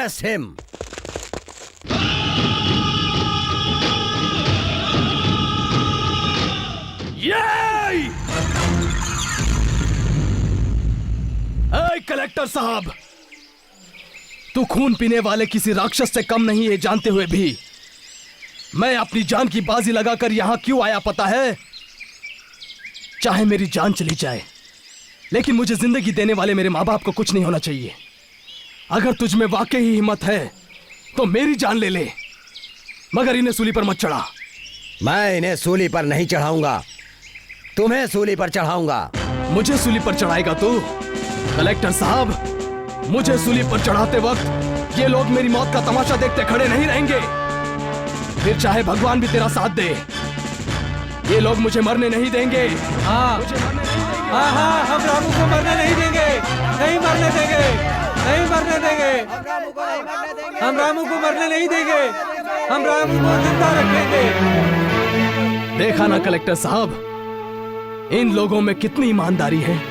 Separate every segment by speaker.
Speaker 1: Arrest him!
Speaker 2: ये! Collector साहब, तू खून पीने वाले किसी राक्षस से कम नहीं है जानते हुए भी मैं अपनी जान की बाजी लगाकर यहां क्यों आया पता है? चाहे मेरी जान चली जाए, लेकिन मुझे जिंदगी देने वाले मेरे माँ बाप को कुछ नहीं होना चाहिए। अगर तुझ में वाकई ही हिम्मत है तो मेरी जान ले ले, मगर इन्हें सूली पर मत चढ़ा।
Speaker 1: मैं इन्हें सूली पर नहीं चढ़ाऊंगा, तुम्हें सूली पर चढ़ाऊंगा।
Speaker 2: मुझे सूली पर चढ़ाएगा तू? कलेक्टर साहब, मुझे सूली पर चढ़ाते वक्त ये लोग मेरी मौत का तमाशा देखते खड़े नहीं रहेंगे। फिर चाहे भगवान भी तेरा साथ दे, ये लोग मुझे मरने नहीं देंगे।
Speaker 3: हाँ,
Speaker 2: मुझे मरने नहीं देंगे।
Speaker 3: हाँ हाँ, हम रामू को मरने नहीं देंगे, नहीं मरने देंगे, नहीं मरने देंगे, हम रामू को मरने नहीं देंगे, हम रामू को जिंदा रखेंगे।
Speaker 2: देखा ना कलेक्टर साहब, इन लोगों में कितनी ईमानदारी है।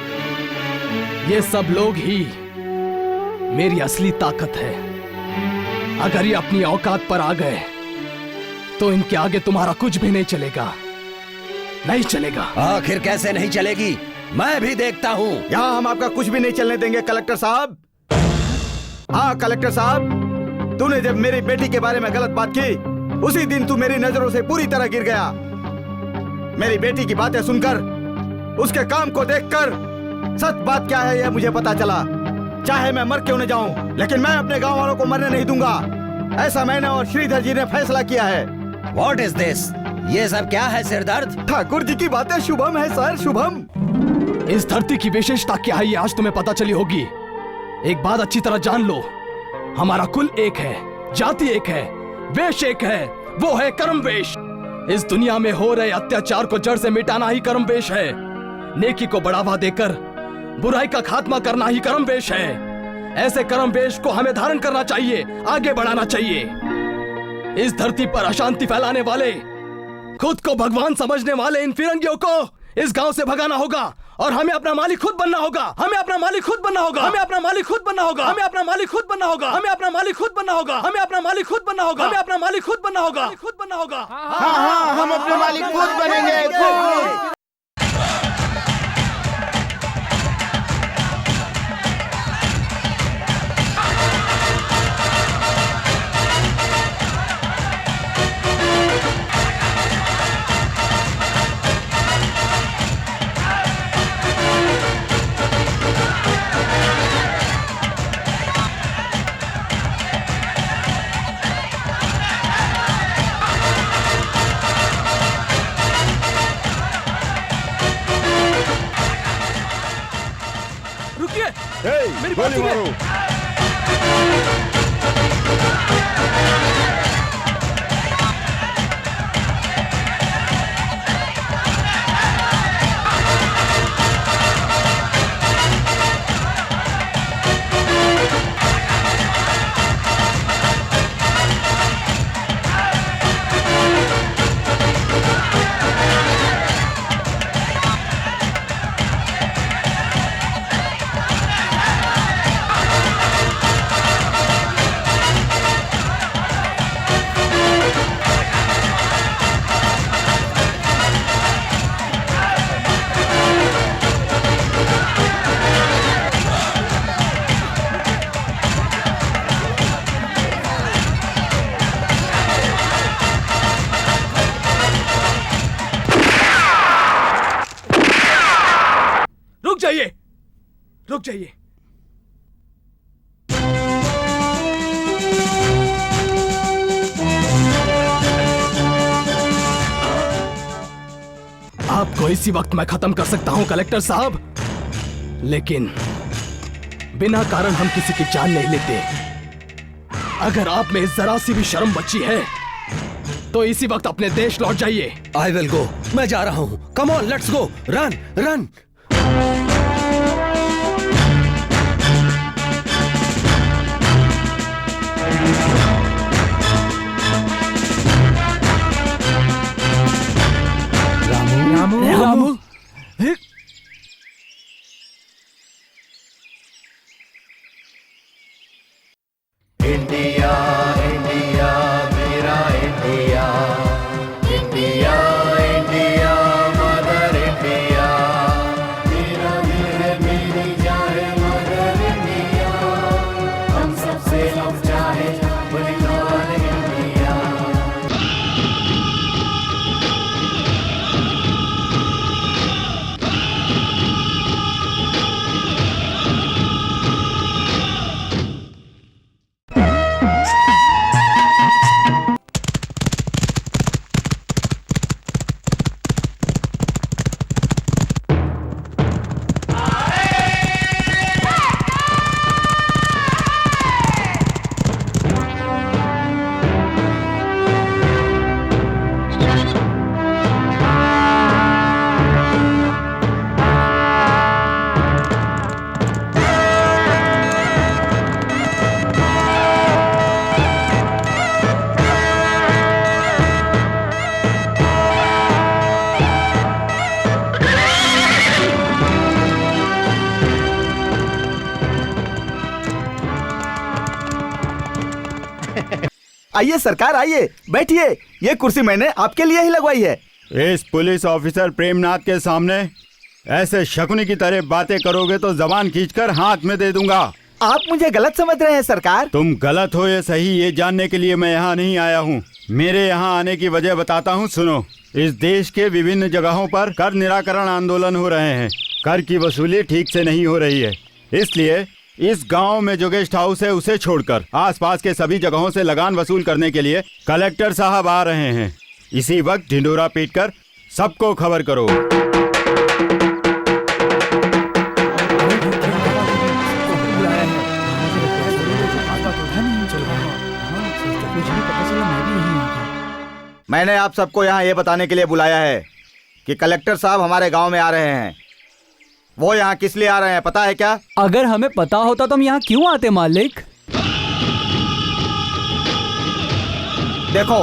Speaker 2: ये सब लोग ही मेरी असली ताकत है। अगर ये अपनी औकात पर आ गए तो इनके आगे तुम्हारा कुछ भी नहीं चलेगा, नहीं चलेगा।
Speaker 1: आखिर कैसे नहीं चलेगी, मैं भी देखता हूँ।
Speaker 4: यहाँ हम आपका कुछ भी नहीं चलने देंगे कलेक्टर साहब। हाँ कलेक्टर साहब, तूने जब मेरी बेटी के बारे में गलत बात की, उसी दिन तू मेरी नजरों से पूरी तरह गिर गया। मेरी बेटी की बातें सुनकर, उसके काम को देखकर सच बात क्या है यह मुझे पता चला। चाहे मैं मर क्यों न जाऊं, लेकिन मैं अपने गांव वालों को मरने नहीं दूंगा। ऐसा मैंने और श्रीधर जी ने फैसला किया है।
Speaker 1: What is this? ये सब क्या है सिरदर्द?
Speaker 4: ठाकुर जी की बातें शुभम है सर, शुभम।
Speaker 2: इस धरती की विशेषता क्या है ये आज तुम्हें पता चली होगी। एक बात अच्छी तरह जान लो, हमारा कुल एक है, जाति एक है, वेश एक है, वो है कर्म वेश। इस दुनिया में हो रहे अत्याचार को जड़ से मिटाना ही कर्म वेश है। नेकी को बढ़ावा देकर बुराई का खात्मा करना ही कर्म वेश है। ऐसे कर्म वेश को हमें धारण करना चाहिए, आगे बढ़ाना चाहिए। इस धरती पर अशांति फैलाने वाले, खुद को भगवान समझने वाले इन फिरंगियों को इस गांव से भगाना होगा और हमें अपना मालिक खुद बनना होगा। हमें अपना मालिक खुद बनना होगा। हमें अपना मालिक खुद बनना होगा। हमें अपना मालिक खुद बनना होगा। हमें अपना मालिक खुद बनना होगा। हमें अपना मालिक खुद बनना होगा। हमें अपना मालिक खुद बनना होगा। खुद बनना होगा।
Speaker 4: हाँ हाँ, हम अपने मालिक खुद बनेंगे, खुद।
Speaker 2: रुकिए, मेरी बात
Speaker 4: गोली
Speaker 2: सुनिए।
Speaker 4: मारो।
Speaker 2: रुक जाइए। आपको इसी वक्त मैं खत्म कर सकता हूं कलेक्टर साहब, लेकिन बिना कारण हम किसी की जान नहीं लेते। अगर आप में जरा सी भी शर्म बची है तो इसी वक्त अपने देश लौट जाइए।
Speaker 1: I will go. मैं जा रहा हूँ। Come on, let's go. Run, run.
Speaker 2: Ramu,
Speaker 4: आइए सरकार, आइए बैठिए। ये कुर्सी मैंने आपके लिए ही लगवाई है।
Speaker 5: इस पुलिस ऑफिसर प्रेमनाथ के सामने ऐसे शकुनी की तरह बातें करोगे तो जबान खींचकर हाथ में दे दूंगा।
Speaker 4: आप मुझे गलत समझ रहे हैं सरकार।
Speaker 5: तुम गलत हो या सही ये जानने के लिए मैं यहाँ नहीं आया हूँ। मेरे यहाँ आने की वजह बताता हूँ, सुनो। इस देश के विभिन्न जगहों पर कर निराकरण आंदोलन हो रहे हैं। कर की वसूली ठीक से नहीं हो रही है, इसलिए इस गांव में जो गेस्ट हाउस है उसे छोड़कर आसपास के सभी जगहों से लगान वसूल करने के लिए कलेक्टर साहब आ रहे हैं। इसी वक्त ढिंडोरा पीटकर सबको खबर करो।
Speaker 4: मैंने आप सबको यहाँ ये बताने के लिए बुलाया है कि कलेक्टर साहब हमारे गांव में आ रहे हैं। वो यहाँ किस लिए आ रहे हैं पता है क्या?
Speaker 3: अगर हमें पता होता तो हम यहाँ क्यों आते मालिक?
Speaker 4: देखो,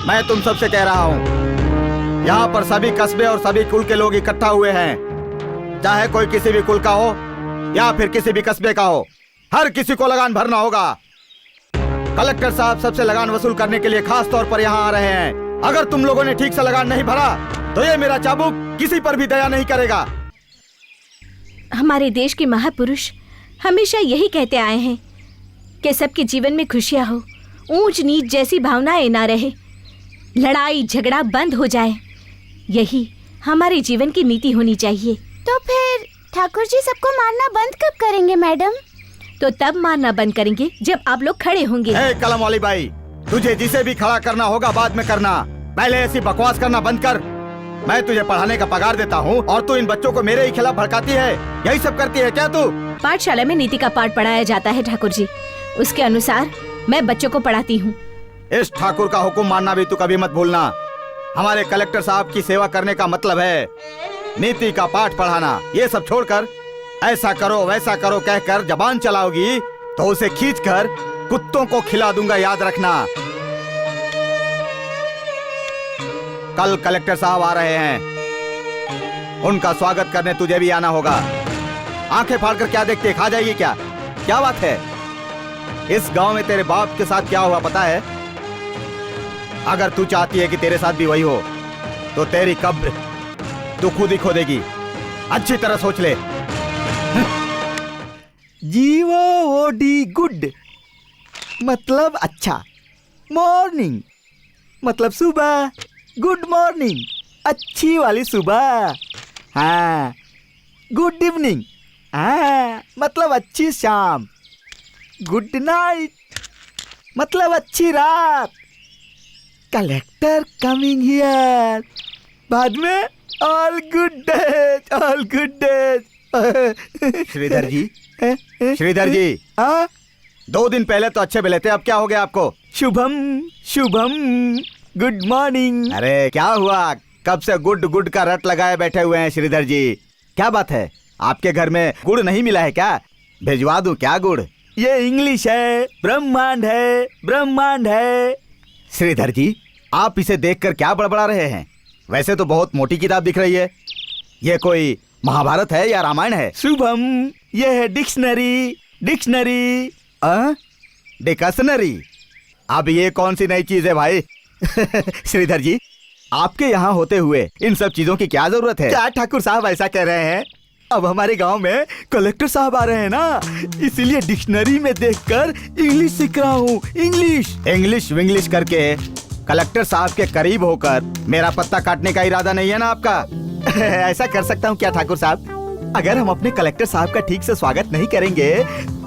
Speaker 4: मैं तुम सबसे कह रहा हूँ, यहाँ पर सभी कस्बे और सभी कुल के लोग इकट्ठा हुए हैं। चाहे कोई किसी भी कुल का हो या फिर किसी भी कस्बे का हो, हर किसी को लगान भरना होगा। कलेक्टर साहब सबसे लगान वसूल करने के लिए खास तौर पर यहाँ आ रहे हैं। अगर तुम लोगों ने ठीक से लगान नहीं भरा तो ये मेरा चाबुक किसी पर भी दया नहीं करेगा।
Speaker 6: हमारे देश के महापुरुष हमेशा यही कहते आए हैं कि सबके जीवन में खुशियां हो, ऊंच नीच जैसी भावनाएं ना रहे, लड़ाई झगड़ा बंद हो जाए। यही हमारे जीवन की नीति होनी चाहिए।
Speaker 7: तो फिर ठाकुर जी सबको मारना बंद कब करेंगे मैडम?
Speaker 6: तो तब मारना बंद करेंगे जब आप लोग खड़े होंगे।
Speaker 4: कलम वाली बाई, तुझे जिसे भी खड़ा करना होगा बाद में करना, पहले ऐसी बकवास करना बंद कर। मैं तुझे पढ़ाने का पगार देता हूँ और तू इन बच्चों को मेरे ही खिलाफ भड़काती है। यही सब करती है क्या तू?
Speaker 6: पाठशाला में नीति का पाठ पढ़ाया जाता है ठाकुर जी, उसके अनुसार मैं बच्चों को पढ़ाती हूँ।
Speaker 4: इस ठाकुर का हुक्म मानना भी तू कभी मत भूलना। हमारे कलेक्टर साहब की सेवा करने का मतलब है नीति का पाठ पढ़ाना। ये सब छोड़कर ऐसा करो वैसा करो कहकर जबान चलाओगी तो उसे खींचकर कुत्तों को खिला दूंगा, याद रखना। कल कलेक्टर साहब आ रहे हैं, उनका स्वागत करने तुझे भी आना होगा। आंखें फाड़कर क्या देखते, खा जाएगी क्या? क्या बात है? इस गांव में तेरे बाप के साथ क्या हुआ पता है? अगर तू चाहती है कि तेरे साथ भी वही हो तो तेरी कब्र तू खुद ही खोदेगी। अच्छी तरह सोच ले। जीवो ओडी गुड मतलब अच्छा, मॉर्निंग मतलब सुबह, गुड मॉर्निंग अच्छी वाली सुबह। हाँ, गुड इवनिंग हाँ मतलब अच्छी शाम, गुड नाइट मतलब अच्छी रात। कलेक्टर कमिंग हियर, बाद में all good days, all good days. Shridhar ji, Shridhar ji, 2 दिन पहले तो अच्छे मिले थे, अब क्या हो गया आपको? Shubham Shubham good morning. अरे क्या हुआ, कब से गुड गुड का रट लगाए बैठे हुए हैं श्रीधर जी? क्या बात है, आपके घर में गुड़ नहीं मिला है क्या? भिजवा दूं क्या गुड़? ये इंग्लिश है, ब्रह्मांड है, ब्रह्मांड है। श्रीधर जी, आप इसे देखकर क्या बड़बड़ा रहे हैं? वैसे तो बहुत मोटी किताब दिख रही है। ये कोई महाभारत है या रामायण है? शुभम, ये है डिक्शनरी, डिक्शनरी। डिक्शनरी? अब ये कौन सी नई चीज है भाई? श्रीधर जी, आपके यहाँ होते हुए इन सब चीजों की क्या जरूरत है? क्या ठाकुर साहब ऐसा कह रहे हैं? अब हमारे गांव में कलेक्टर साहब आ रहे हैं ना, इसीलिए डिक्शनरी में देखकर इंग्लिश सीख रहा हूँ। इंग्लिश इंग्लिश विंग्लिश करके कलेक्टर साहब के करीब होकर मेरा पत्ता काटने का इरादा नहीं है ना आपका? ऐसा कर सकता हूँ क्या ठाकुर साहब? अगर हम अपने कलेक्टर साहब का ठीक से स्वागत नहीं करेंगे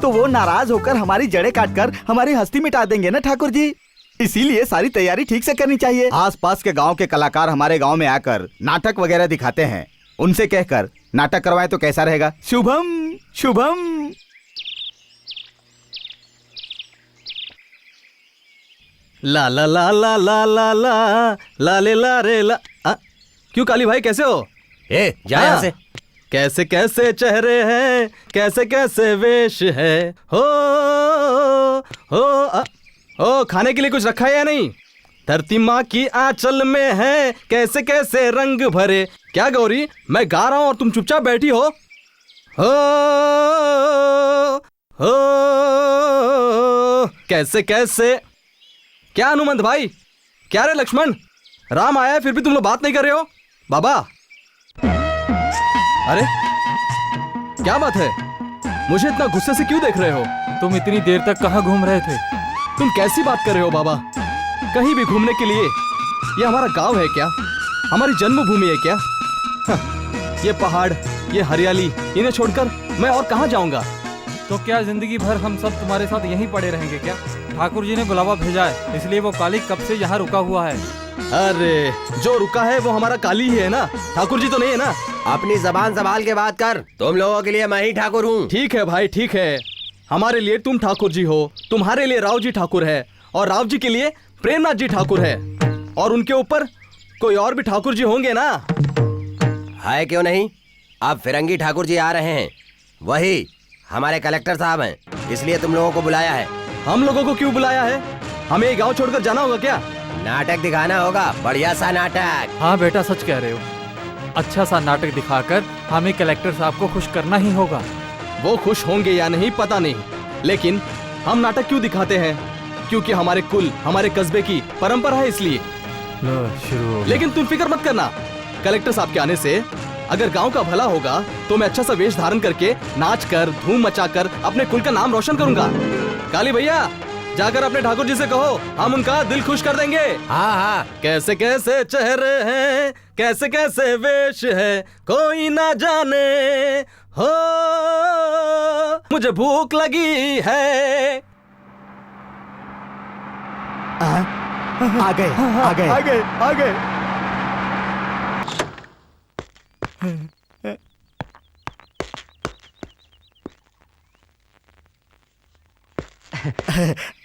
Speaker 4: तो वो नाराज होकर हमारी जड़ें काटकर हमारी हस्ती मिटा देंगे ना ठाकुर जी। इसीलिए सारी तैयारी ठीक से करनी चाहिए। आसपास के गांव के कलाकार हमारे गांव में आकर नाटक वगैरह दिखाते हैं, उनसे कहकर नाटक करवाएं तो कैसा रहेगा? शुभम शुभम।
Speaker 2: ला ला ला ला ला ला ला ला ले ला रे ला। क्यों काली भाई, कैसे हो?
Speaker 1: जा यहाँ से।
Speaker 2: कैसे कैसे चेहरे हैं, कैसे कैसे वेश है, हो ओ खाने के लिए कुछ रखा है या नहीं? धरती माँ की आंचल में है, कैसे कैसे रंग भरे। क्या गौरी, मैं गा रहा हूँ और तुम चुपचाप बैठी हो? कैसे कैसे क्या हनुमंत भाई, क्या रे लक्ष्मण, राम आया है फिर भी तुम लोग बात नहीं कर रहे हो? बाबा, अरे क्या बात है? मुझे इतना गुस्से से क्यों देख रहे हो?
Speaker 3: तुम इतनी देर तक कहाँ घूम रहे थे?
Speaker 2: तुम कैसी बात कर रहे हो बाबा? कहीं भी घूमने के लिए? ये हमारा गांव है क्या? हमारी जन्मभूमि है क्या? ये पहाड़, ये हरियाली, इन्हें छोड़कर मैं और कहाँ जाऊंगा?
Speaker 3: तो क्या जिंदगी भर हम सब तुम्हारे साथ यहीं पड़े रहेंगे क्या? ठाकुर जी ने बुलावा भेजा है, इसलिए वो काली कब से यहाँ रुका हुआ है।
Speaker 2: अरे जो रुका है वो हमारा काली ही है ना, ठाकुर जी तो नहीं है ना।
Speaker 1: अपनी जबान संभाल के बात कर। तुम लोगों के लिए मैं ही ठाकुर हूँ।
Speaker 2: ठीक है भाई, ठीक है। हमारे लिए तुम ठाकुर जी हो, तुम्हारे लिए राव जी ठाकुर है, और राव जी के लिए प्रेमनाथ जी ठाकुर है, और उनके ऊपर कोई और भी ठाकुर जी होंगे ना?
Speaker 1: है क्यों नहीं? अब फिरंगी ठाकुर जी आ रहे हैं, वही हमारे कलेक्टर साहब हैं, इसलिए तुम लोगों को बुलाया है।
Speaker 2: हम लोगों को क्यों बुलाया है? हमें ये गांव छोड़कर जाना होगा क्या?
Speaker 1: नाटक दिखाना होगा, बढ़िया सा नाटक।
Speaker 3: हाँ बेटा, सच कह रहे हो। अच्छा सा नाटक दिखाकर हमें कलेक्टर साहब को खुश करना ही होगा।
Speaker 2: वो खुश होंगे या नहीं पता नहीं, लेकिन हम नाटक क्यों दिखाते हैं? क्योंकि हमारे कुल, हमारे कस्बे की परंपरा है, इसलिए।
Speaker 3: शुरू।
Speaker 2: लेकिन तुम फिक्र मत करना, कलेक्टर साहब के आने से अगर गांव का भला होगा तो मैं अच्छा सा वेश धारण करके, नाच कर, धूम मचाकर अपने कुल का नाम रोशन करूंगा। काली भैया, जाकर अपने ठाकुर जी से कहो, हम उनका दिल खुश कर देंगे।
Speaker 1: हाँ हाँ।
Speaker 2: कैसे कैसे चेहरे हैं, कैसे कैसे वेश है, कोई ना जाने हो, मुझे भूख लगी है।
Speaker 4: आ गए आ गए आ गए आ गए।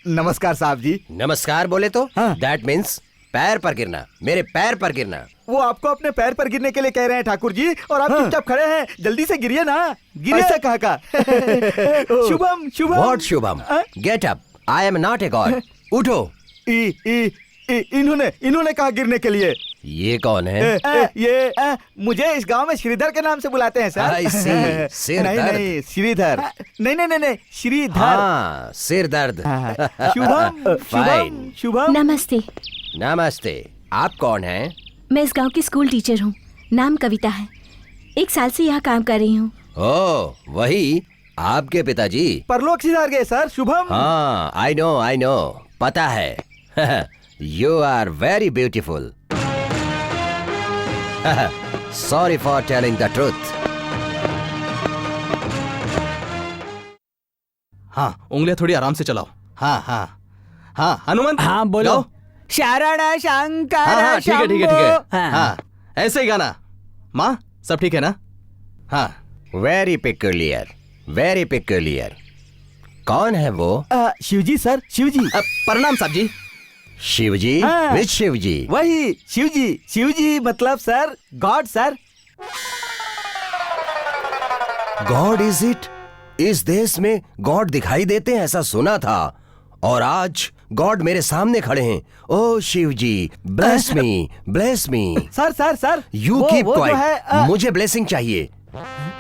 Speaker 4: नमस्कार साहब जी।
Speaker 1: नमस्कार बोले तो
Speaker 4: हाँ।
Speaker 1: दैट मीन्स पैर पर गिरना, मेरे पैर पर गिरना।
Speaker 4: वो आपको अपने पैर पर गिरने के लिए कह रहे हैं ठाकुर जी, और आप चुपचाप खड़े हैं। जल्दी से गिरिए ना। गिरिए। ऐसा कहा का? Shubham Shubham.
Speaker 1: What Shubham? Get up, I am not a god. उठो।
Speaker 4: इन्होंने कहा गिरने के लिए।
Speaker 1: ये कौन है?
Speaker 4: ये मुझे इस गांव में श्रीधर के नाम से बुलाते हैं सर।
Speaker 1: I see, सिर
Speaker 4: नहीं
Speaker 1: दर्द।
Speaker 4: नहीं श्रीधर, नहीं श्रीधर।
Speaker 1: हाँ, सिर दर्द।
Speaker 4: शुभम
Speaker 1: Fine.
Speaker 4: शुभम।
Speaker 6: नमस्ते,
Speaker 1: नमस्ते। आप कौन हैं?
Speaker 6: मैं इस गांव की स्कूल टीचर हूँ। नाम कविता है। 1 साल से यहाँ काम कर रही हूँ।
Speaker 1: ओह, वही आपके पिताजी।
Speaker 4: परलोक सिधार गए सर। शुभम।
Speaker 1: हाँ, आई नो, पता है। You are very beautiful. Sorry for telling the truth.
Speaker 2: हाँ, उंगलियां थोड़ी आराम से चलाओ। हाँ हनुमंत।
Speaker 8: हाँ, बोलो।
Speaker 2: गाओ।
Speaker 8: शरण शंकर
Speaker 2: हाँ, ठीक है।
Speaker 8: शंभो।
Speaker 2: हाँ, ऐसे ही गाना। माँ, सब ठीक है ना? हाँ।
Speaker 1: Very peculiar, very peculiar. कौन है वो?
Speaker 4: शिवजी सर, शिवजी।
Speaker 2: प्रणाम साहब जी।
Speaker 1: शिवजी?
Speaker 4: हाँ।
Speaker 1: विच शिवजी?
Speaker 4: वही शिवजी मतलब sir God sir.
Speaker 1: God is it? इस देश में गॉड दिखाई देते हैं ऐसा सुना था, और आज गॉड मेरे सामने खड़े हैं। ओ Shiv ji, bless me.
Speaker 4: Sir
Speaker 1: you keep quiet. मुझे ब्लेसिंग चाहिए।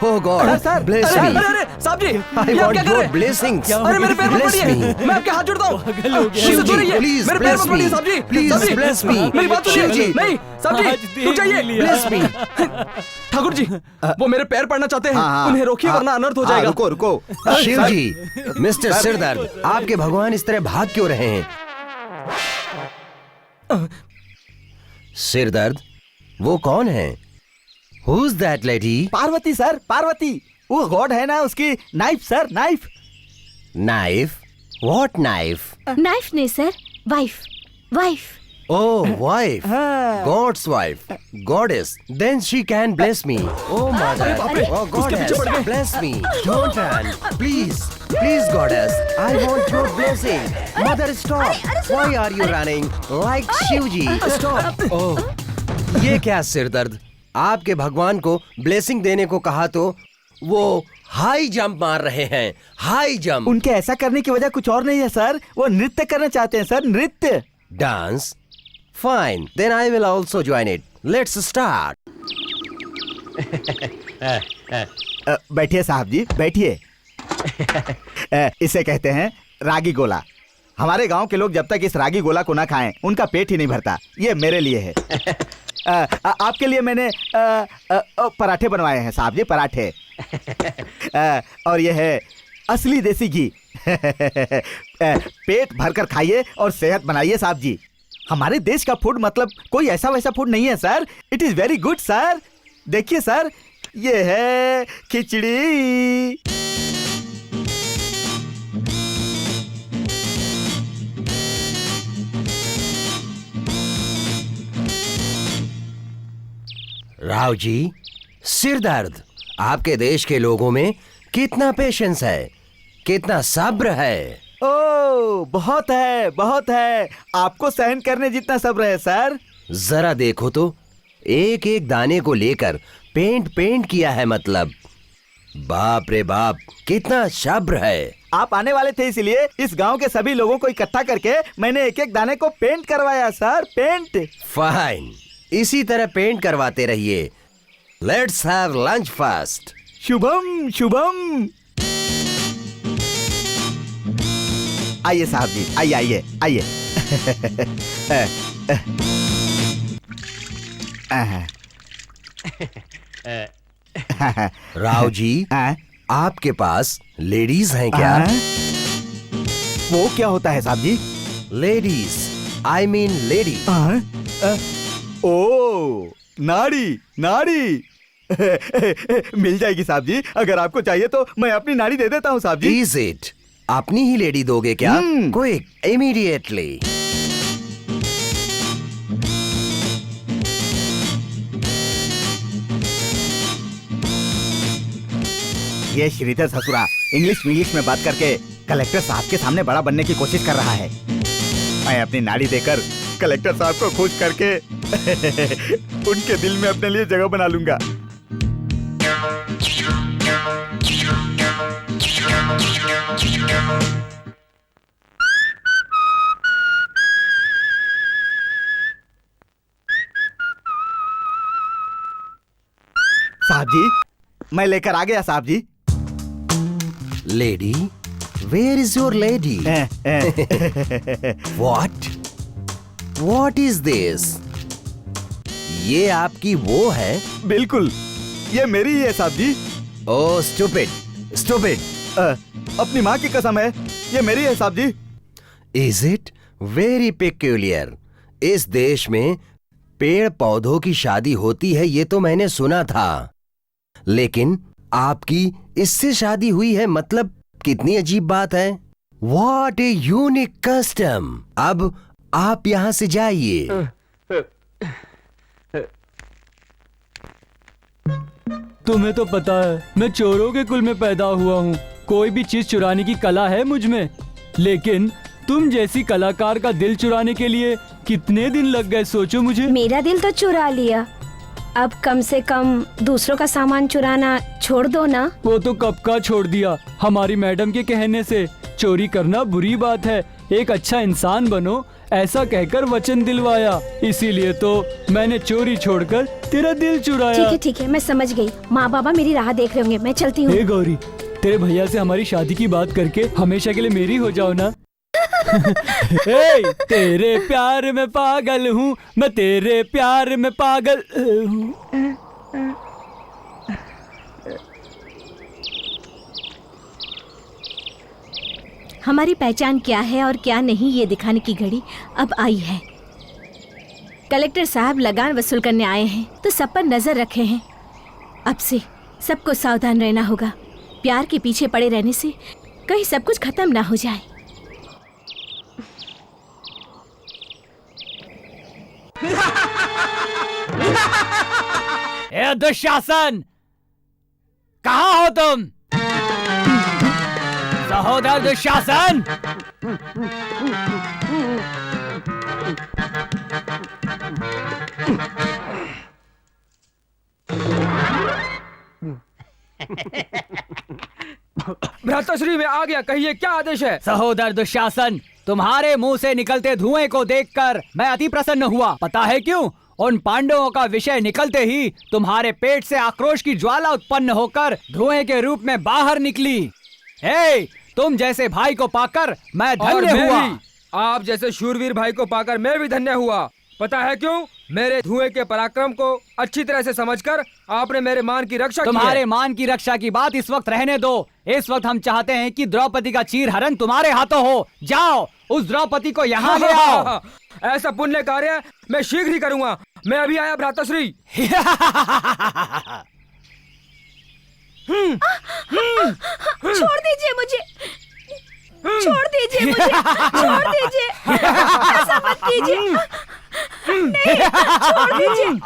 Speaker 1: Oh God,
Speaker 4: सर,
Speaker 1: bless
Speaker 2: अरे
Speaker 1: me.
Speaker 2: अरे साहब जी,
Speaker 1: I
Speaker 2: ये आप
Speaker 1: want
Speaker 2: क्या कर
Speaker 1: your
Speaker 2: रहे हैं?
Speaker 1: blessings.
Speaker 2: अरे मेरे पैर मत
Speaker 1: Bless
Speaker 2: पड़िए,
Speaker 1: me.
Speaker 2: मैं आपके हाथ जोड़ता हूँ। मुझसे
Speaker 1: शिव
Speaker 2: दूर
Speaker 1: जी,
Speaker 2: रहिए।
Speaker 1: please
Speaker 2: मेरे पैर
Speaker 1: bless
Speaker 2: मत पड़िए
Speaker 1: me.
Speaker 2: साहब जी।
Speaker 1: Please
Speaker 2: साहब जी,
Speaker 1: bless me.
Speaker 2: मेरी बात
Speaker 1: शिव
Speaker 2: सुनिए।
Speaker 1: जी।
Speaker 2: नहीं साहब जी, रुक जाइए।
Speaker 1: Bless me.
Speaker 2: ठाकुर जी, वो मेरे पैर पड़ना चाहते हैं, उन्हें रोकिए वरना अनर्थ हो जाएगा।
Speaker 4: रुको।
Speaker 1: शिव जी, मिस्टर सिरदर्द, आपके भगवान इस तरह भाग क्यों रहे हैं? सिरदर्द, वो कौन है? Who's that lady?
Speaker 4: Parvati sir, Parvati. वो गॉड है ना, उसकी knife sir, knife.
Speaker 1: Knife? What knife?
Speaker 6: Knife नहीं सर, वाइफ।
Speaker 1: Oh, wife.
Speaker 4: हाँ।
Speaker 1: God's wife. Goddess. Then she can bless me. Oh, mother. Oh, goddess. Bless me. Don't run. Please. Please, goddess. I want your blessing. Mother, stop. Why are you running? Like Shivji. Stop. Oh. ये क्या सिरदर्द? आपके भगवान को blessing देने को कहा तो वो हाई जंप मार रहे हैं। High jump.
Speaker 4: उनके ऐसा करने की वजह कुछ और नहीं है सर, वो नृत्य करना चाहते हैं सर, नृत्य।
Speaker 1: Dance? Fine. Then I will also join it. Let's start.
Speaker 4: बैठिए साहब जी, बैठिए। इसे कहते हैं रागी गोला। हमारे गांव के लोग जब तक इस रागी गोला को ना खाएं उनका पेट ही नहीं भरता। ये मेरे लिए है। आपके लिए मैंने पराठे बनवाए हैं साहब जी, पराठे। और ये है असली देसी घी। पेट भरकर खाइए और सेहत बनाइए साहब जी। हमारे देश का फूड मतलब कोई ऐसा वैसा फूड नहीं है sir. It is very good sir. देखिए सर, ये है खिचड़ी।
Speaker 1: राव जी, सिर दर्द। आपके देश के लोगों में कितना पेशेंस है, कितना सब्र है।
Speaker 4: ओ, बहुत है, बहुत है। आपको सहन करने जितना सब्र है सर।
Speaker 1: जरा देखो तो, एक एक दाने को लेकर पेंट किया है। मतलब बाप रे बाप, कितना सब्र है।
Speaker 4: आप आने वाले थे इसलिए इस गांव के सभी लोगों को इकट्ठा करके मैंने एक एक दाने को पेंट करवाया सर। पेंट।
Speaker 1: फाइन, इसी तरह पेंट करवाते रहिए। Let's have lunch first.
Speaker 4: Shubham Shubham. आइए साहब जी, आइए आइए आइए।
Speaker 1: राव जी, आपके पास लेडीज हैं क्या?
Speaker 4: वो क्या होता है साहब जी?
Speaker 1: Ladies, I mean lady.
Speaker 4: ओ, नाड़ी नाड़ी। मिल जाएगी साहब जी। अगर आपको चाहिए तो मैं अपनी नाड़ी दे देता हूँ साहब जी।
Speaker 1: Is it? अपनी ही लेडी दोगे क्या? Quick, immediately.
Speaker 4: ये श्रीधर ससुरा इंग्लिश में बात करके कलेक्टर साहब के सामने बड़ा बनने की कोशिश कर रहा है। मैं अपनी नाड़ी देकर कलेक्टर साहब को खुश करके उनके दिल में अपने लिए जगह बना लूंगा। साहब जी, मैं लेकर आ गया साहब जी।
Speaker 1: Lady, where is your lady? What is this? ये आपकी वो है?
Speaker 4: बिल्कुल, ये मेरी ही है साहब जी।
Speaker 1: ओह स्टूपिड, स्टूपिड।
Speaker 4: अपनी माँ की कसम है, ये मेरी है साहब जी।
Speaker 1: Is it? Very peculiar. इस देश में पेड़ पौधों की शादी होती है ये तो मैंने सुना था, लेकिन आपकी इससे शादी हुई है, मतलब कितनी अजीब बात है। What a unique custom. अब आप यहाँ से जाइए।
Speaker 3: तुम्हें तो पता है मैं चोरों के कुल में पैदा हुआ हूँ। कोई भी चीज चुराने की कला है मुझ में, लेकिन तुम जैसी कलाकार का दिल चुराने के लिए कितने दिन लग गए सोचो मुझे।
Speaker 6: मेरा दिल तो चुरा लिया, अब कम से कम दूसरों का सामान चुराना छोड़ दो ना।
Speaker 3: वो तो कब का छोड़ दिया। हमारी मैडम के कहने से चोरी करना बुरी बात है, एक अच्छा इंसान बनो ऐसा कहकर वचन दिलवाया, इसीलिए तो मैंने चोरी छोड़कर तेरा दिल चुराया।
Speaker 6: ठीक है, मैं समझ गई। माँ बाबा मेरी राह देख रहे होंगे, मैं चलती हूँ।
Speaker 3: हे गौरी, तेरे भैया से हमारी शादी की बात करके हमेशा के लिए मेरी हो जाओ ना। तेरे प्यार में पागल हूँ मैं, तेरे प्यार में पागल हूँ।
Speaker 6: हमारी पहचान क्या है और क्या नहीं ये दिखाने की घड़ी अब आई है। कलेक्टर साहब लगान वसूल करने आए हैं तो सब पर नजर रखे हैं। अब से सबको सावधान रहना होगा। प्यार के पीछे पड़े रहने से कहीं सब कुछ खत्म ना हो जाए।
Speaker 3: ए दुशासन, कहाँ हो तुम? सहोदर दुशासन,
Speaker 8: भ्राताश्री में आ गया, कहिए क्या आदेश है?
Speaker 3: सहोदर दुशासन, तुम्हारे मुंह से निकलते धुएं को देखकर मैं अति प्रसन्न हुआ। पता है क्यों? उन पांडवों का विषय निकलते ही तुम्हारे पेट से आक्रोश की ज्वाला उत्पन्न होकर धुएं के रूप में बाहर निकली। हे, तुम जैसे भाई को पाकर मैं धन्य हुआ।
Speaker 8: आप जैसे शूरवीर भाई को पाकर मैं भी धन्य हुआ। पता है क्यों? मेरे धुएं के पराक्रम को अच्छी तरह से समझकर आपने मेरे मान की रक्षा की है।
Speaker 3: तुम्हारे मान की रक्षा की बात इस वक्त रहने दो। इस वक्त हम चाहते हैं कि द्रौपदी का चीरहरण तुम्हारे हाथों हो। जाओ उस द्रौपदी को यहाँ ले आओ।
Speaker 8: ऐसा पुण्य कार्य मैं शीघ्र ही करूंगा। मैं अभी आया भ्राताश्री।
Speaker 6: छोड़ दीजिए मुझे, छोड़ दीजिए मुझे, छोड़ दीजिए, ऐसा मत कीजिए, नहीं, छोड़ दीजिए, नहीं,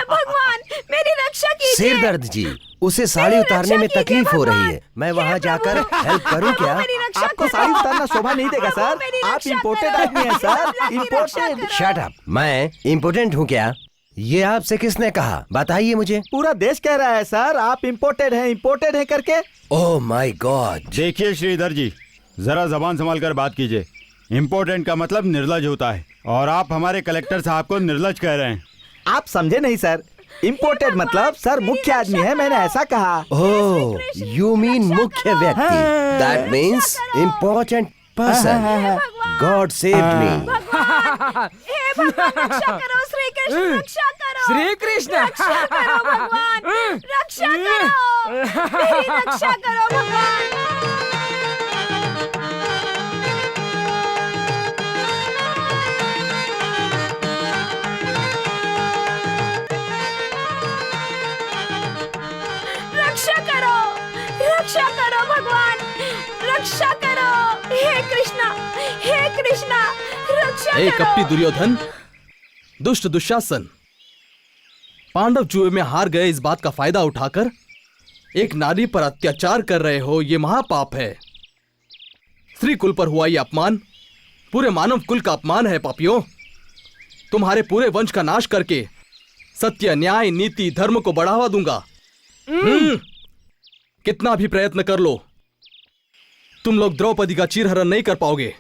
Speaker 6: भगवान मेरी रक्षा कीजिए।
Speaker 1: सिर दर्द जी, उसे साड़ी उतारने में तकलीफ हो रही है। मैं वहाँ जाकर हेल्प करूँ क्या?
Speaker 4: आपको साड़ी उतारना शोभा नहीं देगा सर। आप इम्पोर्टेड आदमी हैं सर, इम्पोर्टेड।
Speaker 1: Shut up. मैं इम्पोर्टेंट हूँ क्या? ये आपसे किसने कहा? बताइए मुझे।
Speaker 4: पूरा देश कह रहा है सर, आप इम्पोर्टेड हैं करके।
Speaker 1: Oh my God.
Speaker 5: देखिए श्रीधर जी, जरा जबान संभाल कर बात कीजिए। इम्पोर्टेंट का मतलब निर्लज होता है और आप हमारे कलेक्टर साहब को निर्लज कह रहे हैं।
Speaker 4: आप समझे नहीं सर, इम्पोर्टेड मतलब सर मुख्य आदमी है, मैंने ऐसा कहा।
Speaker 1: ओह, यू मीन मुख्य व्यक्ति। That means important person. God saved me.
Speaker 6: हे भगवान रक्षा करो, श्री कृष्ण रक्षा करो,
Speaker 8: श्री कृष्ण
Speaker 6: रक्षा करो भगवान, रक्षा करो, मेरी रक्षा करो भगवान। रक्षा करो भगवान, रक्षा करो, हे कृष्णा, हे कृष्णा, रक्षा
Speaker 2: ए
Speaker 6: करो।
Speaker 2: कपटी दुर्योधन, दुष्ट दुशासन, पांडव जुए में हार गए इस बात का फायदा उठाकर एक नारी पर अत्याचार कर रहे हो। ये महापाप है। स्त्री कुल पर हुआ ये अपमान पूरे मानव कुल का अपमान है। पापियों, तुम्हारे पूरे वंश का नाश करके सत्य, न्याय, नीति, धर्म को बढ़ावा दूंगा। कितना भी प्रयत्न कर लो, तुम लोग द्रौपदी का चीरहरण नहीं कर पाओगे।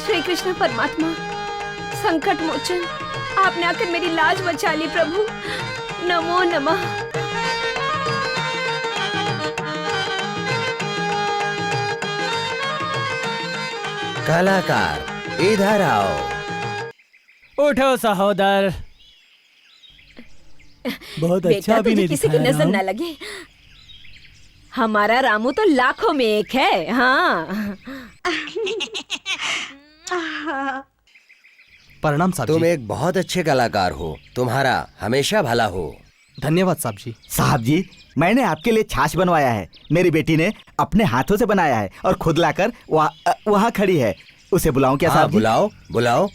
Speaker 6: श्री कृष्ण परमात्मा, संकट मोचन, आपने आकर मेरी लाज बचा ली प्रभु। नमो नमः।
Speaker 1: कलाकार इधर आओ।
Speaker 3: उठो सहोदर। बहुत
Speaker 6: बेटा,
Speaker 3: अच्छा भी
Speaker 6: तुझे
Speaker 3: नहीं
Speaker 6: किसी की
Speaker 3: दिखाया
Speaker 6: नजर
Speaker 3: राम।
Speaker 6: न लगे। हमारा रामू तो लाखों में एक है। हाँ,
Speaker 2: प्रणाम साहब
Speaker 1: तुम
Speaker 2: जी।
Speaker 1: एक बहुत अच्छे कलाकार हो। तुम्हारा हमेशा भला हो।
Speaker 2: धन्यवाद साहब जी।
Speaker 4: साहब जी, मैंने आपके लिए छाछ बनवाया है। मेरी बेटी ने अपने हाथों से बनाया है और खुद लाकर वहाँ खड़ी है। उसे बुलाऊं क्या
Speaker 1: हाँ,
Speaker 4: साहब जी?
Speaker 1: बुलाओ बुलाओ।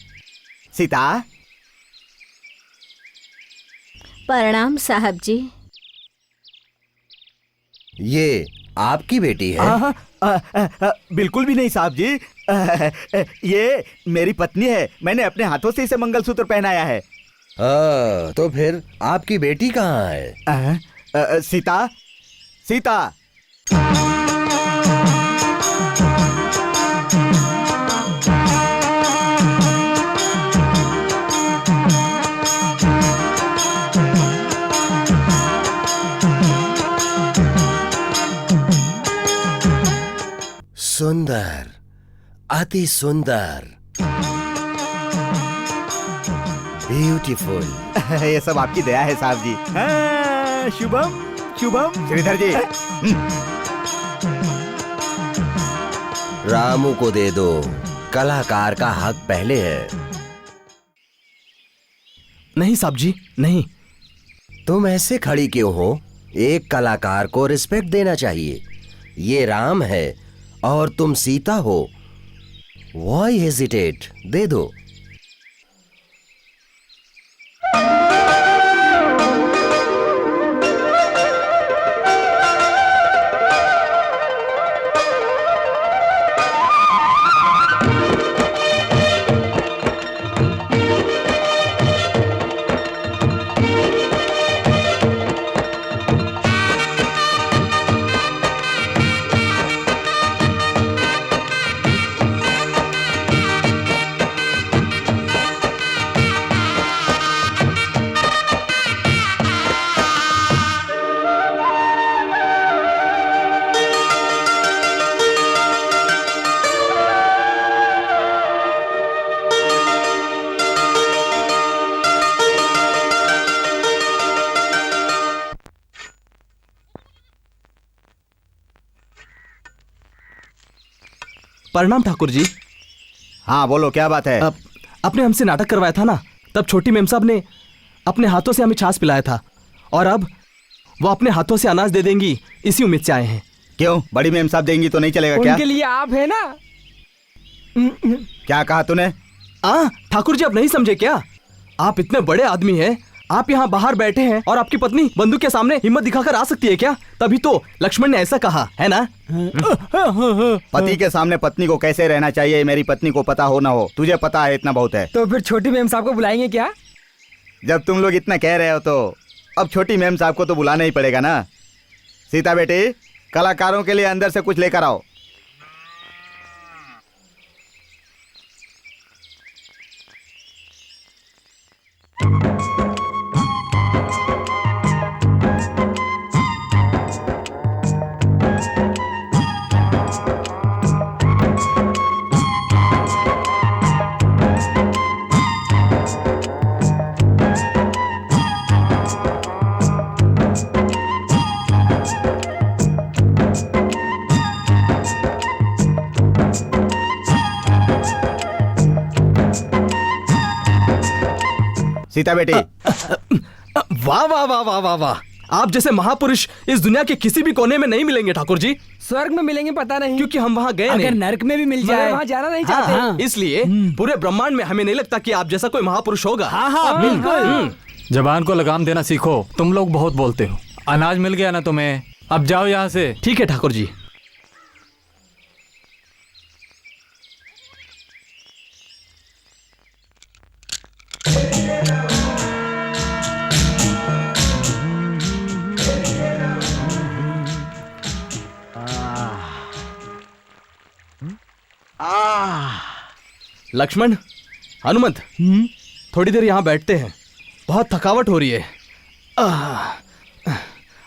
Speaker 4: सीता।
Speaker 6: प्रणाम साहब जी।
Speaker 1: ये आपकी बेटी है?
Speaker 4: बिल्कुल भी नहीं साहब जी। ये मेरी पत्नी है। मैंने अपने हाथों से इसे मंगलसूत्र पहनाया है।
Speaker 1: तो फिर आपकी बेटी कहाँ है?
Speaker 4: सीता, सीता।
Speaker 1: सुंदर, अति सुंदर, ब्यूटीफुल।
Speaker 4: ये सब आपकी दया है साहब जी। शुभम शुभम। श्रीधर जी,
Speaker 1: रामू को दे दो। कलाकार का हक पहले है।
Speaker 2: नहीं साहब जी, नहीं।
Speaker 1: तुम ऐसे खड़ी क्यों हो? एक कलाकार को रिस्पेक्ट देना चाहिए। ये राम है और तुम सीता हो। Why hesitate? दे दो।
Speaker 2: प्रणाम ठाकुर जी।
Speaker 4: हाँ बोलो, क्या बात है?
Speaker 2: आपने हमसे नाटक करवाया था ना, तब छोटी मेम साहब ने अपने हाथों से हमें छाछ पिलाया था, और अब वो अपने हाथों से अनाज दे देंगी, इसी उम्मीद से आए हैं।
Speaker 4: क्यों, बड़ी मेम साहब देंगी तो नहीं चलेगा क्या?
Speaker 8: उनके लिए आप है ना।
Speaker 4: क्या कहा तूने?
Speaker 2: ठाकुर जी, आप नहीं समझे क्या? आप इतने बड़े आदमी हैं, आप यहाँ बाहर बैठे हैं और आपकी पत्नी बंदूक के सामने हिम्मत दिखाकर आ सकती है क्या? तभी तो लक्ष्मण ने ऐसा कहा है ना।
Speaker 4: पति के सामने पत्नी को कैसे रहना चाहिए मेरी पत्नी को पता हो ना हो, तुझे पता है, इतना बहुत है।
Speaker 8: तो फिर छोटी मेम साहब को बुलाएंगे क्या?
Speaker 4: जब तुम लोग इतना कह रहे हो तो अब छोटी मेम साहब को तो बुलाना ही पड़ेगा ना। सीता बेटी, कलाकारों के लिए अंदर से कुछ लेकर आओ। सीता बेटी,
Speaker 2: वाह वाह वाह वाह वाह वाह, आप जैसे महापुरुष इस दुनिया के किसी भी कोने में नहीं मिलेंगे ठाकुर जी।
Speaker 8: स्वर्ग में मिलेंगे पता नहीं,
Speaker 2: क्योंकि हम वहाँ गए
Speaker 3: अगर
Speaker 2: नहीं।
Speaker 3: नरक में भी मिल
Speaker 8: मगर
Speaker 3: जाए
Speaker 8: वहाँ जाना नहीं
Speaker 2: हाँ,
Speaker 8: चाहते।
Speaker 2: हाँ। इसलिए पूरे ब्रह्मांड में हमें नहीं लगता कि आप जैसा कोई महापुरुष होगा।
Speaker 3: हाँ बिल्कुल।
Speaker 9: जबान को लगाम देना सीखो, तुम लोग बहुत बोलते हो। अनाज मिल गया ना तुम्हें, अब जाओ यहाँ से।
Speaker 2: ठीक है ठाकुर जी। लक्ष्मण, हनुमंत, थोड़ी देर यहाँ बैठते हैं, बहुत थकावट हो रही है।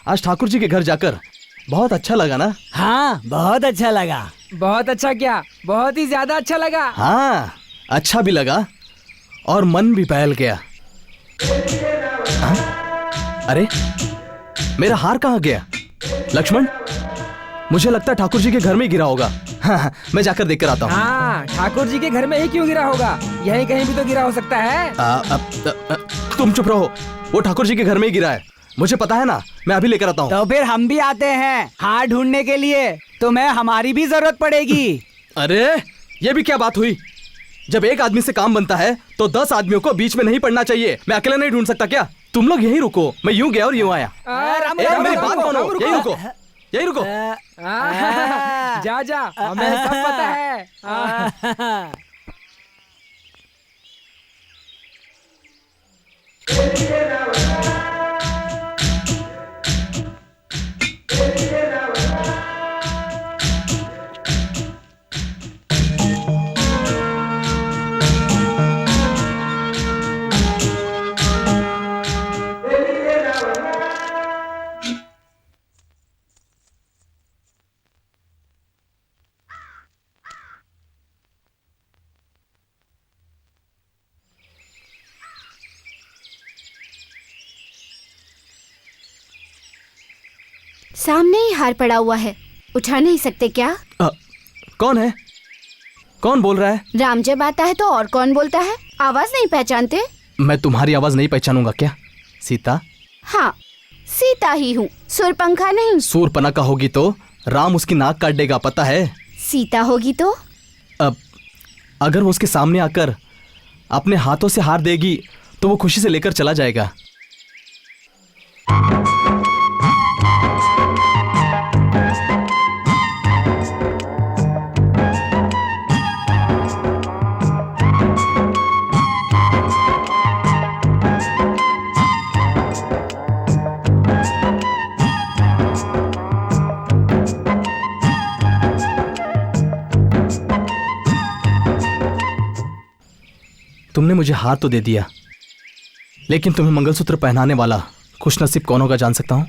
Speaker 2: आज ठाकुर जी के घर जाकर बहुत अच्छा लगा ना?
Speaker 3: हाँ बहुत अच्छा लगा।
Speaker 8: बहुत अच्छा क्या, बहुत ही ज्यादा अच्छा लगा।
Speaker 2: हाँ, अच्छा भी लगा और मन भी बहल गया। हाँ? अरे मेरा हार कहाँ गया? लक्ष्मण, मुझे लगता है ठाकुर जी के घर में ही गिरा होगा। हाँ, मैं जाकर देख कर आता हूँ।
Speaker 8: हाँ, ठाकुर जी के घर में ही क्यों गिरा होगा, यहीं कहीं भी तो गिरा हो सकता है।
Speaker 2: तुम चुप रहो, वो ठाकुर जी के घर में ही गिरा है, मुझे पता है ना, मैं अभी लेकर आता हूँ।
Speaker 3: तो फिर हम भी आते हैं हार ढूंढने के लिए, तुम्हें हमारी भी जरूरत पड़ेगी।
Speaker 2: अरे ये भी क्या बात हुई? जब एक आदमी से काम बनता है तो 10 आदमियों को बीच में नहीं पड़ना चाहिए। मैं अकेला नहीं ढूंढ सकता क्या? तुम लोग यहीं रुको, मैं यूं गया और यूं आया। मेरी बात मानो, यहीं रुको, यहीं रुको।
Speaker 8: जा जा, हमें सब पता है।
Speaker 7: सामने ही हार पड़ा हुआ है, उठा नहीं सकते क्या?
Speaker 2: कौन है? कौन बोल रहा है?
Speaker 7: राम जब आता है तो और कौन बोलता है? आवाज नहीं पहचानते?
Speaker 2: मैं तुम्हारी आवाज नहीं पहचानूंगा क्या? सीता?
Speaker 7: हाँ, सीता ही हूँ, सुरपंखा नहीं।
Speaker 2: सूरपनखा होगी तो राम उसकी नाक काट देगा, पता है?
Speaker 7: सीता होगी तो?
Speaker 2: अब अगर वो उसके सामने आकर अपने हाथों से हार देगी तो वो खुशी से लेकर चला जाएगा। तुमने मुझे हार तो दे दिया, लेकिन तुम्हें मंगलसूत्र पहनाने वाला खुशनसीब कौन होगा जान सकता हूं?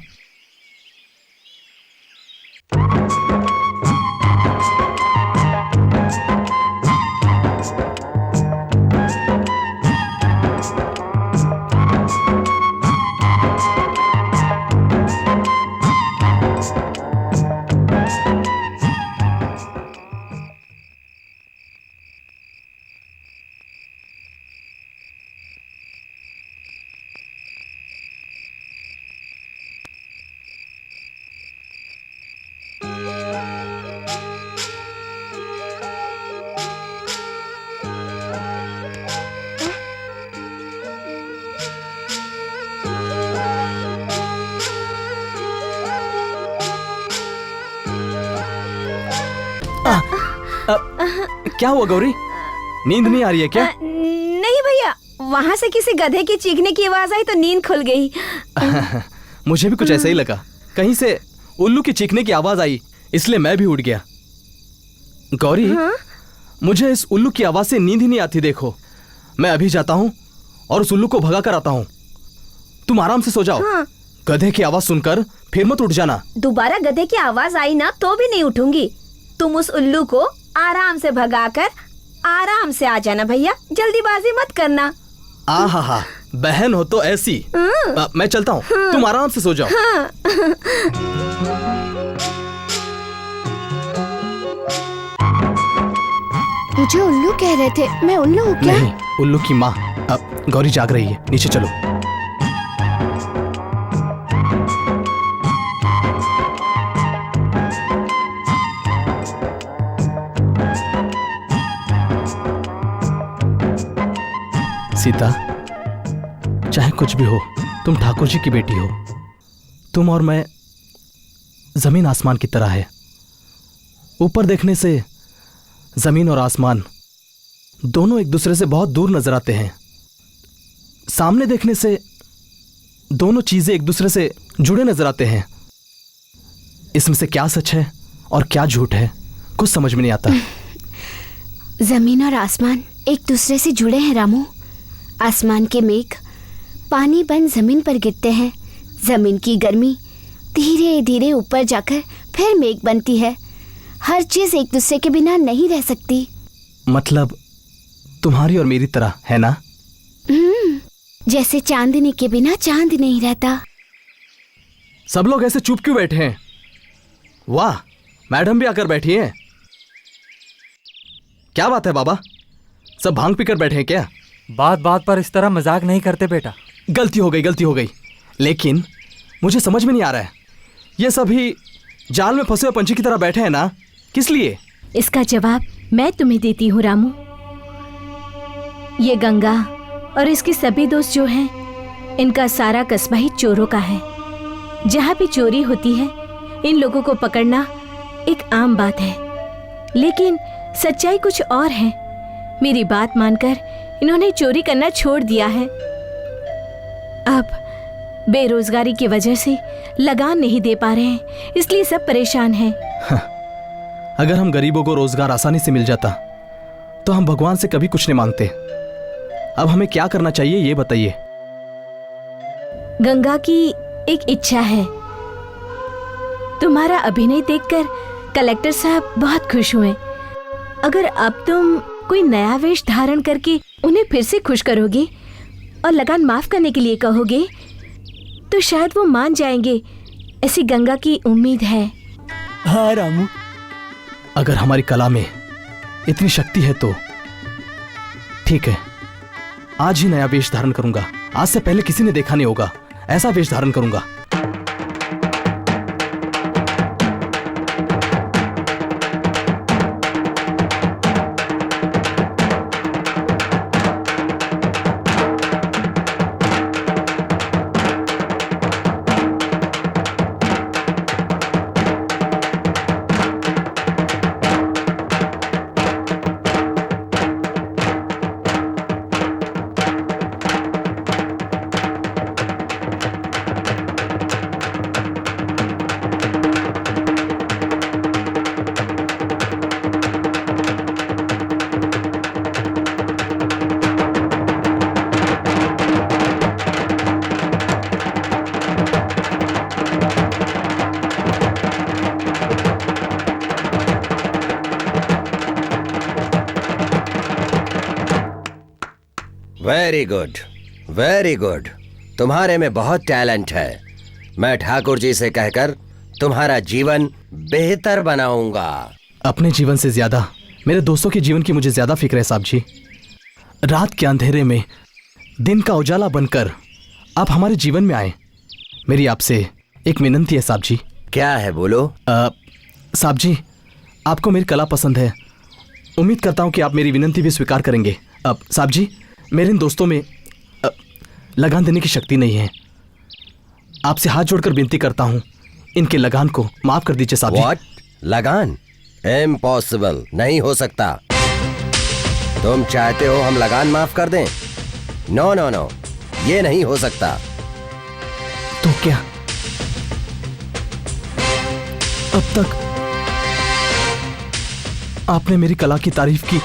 Speaker 2: क्या हुआ गौरी, नींद नहीं आ रही है क्या?
Speaker 6: नहीं भैया, वहाँ से किसी गधे की चीखने की आवाज आई तो नींद खुल गई।
Speaker 2: मुझे भी कुछ ऐसा ही लगा, कहीं से उल्लू की चीखने की आवाज आई, इसलिए मैं भी उठ गया। गौरी, मुझे इस उल्लू की आवाज से नींद ही नहीं आती। देखो, मैं अभी जाता हूँ और उस उल्लू को भगा कर आता हूँ। तुम आराम से सो जाओ। गधे की आवाज सुनकर फिर मत उठ जाना।
Speaker 6: दोबारा गधे की आवाज आई ना तो भी नहीं उठूंगी। तुम उस उल्लू को आराम से भगाकर आराम से आ जाना भैया, जल्दीबाजी मत करना।
Speaker 2: आहा, बहन हो तो ऐसी। मैं चलता हूँ, तुम आराम से सो जाओ।
Speaker 7: मुझे उल्लू कह रहे थे, मैं उल्लू हूँ क्या?
Speaker 2: नहीं, उल्लू की माँ। अब गौरी जाग रही है, नीचे चलो। सीता, चाहे कुछ भी हो, तुम ठाकुर जी की बेटी हो। तुम और मैं जमीन आसमान की तरह है। ऊपर देखने से जमीन और आसमान दोनों एक दूसरे से बहुत दूर नजर आते हैं। सामने देखने से दोनों चीजें एक दूसरे से जुड़े नजर आते हैं। इसमें से क्या सच है और क्या झूठ है, कुछ समझ में नहीं आता।
Speaker 7: जमीन और आसमान एक दूसरे से जुड़े हैं रामू। आसमान के मेघ पानी बन जमीन पर गिरते हैं। जमीन की गर्मी धीरे धीरे ऊपर जाकर फिर मेघ बनती है। हर चीज एक दूसरे के बिना नहीं रह सकती।
Speaker 2: मतलब तुम्हारी और मेरी तरह है ना?
Speaker 7: जैसे चांदनी के बिना चांद नहीं रहता।
Speaker 2: सब लोग ऐसे चुप क्यों बैठे हैं? वाह, मैडम भी आकर बैठी हैं। क्या बात है बाबा, सब भांग पीकर बैठे हैं क्या?
Speaker 9: बात बात पर इस तरह मजाक नहीं करते बेटा।
Speaker 2: गलती हो गई। लेकिन मुझे समझ में नहीं आ रहा है, ये सभी जाल में फंसे हुए पंछी की तरह बैठे हैं ना, किस लिए?
Speaker 6: इसका जवाब मैं तुम्हें देती हूँ रामू। ये गंगा और इसके सभी दोस्त जो हैं, इनका सारा कस्बा ही चोरों का है। जहाँ भी चोरी होती है, इन लोगों को पकड़ना एक आम बात है। लेकिन सच्चाई कुछ और है। मेरी बात मानकर इन्होंने चोरी करना छोड़ दिया है। अब बेरोजगारी की वजह से लगान नहीं दे पा रहे हैं, इसलिए सब परेशान हैं।
Speaker 2: अगर हम गरीबों को रोजगार आसानी से मिल जाता तो हम भगवान से कभी कुछ नहीं मांगते। अब हमें क्या करना चाहिए ये बताइए।
Speaker 6: गंगा की एक इच्छा है। तुम्हारा अभिनय देखकर कलेक्टर साहब बहुत खुश हुए। अगर अब तुम कोई नया वेश धारण करके उन्हें फिर से खुश करोगे और लगान माफ करने के लिए कहोगे तो शायद वो मान जाएंगे, ऐसी गंगा की उम्मीद है।
Speaker 3: हाँ रामू,
Speaker 2: अगर हमारी कला में इतनी शक्ति है तो ठीक है, आज ही नया वेश धारण करूंगा। आज से पहले किसी ने देखा नहीं होगा, ऐसा वेश धारण करूंगा।
Speaker 1: Very good, very good. तुम्हारे में बहुत टैलेंट है। मैं ठाकुर जी से कहकर तुम्हारा जीवन बेहतर बनाऊंगा।
Speaker 2: अपने जीवन से ज्यादा मेरे दोस्तों के जीवन की मुझे ज्यादा फिक्र है साहब जी। रात के अंधेरे में दिन का उजाला बनकर आप हमारे जीवन में आए। मेरी आपसे एक विनती है साहब जी।
Speaker 1: क्या है, बोलो।
Speaker 2: साहब जी, आपको मेरी कला पसंद है। उम्मीद करता हूं कि आप मेरी विनती भी स्वीकार करेंगे। साहब जी, मेरे इन दोस्तों में लगान देने की शक्ति नहीं है। आपसे हाथ जोड़कर विनती करता हूं, इनके लगान को माफ कर दीजिए साहब जी।
Speaker 1: व्हाट? लगान? इम्पॉसिबल, नहीं हो सकता। तुम चाहते हो हम लगान माफ कर दें? नो नो नो, ये नहीं हो सकता।
Speaker 2: तो क्या अब तक आपने मेरी कला की तारीफ की,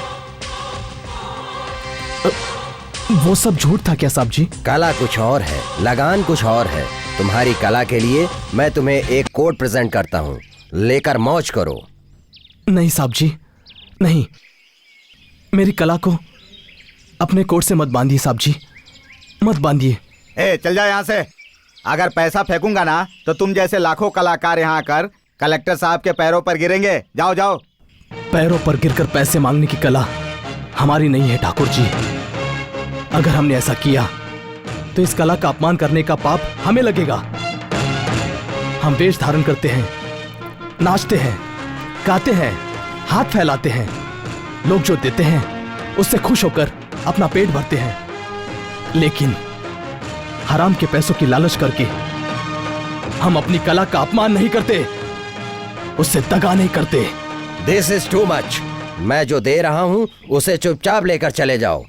Speaker 2: वो सब झूठ था क्या साहब जी?
Speaker 1: कला कुछ और है, लगान कुछ और है। तुम्हारी कला के लिए मैं तुम्हें एक कोट प्रेजेंट करता हूँ, लेकर मौज करो।
Speaker 2: नहीं साहब जी, नहीं, मेरी कला को अपने कोट से मत बांधिए साहब जी, मत बांधिए।
Speaker 4: ए चल जा यहाँ से। अगर पैसा फेंकूंगा ना तो तुम जैसे लाखों कलाकार यहाँ आकर कलेक्टर साहब के पैरों पर गिरेंगे। जाओ जाओ।
Speaker 2: पैरों पर गिरकर पैसे मांगने की कला हमारी नहीं है ठाकुर जी। अगर हमने ऐसा किया तो इस कला का अपमान करने का पाप हमें लगेगा। हम वेश धारण करते हैं, नाचते हैं, गाते हैं, हाथ फैलाते हैं। लोग जो देते हैं उससे खुश होकर अपना पेट भरते हैं, लेकिन हराम के पैसों की लालच करके हम अपनी कला का अपमान नहीं करते, उससे दगा नहीं करते।
Speaker 1: This is too much. मैं जो दे रहा हूं उसे चुपचाप लेकर चले जाओ।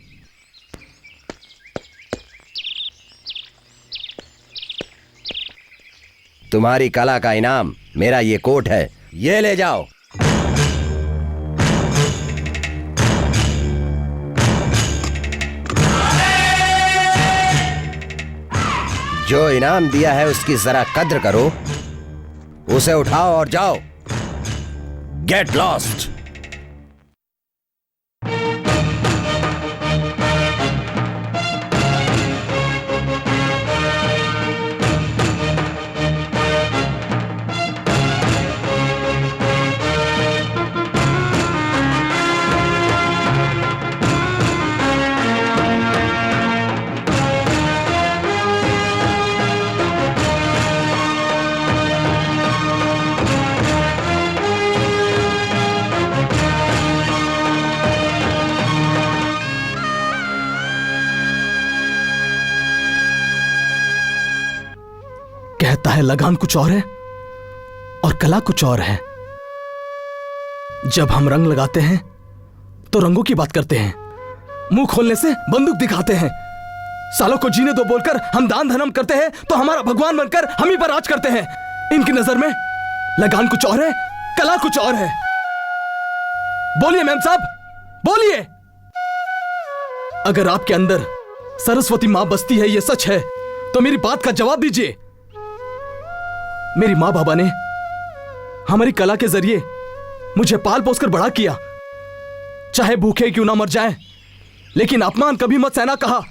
Speaker 1: तुम्हारी कला का इनाम मेरा ये कोट है, ये ले जाओ। जो इनाम दिया है उसकी जरा कद्र करो, उसे उठाओ और जाओ। Get lost.
Speaker 2: कहता है लगान कुछ और है और कला कुछ और है। जब हम रंग लगाते हैं तो रंगों की बात करते हैं, मुंह खोलने से बंदूक दिखाते हैं। सालों को जीने दो बोलकर हम दान धर्म करते हैं तो हमारा भगवान बनकर हम ही पर राज करते हैं। इनकी नजर में लगान कुछ और है, कला कुछ और है। बोलिए मैम साहब, बोलिए। अगर आपके अंदर सरस्वती मां बसती है, ये सच है, तो मेरी बात का जवाब दीजिए। मेरी मां बाबा ने हमारी कला के जरिए मुझे पाल पोसकर बड़ा किया, चाहे भूखे क्यों ना मर जाएं, लेकिन अपमान कभी मत सहना कहा।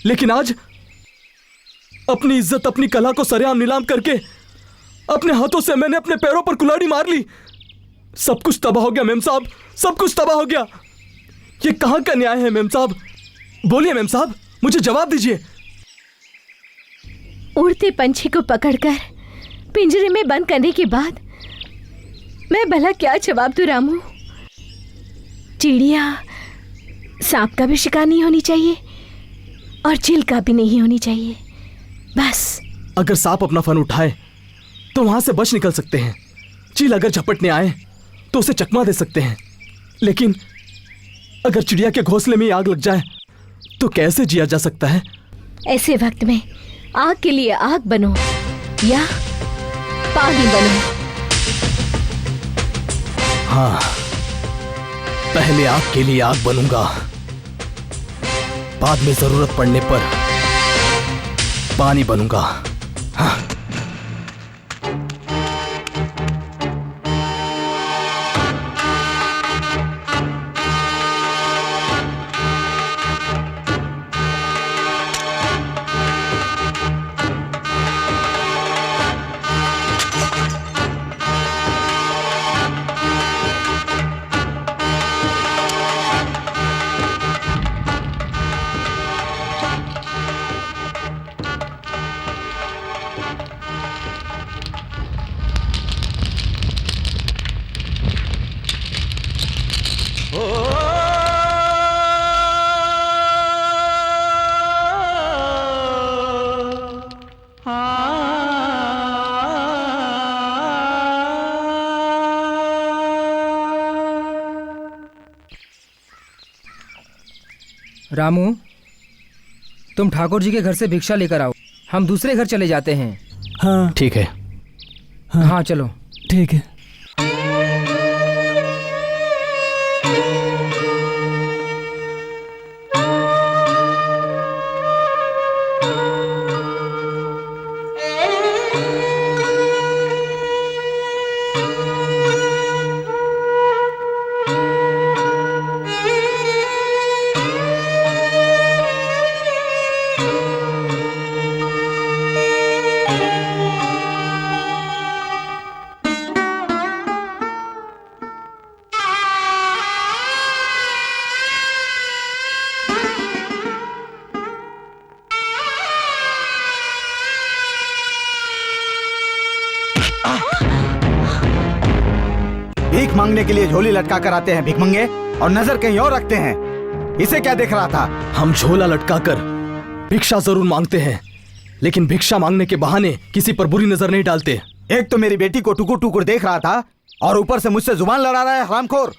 Speaker 2: लेकिन आज अपनी इज्जत, अपनी कला को सरेआम नीलाम करके अपने हाथों से मैंने अपने पैरों पर कुल्हाड़ी मार ली। सब कुछ तबाह हो गया मेम साहब, सब कुछ तबाह हो गया। ये कहां का न्याय है मेम साहब? बोलिए मेम साहब, मुझे जवाब दीजिए।
Speaker 6: उड़ते पंछी को पकड़कर पिंजरे में बंद करने के बाद मैं भला क्या जवाब दूं रामू? चिड़िया सांप का भी शिकार नहीं होनी चाहिए और चील का भी नहीं होनी चाहिए, बस।
Speaker 2: अगर सांप अपना फन उठाए तो वहां से बच निकल सकते हैं। चील अगर झपटने आए तो उसे चकमा दे सकते हैं, लेकिन अगर चिड़िया के घोंसले में आग लग जाए तो कैसे जिया जा सकता है?
Speaker 6: ऐसे वक्त में आग के लिए आग बनो या पानी बनो।
Speaker 2: हाँ, पहले आग के लिए आग बनूंगा, बाद में जरूरत पड़ने पर पानी बनूंगा। हाँ।
Speaker 8: रामू, तुम ठाकुर जी के घर से भिक्षा लेकर आओ, हम दूसरे घर चले जाते हैं।
Speaker 3: हाँ
Speaker 2: ठीक है।
Speaker 8: हाँ चलो।
Speaker 3: ठीक है।
Speaker 4: भीख मांगने के लिए झोली लटका कर आते हैं भिखमंगे, और नजर कहीं और रखते हैं। इसे क्या देख रहा था?
Speaker 2: हम झोला लटकाकर भिक्षा जरूर मांगते हैं, लेकिन भिक्षा मांगने के बहाने किसी पर बुरी नजर नहीं डालते।
Speaker 4: एक तो मेरी बेटी को टुकुर टुकुर देख रहा था, और ऊपर से मुझसे जुबान लड़ा रहा है हरामखोर।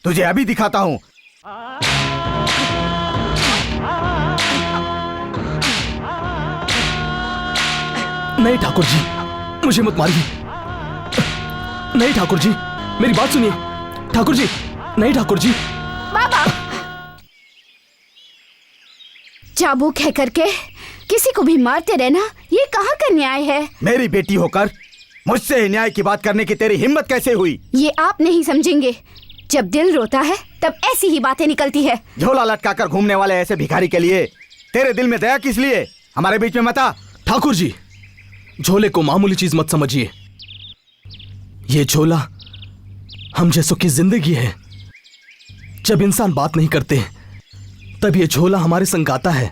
Speaker 4: तुझे अभी दिखाता हूँ।
Speaker 2: नहीं ठाकुर जी, मुझे मत मारिए। नहीं ठाकुर जी, मेरी बात सुनिए। ठाकुर जी, नहीं ठाकुर जी।
Speaker 7: बाबा, चाबुक है करके किसी को भी मारते रहना, ये कहाँ का न्याय है?
Speaker 4: मेरी बेटी होकर मुझसे न्याय की बात करने की तेरी हिम्मत कैसे हुई?
Speaker 7: ये आप नहीं समझेंगे। जब दिल रोता है तब ऐसी ही बातें निकलती है।
Speaker 4: झोला लटकाकर घूमने वाले ऐसे भिखारी के लिए तेरे दिल में दया किस लिए? हमारे बीच में मत आ।
Speaker 2: ठाकुर जी, झोले को मामूली चीज मत समझिए। ये झोला हम जैसों की जिंदगी है। जब इंसान बात नहीं करते तब ये झोला हमारे संग गाता है,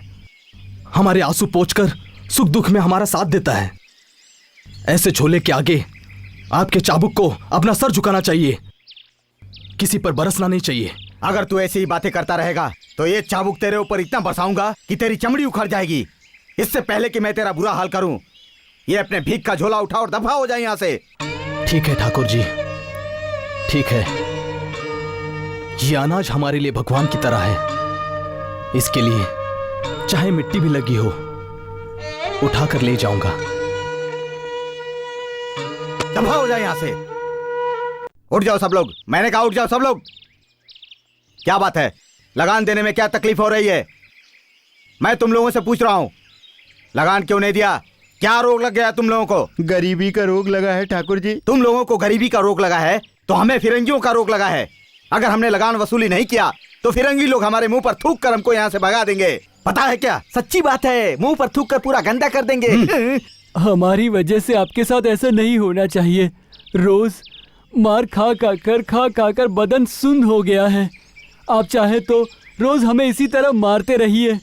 Speaker 2: हमारे आंसू पोंछकर सुख दुख में हमारा साथ देता है। ऐसे झोले के आगे आपके चाबुक को अपना सर झुकाना चाहिए, किसी पर बरसना नहीं चाहिए।
Speaker 4: अगर तू ऐसी ही बातें करता रहेगा तो ये चाबुक तेरे ऊपर इतना बरसाऊंगा कि तेरी चमड़ी उखड़ जाएगी। इससे पहले कि मैं तेरा बुरा हाल करूं, ये अपने भीख का झोला उठा और दफा हो जाए यहां से।
Speaker 2: ठीक है ठाकुर जी, ठीक है। ये अनाज हमारे लिए भगवान की तरह है। इसके लिए चाहे मिट्टी भी लगी हो, उठाकर ले जाऊंगा।
Speaker 4: दफा हो जाए यहां से। उठ जाओ सब लोग, मैंने कहा उठ जाओ सब लोग। क्या बात है? लगान देने में क्या तकलीफ हो रही है? मैं तुम लोगों से पूछ रहा हूं, लगान क्यों नहीं दिया? क्या रोग लग गया तुम लोगों को?
Speaker 5: गरीबी का रोग लगा है ठाकुर जी।
Speaker 4: तुम लोगों को गरीबी का रोग लगा है तो हमें फिरंगियों का रोग लगा है। अगर हमने लगान वसूली नहीं किया तो फिरंगी लोग हमारे मुंह पर थूक कर हमको यहाँ से भगा देंगे। पता है क्या? सच्ची बात है, मुंह पर थूक कर पूरा गंदा कर देंगे।
Speaker 3: हमारी वजह से आपके साथ ऐसा नहीं होना चाहिए। रोज मार खा कर बदन सुन्न हो गया है। आप चाहे तो रोज हमें इसी तरह मारते रहिए,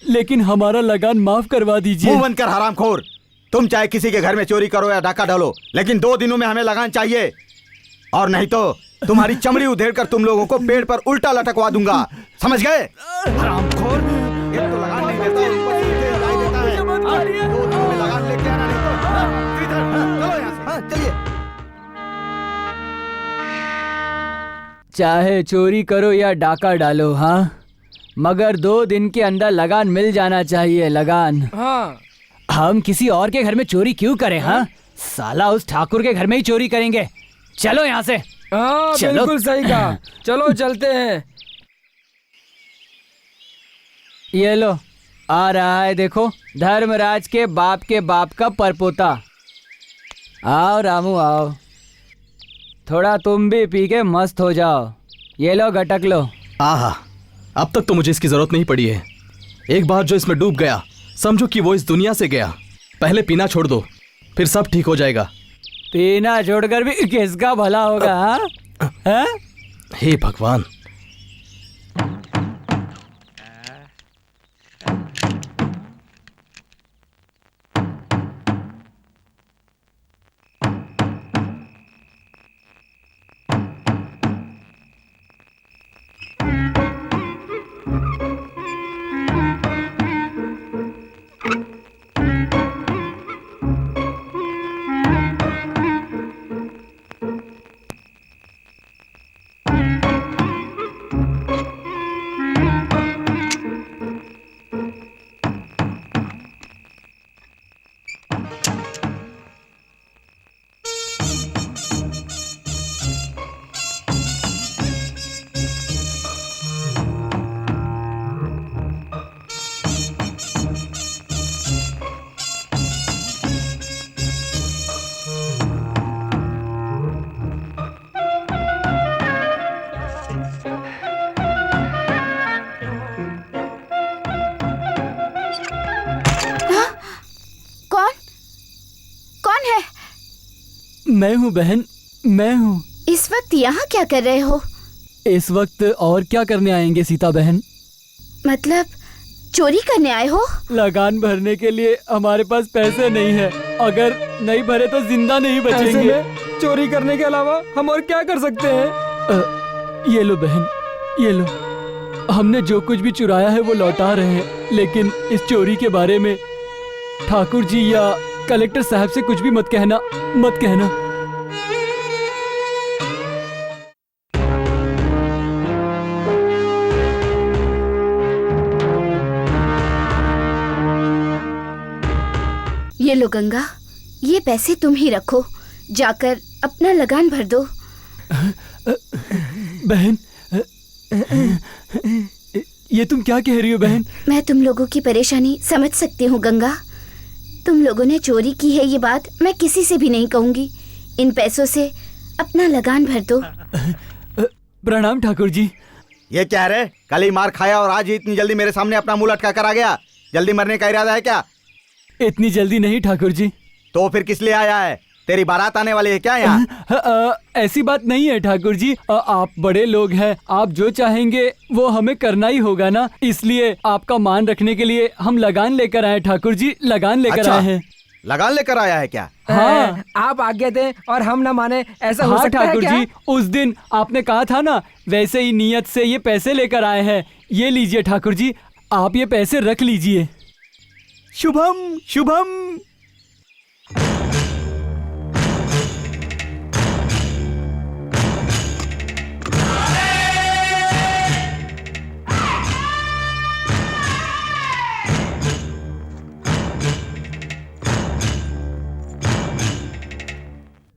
Speaker 3: लेकिन हमारा लगान माफ करवा दीजिए।
Speaker 4: मुंह बंद कर हरामखोर। तुम चाहे किसी के घर में चोरी करो या डाका डालो, लेकिन 2 दिनों में हमें लगान चाहिए, और नहीं तो तुम्हारी चमड़ी उधेड़ कर तुम लोगों को पेड़ पर उल्टा लटकवा दूंगा। समझ गए? हरामखोर, एक तो लगान नहीं देता, ऊपर से इसे हराई देता है। 2 दिनों में लगान लेके आना, नहीं तो चलो यहाँ से। हाँ, चलिए।
Speaker 3: चाहे चोरी करो या डाका डालो, हाँ, मगर 2 दिन के अंदर लगान मिल जाना चाहिए। लगान।
Speaker 8: हाँ।
Speaker 3: हम किसी और के घर में चोरी क्यों करें? हाँ, साला उस ठाकुर के घर में ही चोरी करेंगे। चलो यहाँ से।
Speaker 8: हाँ, बिल्कुल सही कहा। चलो चलते हैं।
Speaker 3: ये लो, आ रहा है, देखो, धर्मराज के बाप का परपोता। आओ रामू आओ, थोड़ा तुम भी पी के मस्त हो जाओ। ये लो, गटक लो।
Speaker 2: आहा, अब तक तो मुझे इसकी जरूरत नहीं पड़ी है। एक बार जो इसमें डूब गया, समझो कि वो इस दुनिया से गया। पहले पीना छोड़ दो, फिर सब ठीक हो जाएगा।
Speaker 3: पीना छोड़कर भी किसका भला होगा? हाँ?
Speaker 2: हे भगवान।
Speaker 3: मैं हूँ बहन, मैं हूँ।
Speaker 7: इस वक्त यहाँ क्या कर रहे हो?
Speaker 3: इस वक्त और क्या करने आएंगे सीता बहन?
Speaker 7: मतलब चोरी करने आए हो?
Speaker 3: लगान भरने के लिए हमारे पास पैसे नहीं है। अगर नहीं भरे तो जिंदा नहीं
Speaker 8: ऐसे
Speaker 3: बचेंगे।
Speaker 8: में चोरी करने के अलावा हम और क्या कर सकते हैं?
Speaker 3: ये लो बहन, ये लो। हमने जो कुछ भी चुराया है वो लौटा रहे हैं, लेकिन इस चोरी के बारे में ठाकुर जी या कलेक्टर साहब से कुछ भी मत कहना, मत कहना।
Speaker 7: ये लो गंगा, ये पैसे तुम ही रखो, जाकर अपना लगान भर दो।
Speaker 3: बहन, ये तुम क्या कह रही हो बहन?
Speaker 7: मैं तुम लोगों की परेशानी समझ सकती हूँ गंगा। तुम लोगों ने चोरी की है ये बात मैं किसी से भी नहीं कहूँगी। इन पैसों से अपना लगान भर दो।
Speaker 3: प्रणाम ठाकुर जी।
Speaker 4: ये क्या रे, कल ही मार खाया और आज ही इतनी जल्दी मेरे सामने अपना मुंह लटका कर आ गया? जल्दी मरने का इरादा है क्या?
Speaker 3: इतनी जल्दी नहीं ठाकुर जी।
Speaker 4: तो फिर किस लिए आया है? तेरी बारात आने वाली है क्या यहाँ?
Speaker 3: ऐसी बात नहीं है ठाकुर जी। आप बड़े लोग हैं, आप जो चाहेंगे वो हमें करना ही होगा ना। इसलिए आपका मान रखने के लिए हम लगान लेकर आए ठाकुर जी, लगान लेकर
Speaker 4: अच्छा,
Speaker 3: आए हैं।
Speaker 4: लगान लेकर आया है क्या?
Speaker 3: हाँ,
Speaker 8: आप आज्ञा दें और हम न माने, ऐसा हो
Speaker 3: हाँ
Speaker 8: सकता है
Speaker 3: ठाकुर
Speaker 8: क्या?
Speaker 3: जी, उस दिन आपने कहा था ना, वैसे ही नियत से ये पैसे लेकर आए हैं। ये लीजिए ठाकुर जी, आप ये पैसे रख लीजिए। शुभम शुभम।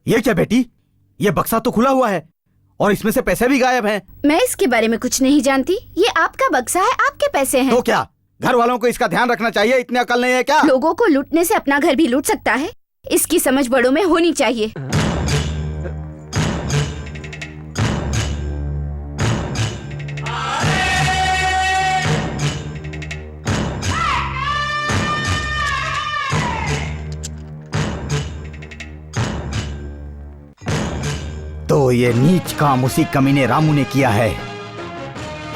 Speaker 4: ये क्या बेटी, ये बक्सा तो खुला हुआ है और इसमें से पैसे भी गायब हैं।
Speaker 7: मैं इसके बारे में कुछ नहीं जानती। ये आपका बक्सा है, आपके पैसे हैं।
Speaker 4: तो क्या घर वालों को इसका ध्यान रखना चाहिए? इतनी अकल नहीं है क्या?
Speaker 7: लोगों को लूटने से अपना घर भी लूट सकता है, इसकी समझ बड़ों में होनी चाहिए।
Speaker 4: तो ये नीच काम उसी कमीने रामू ने किया है।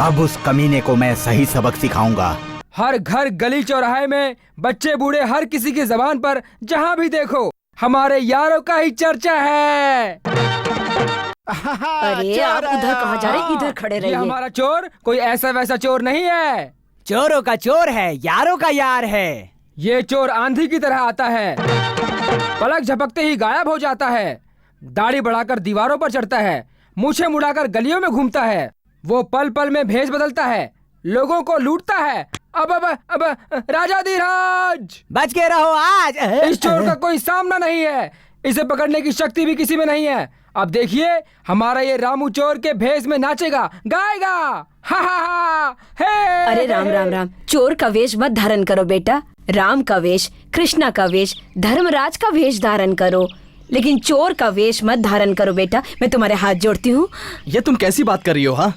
Speaker 4: अब उस कमीने को मैं सही सबक सिखाऊंगा।
Speaker 8: हर घर गली चौराहे में बच्चे बूढ़े हर किसी की जबान पर जहाँ भी देखो हमारे यारों का ही चर्चा है।
Speaker 6: अरे आप उधर कहाँ जा रहे? इधर खड़े
Speaker 8: ये
Speaker 6: रहिए।
Speaker 8: हमारा चोर कोई ऐसा वैसा चोर नहीं है।
Speaker 10: चोरों का चोर है, यारों का यार है।
Speaker 8: ये चोर आंधी की तरह आता है, पलक झपकते ही गायब हो जाता है, दाढ़ी बढ़ाकर दीवारों पर चढ़ता है, मूछें मुड़ाकर गलियों में घूमता है, वो पल पल में भेष बदलता है, लोगों को लूटता है। अब राजा धीराज,
Speaker 10: बच के रहो आज।
Speaker 8: इस चोर का कोई सामना नहीं है, इसे पकड़ने की शक्ति भी किसी में नहीं है। अब देखिए हमारा ये रामू चोर के भेष में नाचेगा गाएगा। हा हा हा हे।
Speaker 6: अरे राम राम राम, चोर का वेश मत धारण करो बेटा। राम का वेश, कृष्णा का वेश, धर्मराज का वेश धारण करो, लेकिन चोर का वेश मत धारण करो बेटा। मैं तुम्हारे हाथ जोड़ती हूँ।
Speaker 2: ये तुम कैसी बात कर रही हो? हाँ,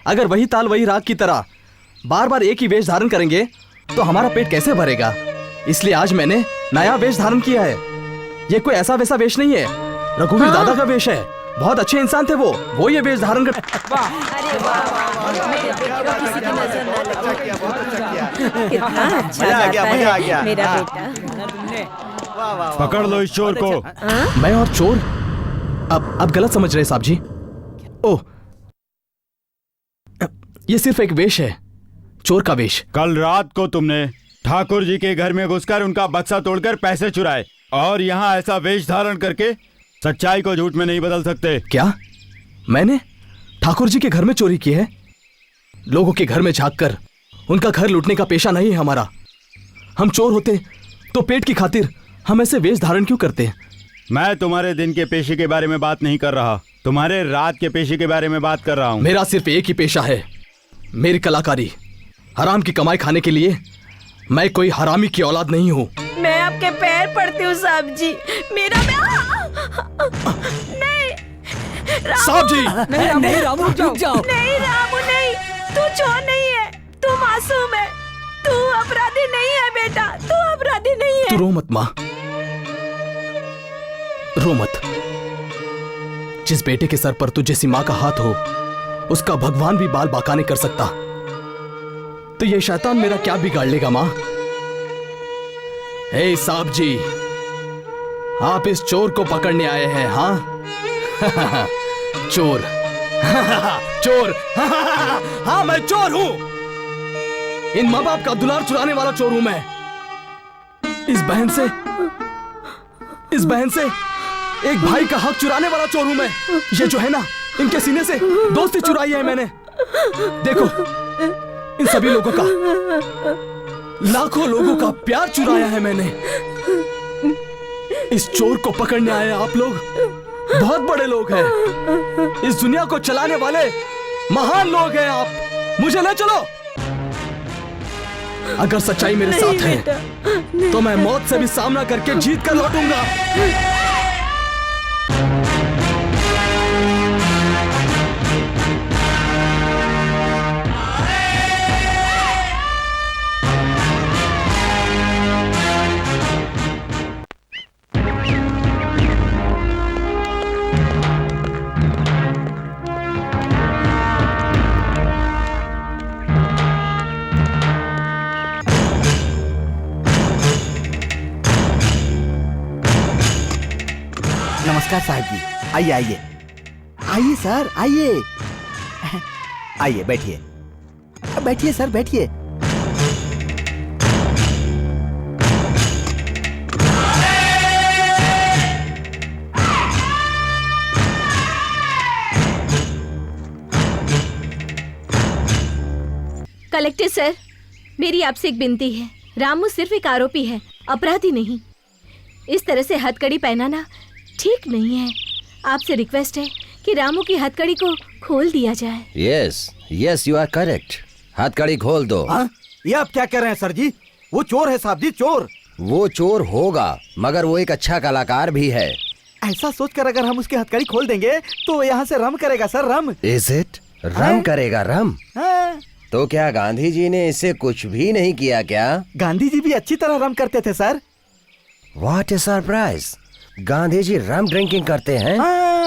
Speaker 2: अगर वही ताल वही राग की तरह बार बार एक ही वेश धारण करेंगे तो हमारा पेट कैसे भरेगा? इसलिए आज मैंने नया वेश धारण किया है। ये कोई ऐसा वैसा वेश नहीं है, रघुवीर दादा का वेश है। बहुत अच्छे इंसान थे वो ये वेश धारण कर।
Speaker 6: अरे कितना अच्छा
Speaker 4: मजा आ गया,
Speaker 6: गाता
Speaker 4: मजा आ
Speaker 6: है
Speaker 4: गया।
Speaker 6: मेरा
Speaker 4: हाँ।
Speaker 6: बेटा।
Speaker 5: पकड़ लो इस चोर को।
Speaker 2: मैं और चोर? अब गलत समझ रहे साहब जी। ओह, ये सिर्फ एक वेश है, चोर का वेश।
Speaker 5: कल रात को तुमने ठाकुर जी के घर में घुसकर उनका बक्सा तोड़कर पैसे चुराए और यहाँ ऐसा वेश धारण करके सच्चाई को झूठ में नहीं बदल सकते।
Speaker 2: क्या मैंने ठाकुर जी के घर में चोरी की है? लोगों के घर में झांककर उनका घर लूटने का पेशा नहीं है हमारा। हम चोर होते तो पेट की खातिर हम ऐसे वेश धारण क्यों करते?
Speaker 5: मैं तुम्हारे दिन के पेशे के बारे में बात नहीं कर रहा, तुम्हारे रात के पेशे के बारे में बात कर रहा हूँ।
Speaker 2: मेरा सिर्फ एक ही पेशा है, मेरी कलाकारी। हराम की कमाई खाने के लिए मैं कोई हरामी की औलाद नहीं हूँ।
Speaker 6: मैं आपके पैर पड़ती हूँ साहब जी, मेरा नहीं
Speaker 2: साहब जी,
Speaker 3: नहीं रामू, रुक जाओ।
Speaker 6: नहीं रामू नहीं, तू चोर नहीं है, तू मासूम है, तू अपराधी नहीं है बेटा, तू अपराधी नहीं है।
Speaker 2: तू रो मत माँ, रो मत। जिस बेटे के सर पर तुझ जैसी मां का हाथ हो, उसका भगवान भी बाल बांका नहीं कर सकता। तो ये शैतान मेरा क्या बिगाड़ लेगा मां? हे साहब जी, आप इस चोर को पकड़ने आए हैं? हाँ चोर चोर हाँ मैं चोर हूं। इन माँ बाप का दुलार चुराने वाला चोर हूं मैं। इस बहन से एक भाई का हक चुराने वाला चोर हूं मैं। ये जो है ना, इनके सीने से दोस्ती चुराई है मैंने। देखो, इन सभी लोगों का, लाखों लोगों का प्यार चुराया है मैंने। इस चोर को पकड़ने आए आप लोग, बहुत बड़े लोग हैं। इस दुनिया को चलाने वाले महान लोग हैं आप। मुझे ले चलो। अगर सच्चाई मेरे साथ है तो मैं मौत से भी सामना करके जीत कर लौटूंगा।
Speaker 4: नमस्कार साहब जी, आइए आइए आइए सर, आइए आइए, बैठिए बैठिए सर, बैठिए।
Speaker 6: कलेक्टर सर, मेरी आपसे एक विनती है। रामू सिर्फ एक आरोपी है, अपराधी नहीं। इस तरह से हथकड़ी पहनाना ठीक नहीं है। आपसे रिक्वेस्ट है कि रामू की हथकड़ी को खोल दिया जाए।
Speaker 1: Yes yes, you are correct. हथकड़ी खोल दो।
Speaker 4: ये आप क्या कर रहे हैं सर जी? वो चोर है साहब जी, चोर।
Speaker 1: वो चोर होगा, मगर वो एक अच्छा कलाकार भी है।
Speaker 4: ऐसा सोचकर अगर हम उसकी हथकड़ी खोल देंगे तो यहाँ से रम करेगा sir, rum.
Speaker 1: Is it? Rum करेगा? रम? तो क्या गांधी जी ने इससे कुछ भी नहीं किया क्या?
Speaker 4: गांधी जी भी अच्छी तरह रम करते थे sir.
Speaker 1: What a surprise! Gandhi ji rum drinking करते हैं?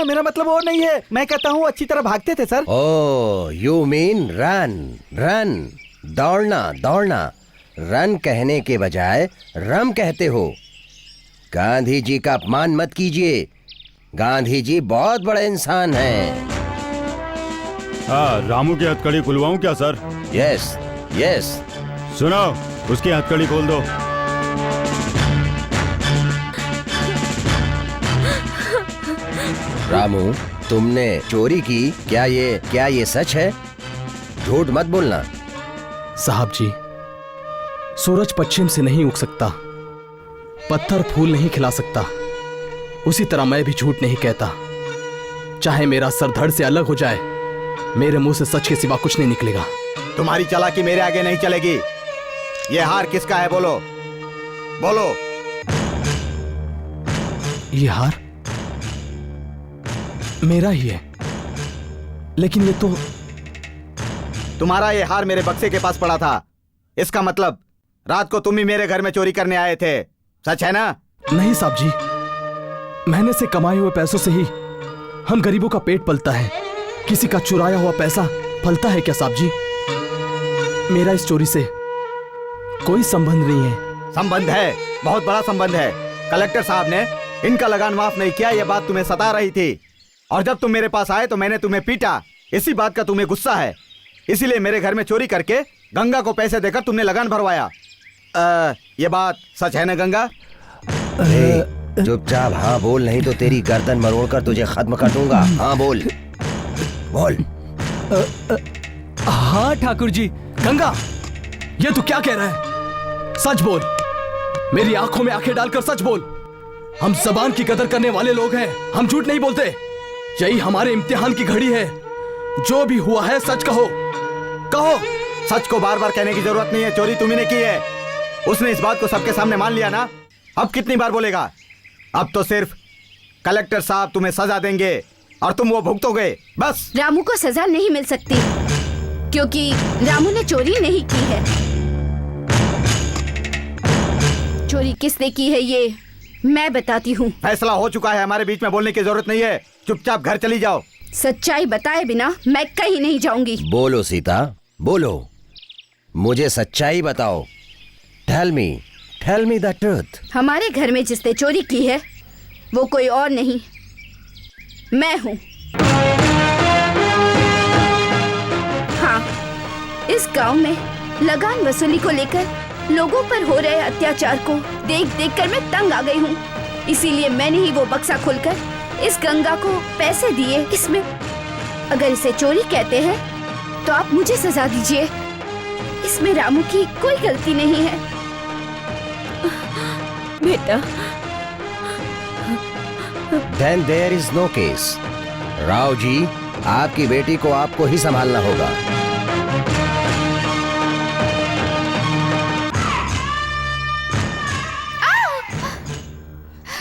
Speaker 4: मेरा मतलब वो नहीं है, मैं कहता हूँ अच्छी तरह भागते थे sir.
Speaker 1: Oh, you mean run. Run, दौड़ना दौड़ना। रन कहने के बजाय रम कहते हो। गांधी जी का अपमान मत कीजिए। गांधी जी बहुत बड़े इंसान हैं।
Speaker 5: हाँ, रामू की हथकड़ी खुलवाऊं क्या सर?
Speaker 1: Yes yes.
Speaker 5: सुनो, उसकी हथकड़ी खोल दो।
Speaker 1: रामू, तुमने चोरी की? क्या ये सच है? झूठ मत बोलना।
Speaker 2: साहब जी, सूरज पश्चिम से नहीं उग सकता, पत्थर फूल नहीं खिला सकता। उसी तरह मैं भी झूठ नहीं कहता। चाहे मेरा सर धड़ से अलग हो जाए, मेरे मुंह से सच के सिवा कुछ नहीं निकलेगा।
Speaker 4: तुम्हारी चालाकी मेरे आगे नहीं चलेगी। ये हार किसका है? बोलो बोलो।
Speaker 2: ये हार मेरा ही है, लेकिन ये तो
Speaker 4: तुम्हारा ये हार मेरे बक्से के पास पड़ा था। इसका मतलब रात को तुम ही मेरे घर में चोरी करने आए थे, सच है ना?
Speaker 2: नहीं साहब जी, मेहनत से कमाए हुए पैसों से ही हम गरीबों का पेट पलता है। किसी का चुराया हुआ पैसा फलता है क्या साहब जी? मेरा इस चोरी से कोई संबंध नहीं है।
Speaker 4: संबंध है, बहुत बड़ा संबंध है। कलेक्टर साहब ने इनका लगान माफ नहीं किया, यह बात तुम्हें सता रही थी। और जब तुम मेरे पास आए तो मैंने तुम्हें पीटा। इसी बात का तुम्हें गुस्सा है, इसीलिए मेरे घर में चोरी करके गंगा को पैसे देकर तुमने लगान भरवाया। ये बात सच है ना गंगा?
Speaker 1: चुपचाप हाँ बोल, नहीं तो तेरी गर्दन मरोड़कर तुझे खत्म कर दूंगा। हाँ बोल बोल।
Speaker 3: हाँ ठाकुर जी।
Speaker 2: गंगा, ये तू क्या कह रहा है? सच बोल, मेरी आंखों में आंखें डालकर सच बोल। हम जबान की कदर करने वाले लोग हैं, हम झूठ नहीं बोलते। यही हमारे इम्तिहान की घड़ी है। जो भी हुआ है सच कहो। कहो।
Speaker 4: सच को बार बार कहने की जरूरत नहीं है। चोरी तुम्ही ने की है, उसने इस बात को सबके सामने मान लिया ना। अब कितनी बार बोलेगा? अब तो सिर्फ कलेक्टर साहब तुम्हें सजा देंगे और तुम वो भुगतोगे, बस।
Speaker 7: रामू को सजा नहीं मिल सकती क्योंकि रामू ने चोरी नहीं की है। चोरी किसने की है ये मैं बताती हूँ।
Speaker 4: फैसला हो चुका है, हमारे बीच में बोलने की जरूरत नहीं है। चुपचाप घर चली जाओ।
Speaker 7: सच्चाई बताए बिना मैं कहीं नहीं जाऊंगी।
Speaker 1: बोलो सीता, बोलो, मुझे सच्चाई बताओ। Tell me the truth.
Speaker 7: हमारे घर में जिसने चोरी की है वो कोई और नहीं, मैं हूँ। हाँ, इस गांव में लगान वसूली को लेकर लोगों पर हो रहे अत्याचार को देख देख कर मैं तंग आ गई हूँ। इसीलिए मैंने ही वो बक्सा खोलकर इस गंगा को पैसे दिए। इसमें अगर इसे चोरी कहते हैं तो आप मुझे सजा दीजिए। इसमें रामू की कोई गलती नहीं है।
Speaker 6: बेटा,
Speaker 1: Then there is no case. Rao ji, आपकी बेटी को आपको ही संभालना होगा।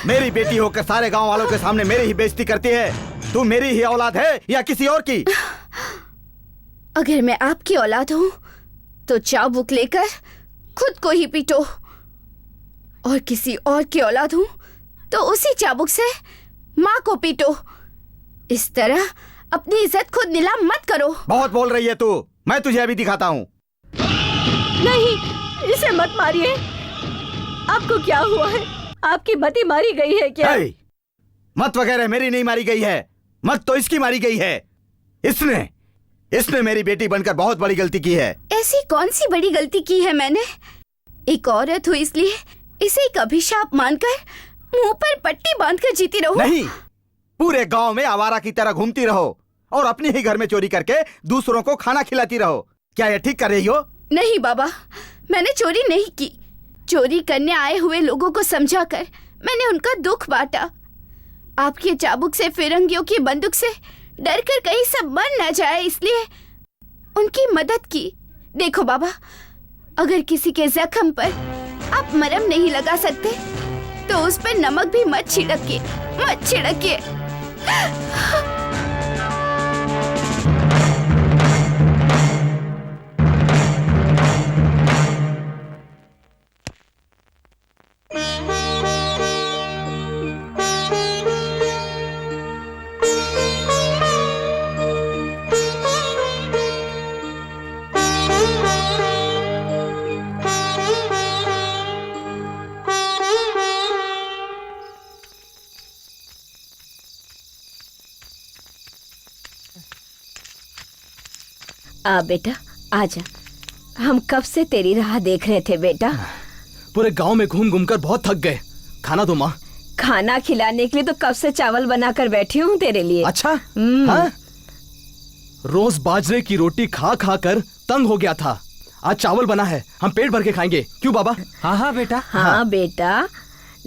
Speaker 4: मेरी बेटी होकर सारे गांव वालों के सामने मेरी ही बेइज्जती करती है। तू मेरी ही औलाद है या किसी और की?
Speaker 7: अगर मैं आपकी औलाद हूँ तो चाबुक लेकर खुद को ही पीटो, और किसी और की औलाद हूँ तो उसी चाबुक से माँ को पीटो। इस तरह अपनी इज्जत खुद नीलाम मत करो।
Speaker 4: बहुत बोल रही है तू, मैं तुझे अभी दिखाता हूँ।
Speaker 6: नहीं, इसे मत मारिए। आपको क्या हुआ है? आपकी मती मारी गई है क्या?
Speaker 4: मत वगैरह मेरी नहीं मारी गई है, मत तो इसकी मारी गई है। इसने मेरी बेटी बनकर बहुत बड़ी गलती की है।
Speaker 7: ऐसी कौन सी बड़ी गलती की है मैंने? एक औरत हुई इसलिए इसे एक अभिशाप मानकर मुंह पर पट्टी बांधकर जीती रहो?
Speaker 4: नहीं, पूरे गांव में आवारा की तरह घूमती रहो और अपने ही घर में चोरी करके दूसरों को खाना खिलाती रहो। क्या ये ठीक कर रही हो?
Speaker 7: नहीं बाबा, मैंने चोरी नहीं की। चोरी करने आए हुए लोगों को समझाकर मैंने उनका दुख बांटा। आपके चाबुक से, फिरंगियों की बंदूक से डर कर कहीं सब मर न जाए, इसलिए उनकी मदद की। देखो बाबा, अगर किसी के जख्म पर आप मरहम नहीं लगा सकते तो उस पर नमक भी मत छिड़किए, मत छिड़किए।
Speaker 6: बेटा, आजा। हम कब से तेरी राह देख रहे थे बेटा।
Speaker 2: पूरे गांव में घूम घूम कर बहुत थक गए। खाना दो माँ।
Speaker 6: खाना खिलाने के लिए तो कब से चावल बनाकर बैठी हूँ तेरे लिए।
Speaker 2: अच्छा? हाँ? रोज बाजरे की रोटी खा खा कर तंग हो गया था। आज चावल बना है, हम पेट भर के खाएंगे। क्यों बाबा?
Speaker 3: हाँ हाँ बेटा।
Speaker 6: हाँ बेटा,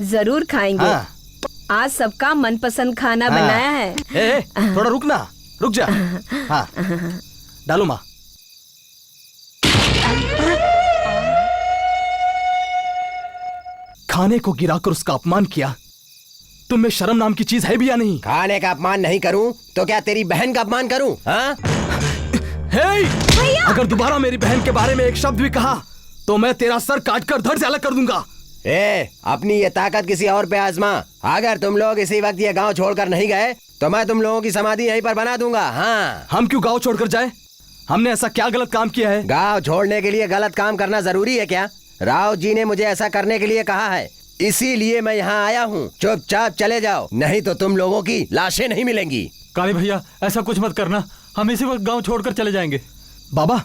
Speaker 6: जरूर खाएंगे।
Speaker 2: हाँ।
Speaker 6: आज सबका मनपसंद खाना बनाया है।
Speaker 2: थोड़ा रुकना, रुक जा। हाँ, डालो माँ। खाने को गिराकर उसका अपमान किया। तुम में शर्म नाम की चीज है भी या नहीं?
Speaker 1: खाने का अपमान नहीं करूं तो क्या तेरी बहन का अपमान करूं? हाँ?
Speaker 2: अगर दोबारा मेरी बहन के बारे में एक शब्द भी कहा तो मैं तेरा सर काटकर धड़ से अलग कर दूंगा।
Speaker 1: अपनी ये ताकत किसी और पे आजमा। अगर तुम लोग इसी वक्त ये गांव छोड़कर नहीं गए तो मैं तुम लोगों की समाधि यहीं पर बना दूंगा। हाँ।
Speaker 2: हम क्यों गांव छोड़कर जाए? हमने ऐसा क्या गलत काम किया है?
Speaker 1: गांव छोड़ने के लिए गलत काम करना जरूरी है क्या? राव जी ने मुझे ऐसा करने के लिए कहा है, इसीलिए मैं यहाँ आया हूँ। चुपचाप चले जाओ, नहीं तो तुम लोगों की लाशें नहीं मिलेंगी।
Speaker 3: काली भैया, ऐसा कुछ मत करना, हम इसी वक्त गांव छोड़कर चले जाएंगे।
Speaker 2: बाबा,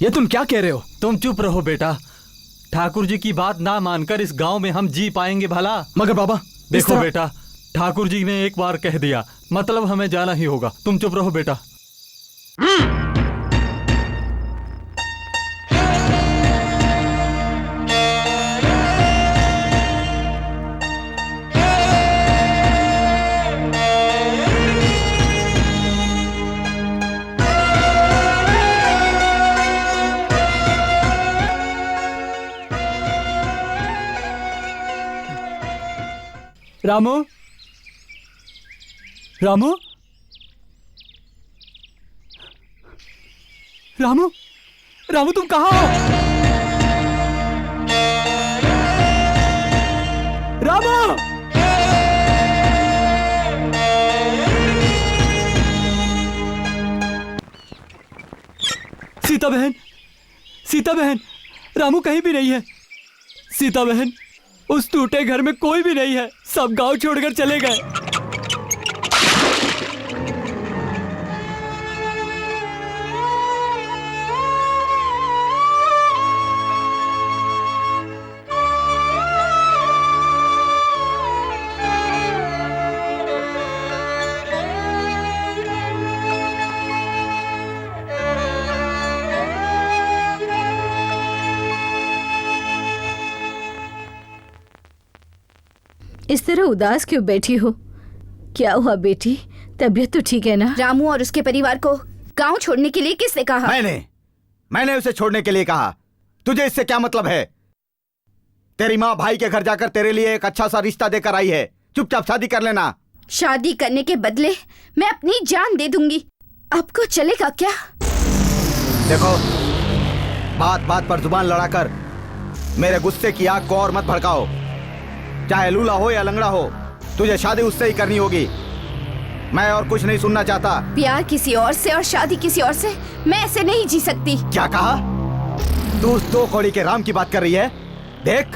Speaker 2: ये तुम क्या कह रहे हो?
Speaker 3: तुम चुप रहो बेटा। ठाकुर जी की बात ना मानकर इस गांव में हम जी पाएंगे भला?
Speaker 2: मगर बाबा,
Speaker 3: देखो बेटा, ठाकुर जी ने एक बार कह दिया, मतलब हमें जाना ही होगा। तुम चुप रहो बेटा। रामू, रामू, रामू, रामू, तुम कहाँ हो? रामू! सीता बहन, सीता बहन, रामू कहीं भी नहीं है। सीता बहन, उस टूटे घर में कोई भी नहीं है, सब गांव छोड़कर चले गए।
Speaker 6: इस तरह उदास क्यों बैठी हो? क्या हुआ बेटी, तबीयत तो ठीक है ना?
Speaker 7: रामू और उसके परिवार को गांव छोड़ने के लिए किसने कहा?
Speaker 4: मैंने उसे छोड़ने के लिए कहा। तुझे इससे क्या मतलब है? तेरी माँ भाई के घर जाकर तेरे लिए एक अच्छा सा रिश्ता देकर आई है, चुपचाप शादी कर लेना।
Speaker 7: शादी करने के बदले मैं अपनी जान दे दूंगी। आपको चलेगा क्या?
Speaker 4: देखो, बात बात पर जुबान लड़ाकर मेरे गुस्से की आग को और मत भड़काओ। चाहे लूला हो या लंगड़ा हो, तुझे शादी उससे ही करनी होगी। मैं और कुछ नहीं सुनना चाहता।
Speaker 7: प्यार किसी और से और शादी किसी और से, मैं ऐसे नहीं जी सकती।
Speaker 4: क्या कहा? तू उस दो कौड़ी के राम की बात कर रही है? देख,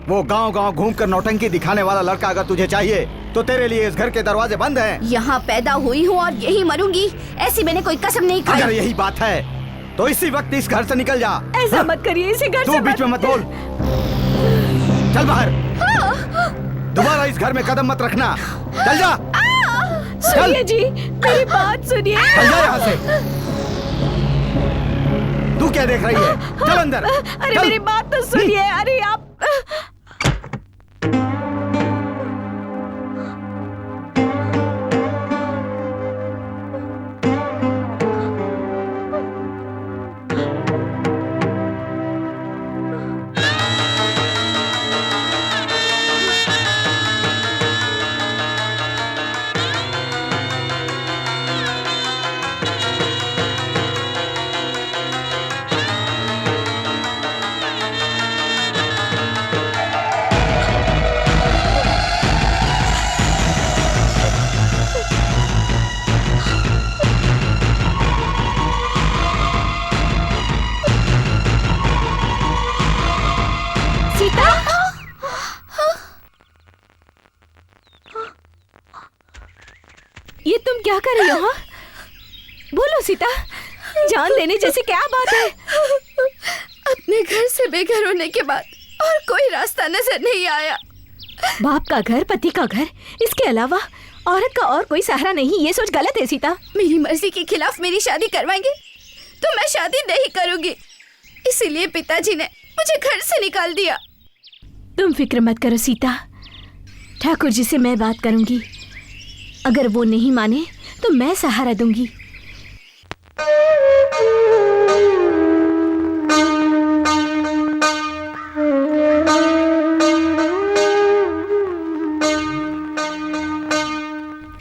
Speaker 4: वो गांव गांव घूमकर नौटंकी दिखाने वाला लड़का अगर तुझे चाहिए तो तेरे लिए इस घर के दरवाजे बंद हैं।
Speaker 7: यहाँ पैदा हुई हूँ और यही मरूंगी, ऐसी मैंने कोई कसम नहीं खाई।
Speaker 4: अगर यही बात है तो इसी वक्त इस घर से निकल जा।
Speaker 6: ऐसा मत करिए, इसी घर से
Speaker 4: तू बीच में मत बोल। चल बाहर। दोबारा इस घर में कदम मत रखना। चल जा।
Speaker 6: सुनिए जी, मेरी बात सुनिए।
Speaker 4: चल जा यहाँ से। तू क्या देख रही है? चल अंदर।
Speaker 6: अरे
Speaker 4: चल।
Speaker 6: मेरी बात तो सुनिए। अरे आप ये तुम क्या कर रही हो? हाँ? बोलो सीता, जान देने जैसी क्या बात है?
Speaker 7: अपने घर से बेघर होने के बाद और कोई रास्ता नजर नहीं आया।
Speaker 6: बाप का घर, पति का घर, इसके अलावा औरत का और कोई सहारा नहीं। ये सोच गलत है सीता।
Speaker 7: मेरी मर्जी के खिलाफ मेरी शादी करवाएंगे तो मैं शादी नहीं करूंगी। इसीलिए पिताजी ने मुझे घर से निकाल दिया।
Speaker 6: तुम फिक्र मत करो सीता, ठाकुर जी से मैं बात करूंगी। अगर वो नहीं माने तो मैं सहारा दूंगी।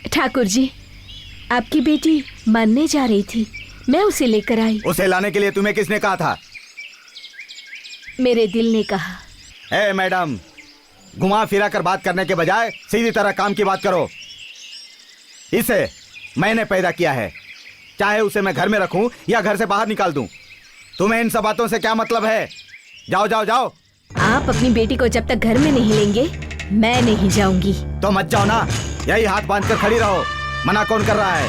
Speaker 6: ठाकुर जी, आपकी बेटी मरने जा रही थी, मैं उसे लेकर आई।
Speaker 4: उसे लाने के लिए तुम्हें किसने कहा था?
Speaker 6: मेरे दिल ने कहा।
Speaker 4: ए मैडम, घुमा फिरा कर बात करने के बजाय सीधी तरह काम की बात करो। इसे मैंने पैदा किया है, चाहे उसे मैं घर में रखूं या घर से बाहर निकाल दूं। तुम्हें इन सब बातों से क्या मतलब है? जाओ जाओ जाओ।
Speaker 6: आप अपनी बेटी को जब तक घर में नहीं लेंगे, मैं नहीं जाऊंगी।
Speaker 4: तो मत जाओ ना, यही हाथ बांध कर खड़ी रहो। मना कौन कर रहा है?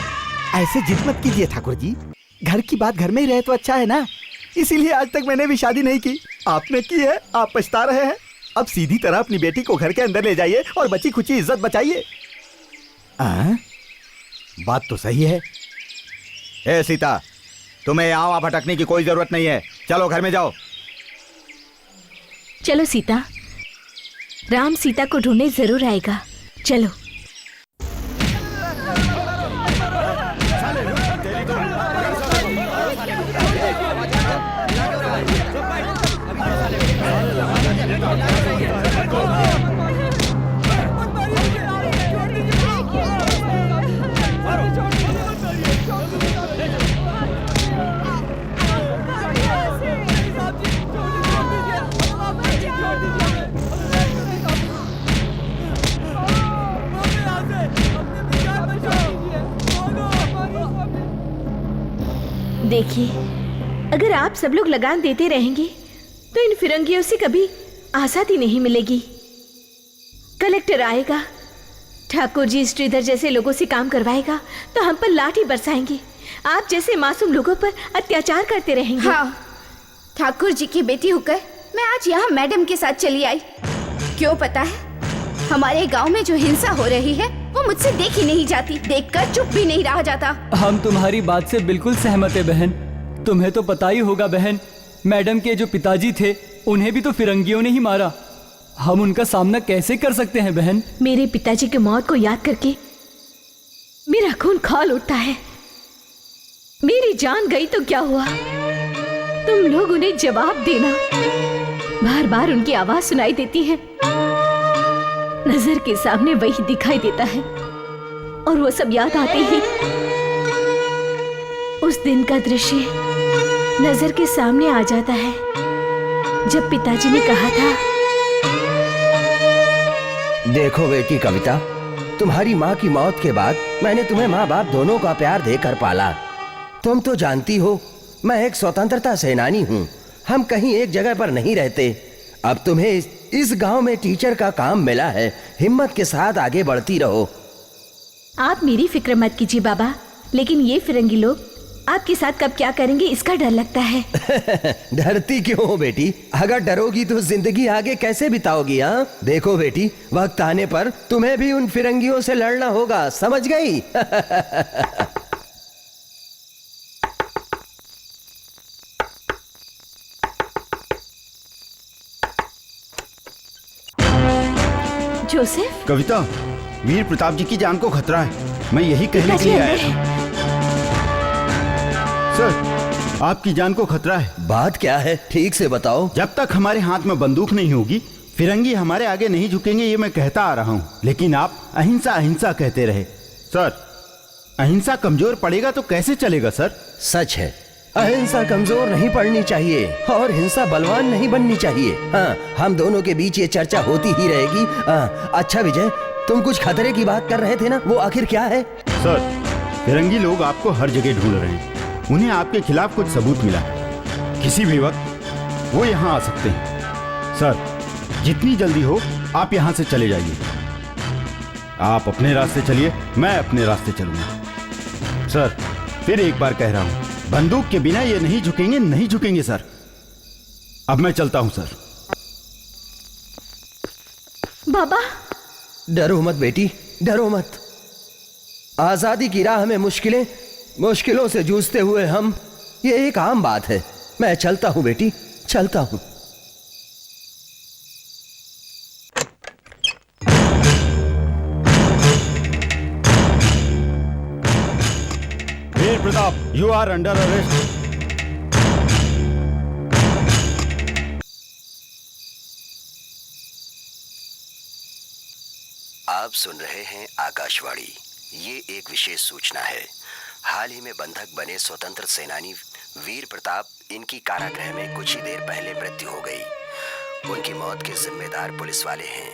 Speaker 4: ऐसे जिद मत कीजिए ठाकुर जी, घर की बात घर में ही रहे तो अच्छा है ना। इसीलिए आज तक मैंने भी शादी नहीं की। आपने की है, आप पछता रहे हैं। अब सीधी तरह अपनी बेटी को घर के अंदर ले जाइए और बची खुची इज्जत बचाइए। बात तो सही है। ए सीता, तुम्हें यहाँ वहाँ भटकने की कोई जरूरत नहीं है। चलो घर में जाओ।
Speaker 6: चलो सीता, राम सीता को ढूंढने जरूर आएगा। चलो। देखिए, अगर आप सब लोग लगान देते रहेंगे तो इन फिरंगियों से कभी आजादी नहीं मिलेगी। कलेक्टर आएगा, ठाकुर जी श्रीधर जैसे लोगों से काम करवाएगा तो हम पर लाठी बरसाएंगे। आप जैसे मासूम लोगों पर अत्याचार करते रहेंगे।
Speaker 7: हाँ, ठाकुर जी की बेटी होकर मैं आज यहाँ मैडम के साथ चली आई। क्यों पता है, हमारे गांव में जो हिंसा हो रही है वो मुझसे देखी नहीं जाती, देखकर चुप भी नहीं रहा जाता।
Speaker 3: हम तुम्हारी बात से बिल्कुल सहमत है बहन। तुम्हें तो पता ही होगा बहन, मैडम के जो पिताजी थे उन्हें भी तो फिरंगियों ने ही मारा। हम उनका सामना कैसे कर सकते हैं बहन?
Speaker 6: मेरे पिताजी की मौत को याद करके मेरा खून खौल उठता है। मेरी जान गई तो क्या हुआ, तुम लोग उन्हें जवाब देना। बार बार उनकी आवाज सुनाई देती है, नजर के सामने वही दिखाई देता है और वो सब याद आते ही उस दिन का दृश्य नजर के सामने आ जाता है जब पिताजी ने कहा था,
Speaker 1: देखो बेटी कविता, तुम्हारी माँ की मौत के बाद मैंने तुम्हें माँ बाप दोनों का प्यार देकर पाला। तुम तो जानती हो मैं एक स्वतंत्रता सेनानी हूँ। हम कहीं एक जगह पर नहीं रहते। अब तुम्हें इस गांव में टीचर का काम मिला है, हिम्मत के साथ आगे बढ़ती रहो।
Speaker 6: आप मेरी फिक्र मत कीजिए बाबा, लेकिन ये फिरंगी लोग आपके साथ कब क्या करेंगे इसका डर लगता है।
Speaker 1: डरती क्यों हो बेटी? अगर डरोगी तो जिंदगी आगे कैसे बिताओगी? हाँ, देखो बेटी, वक्त आने पर तुम्हें भी उन फिरंगियों से लड़ना होगा, समझ गई?
Speaker 6: जोसेफ,
Speaker 5: कविता, वीर प्रताप जी की जान को खतरा है, मैं यही कहने के लिए आया था। सर, आपकी जान को खतरा है।
Speaker 1: बात क्या है, ठीक से बताओ।
Speaker 5: जब तक हमारे हाथ में बंदूक नहीं होगी फिरंगी हमारे आगे नहीं झुकेंगे, ये मैं कहता आ रहा हूँ। लेकिन आप अहिंसा अहिंसा कहते रहे। सर, अहिंसा कमजोर पड़ेगा तो कैसे चलेगा सर?
Speaker 1: सच है, अहिंसा कमजोर नहीं पड़नी चाहिए और हिंसा बलवान नहीं बननी चाहिए। हाँ, हम दोनों के बीच ये चर्चा होती ही रहेगी। अच्छा विजय, तुम कुछ खतरे की बात कर रहे थे ना, वो आखिर क्या है?
Speaker 5: सर, फिरंगी लोग आपको हर जगह ढूंढ रहे हैं। उन्हें आपके खिलाफ कुछ सबूत मिला, किसी भी वक्त वो यहाँ आ सकते हैं। सर, जितनी जल्दी हो आप यहाँ से चले जाइए। आप अपने रास्ते चलिए, मैं अपने रास्ते चलूंगा। सर, फिर एक बार कह रहा हूँ, बंदूक के बिना ये नहीं झुकेंगे, नहीं झुकेंगे सर। अब मैं चलता हूँ सर।
Speaker 6: बाबा,
Speaker 1: डरो मत बेटी, डरो मत। आजादी की राह में मुश्किलों से जूझते हुए हम, ये एक आम बात है। मैं चलता हूं बेटी, चलता हूं।
Speaker 5: Veer Pratap, you are under arrest.
Speaker 1: आप सुन रहे हैं आकाशवाणी। ये एक विशेष सूचना है। हाल ही में बंधक बने स्वतंत्र सेनानी वीर प्रताप, इनकी कारागृह में कुछ ही देर पहले मृत्यु हो गई। उनकी मौत के जिम्मेदार पुलिस वाले हैं,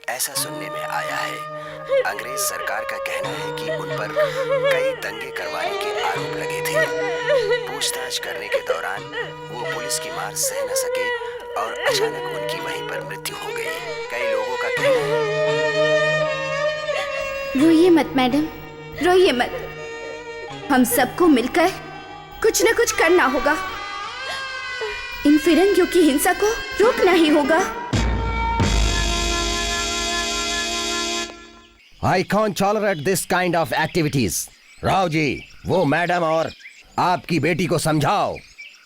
Speaker 1: ऐसा सुनने में आया है। अंग्रेज सरकार का कहना है कि उन पर कई दंगे करवाने के आरोप लगे थे। पूछताछ करने के दौरान वो पुलिस की मार सह न सके और अचानक उनकी वहीं पर मृत्यु हो गई। कई लोगों का कहना है।
Speaker 7: रोइए मत मैडम, रोइए मत। हम सबको मिलकर कुछ न कुछ करना होगा। इन फिरंगियों की हिंसा को रोकना ही होगा।
Speaker 1: I can't tolerate this kind of activities. Rao ji, वो मैडम और आपकी बेटी को समझाओ।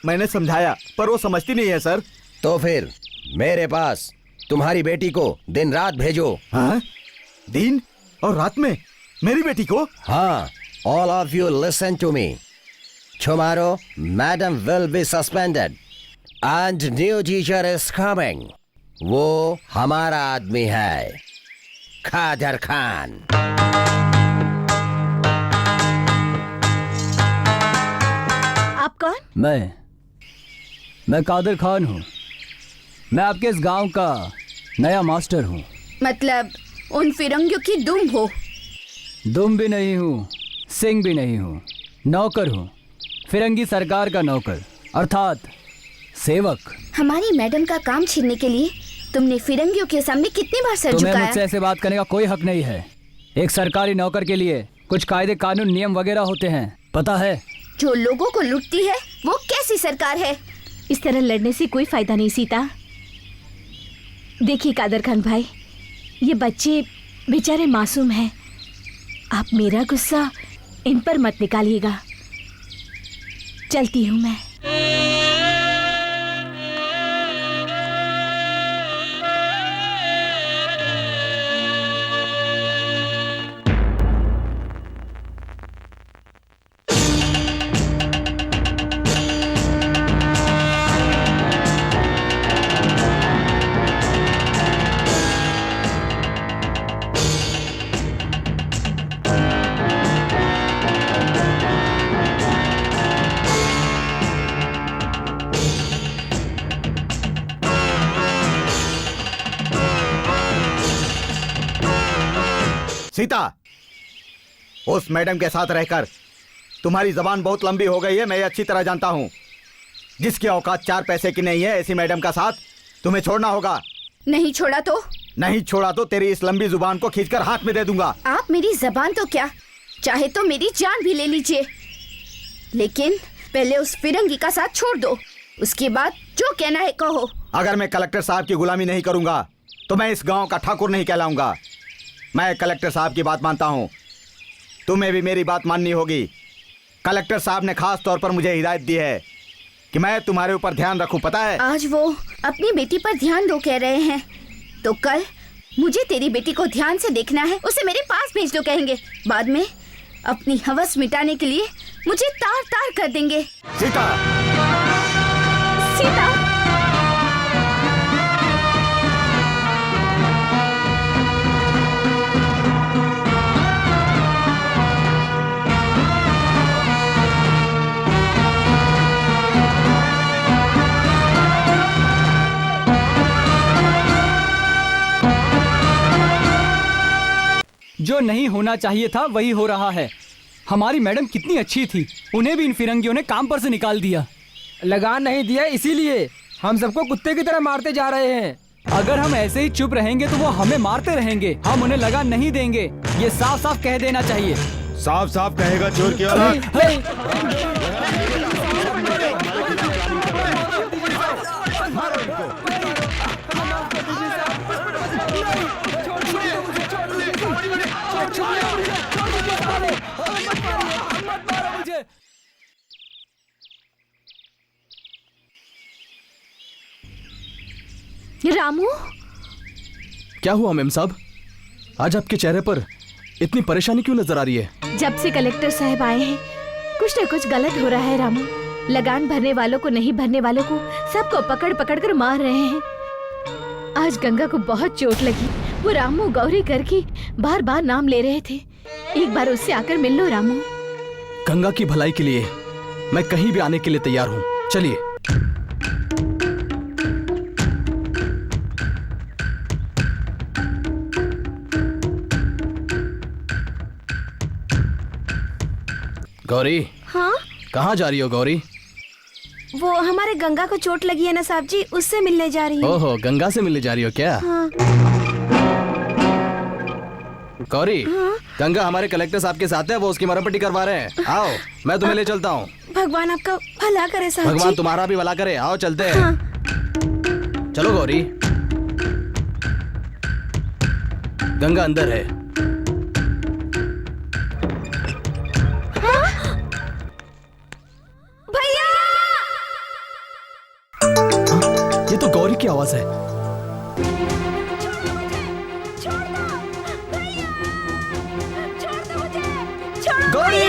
Speaker 4: मैंने समझाया पर वो समझती नहीं है सर।
Speaker 1: तो फिर मेरे पास तुम्हारी बेटी को दिन रात भेजो।
Speaker 4: हाँ? दिन और रात में मेरी बेटी को?
Speaker 1: हाँ, all of you listen to me. Tomorrow, madam will be suspended and new teacher is coming. वो हमारा आदमी है, खादर खान।
Speaker 6: आप कौन?
Speaker 3: मैं कादर खान हूँ। मैं आपके इस गांव का नया मास्टर हूँ।
Speaker 7: मतलब उन फिरंगियों की दुम हो?
Speaker 3: दुम भी नहीं हूँ, सिंह भी नहीं हूँ, नौकर हूँ। फिरंगी सरकार का नौकर अर्थात सेवक।
Speaker 7: हमारी मैडम का काम छीनने के लिए तुमने फिरंगियों के सामने कितनी बार सर
Speaker 3: तुम्हें
Speaker 7: झुकाया?
Speaker 3: मुझसे ऐसे बात करने का कोई हक नहीं है। एक सरकारी नौकर के लिए कुछ कायदे कानून नियम वगैरह होते हैं, पता है?
Speaker 7: जो लोगों को लूटती है वो कैसी सरकार है?
Speaker 6: इस तरह लड़ने से कोई फायदा नहीं सीता। देखिए कादर खान भाई, ये बच्चे बेचारे मासूम हैं। आप मेरा गुस्सा इन पर मत निकालिएगा। चलती हूँ मैं।
Speaker 4: सीता, उस मैडम के साथ रहकर तुम्हारी जबान बहुत लंबी हो गई है, मैं ये अच्छी तरह जानता हूँ। जिसकी औकात 4 पैसे की नहीं है, ऐसी मैडम का साथ तुम्हें छोड़ना होगा।
Speaker 7: नहीं छोड़ा तो?
Speaker 4: नहीं छोड़ा तो तेरी इस लंबी जुबान को खींचकर हाथ में दे दूंगा।
Speaker 7: आप मेरी जबान तो क्या, चाहे तो मेरी जान भी ले लीजिए, लेकिन पहले उस फिरंगी का साथ छोड़ दो, उसके बाद जो कहना है कहो।
Speaker 4: अगर मैं कलेक्टर साहब की गुलामी नहीं करूंगा तो मैं इस गांव का ठाकुर नहीं कहलाऊंगा। मैं कलेक्टर साहब की बात मानता हूँ, तुम्हें भी मेरी बात माननी होगी। कलेक्टर साहब ने खास तौर पर मुझे हिदायत दी है कि मैं तुम्हारे ऊपर ध्यान रखूं, पता है?
Speaker 7: आज वो अपनी बेटी पर ध्यान दो कह रहे हैं, तो कल मुझे तेरी बेटी को ध्यान से देखना है, उसे मेरे पास भेज दो कहेंगे। बाद में अपनी हवस मिटाने के लिए मुझे तार तार कर देंगे।
Speaker 4: सीता!
Speaker 6: सीता!
Speaker 3: जो नहीं होना चाहिए था वही हो रहा है। हमारी मैडम कितनी अच्छी थी, उन्हें भी इन फिरंगियों ने काम पर से निकाल दिया।
Speaker 8: लगान नहीं दिया, इसीलिए हम सबको कुत्ते की तरह मारते जा रहे हैं।
Speaker 3: अगर हम ऐसे ही चुप रहेंगे तो वो हमें मारते रहेंगे, हम उन्हें लगान नहीं देंगे। ये साफ साफ कह देना चाहिए।
Speaker 5: साफ साफ कहेगा चोर की औलाद।
Speaker 6: रामू,
Speaker 2: क्या हुआ मेम साहब? आज आपके चेहरे पर इतनी परेशानी क्यों नजर आ रही है?
Speaker 6: जब से कलेक्टर साहब आए हैं कुछ न कुछ गलत हो रहा है रामू। लगान भरने वालों को, नहीं भरने वालों को, सबको पकड़ पकड़ कर मार रहे हैं। आज गंगा को बहुत चोट लगी, वो रामू गौरी करके बार बार नाम ले रहे थे। एक बार उससे आकर मिल लो रामू।
Speaker 2: गंगा की भलाई के लिए मैं कहीं भी आने के लिए तैयार हूँ, चलिए। गौरी,
Speaker 6: हाँ?
Speaker 2: कहाँ जा रही हो गौरी?
Speaker 6: वो हमारे गंगा को चोट लगी है ना साहब जी, उससे मिलने जा रही हूँ।
Speaker 2: ओहो, गंगा से मिलने जा रही हो क्या?
Speaker 6: हाँ।
Speaker 2: गौरी,
Speaker 6: हाँ?
Speaker 2: गंगा हमारे कलेक्टर साहब के साथ है, वो उसकी मरम्मती करवा रहे हैं। आओ, मैं तुम्हें ले चलता हूँ।
Speaker 6: भगवान आपका भला करे साहब जी।
Speaker 2: भगवान तुम्हारा भी भला करे। आओ चलते हैं।
Speaker 6: हाँ।
Speaker 2: चलो गौरी। गंगा अंदर है।
Speaker 6: भैया!
Speaker 2: ये तो गौरी की आवाज है। गौरी!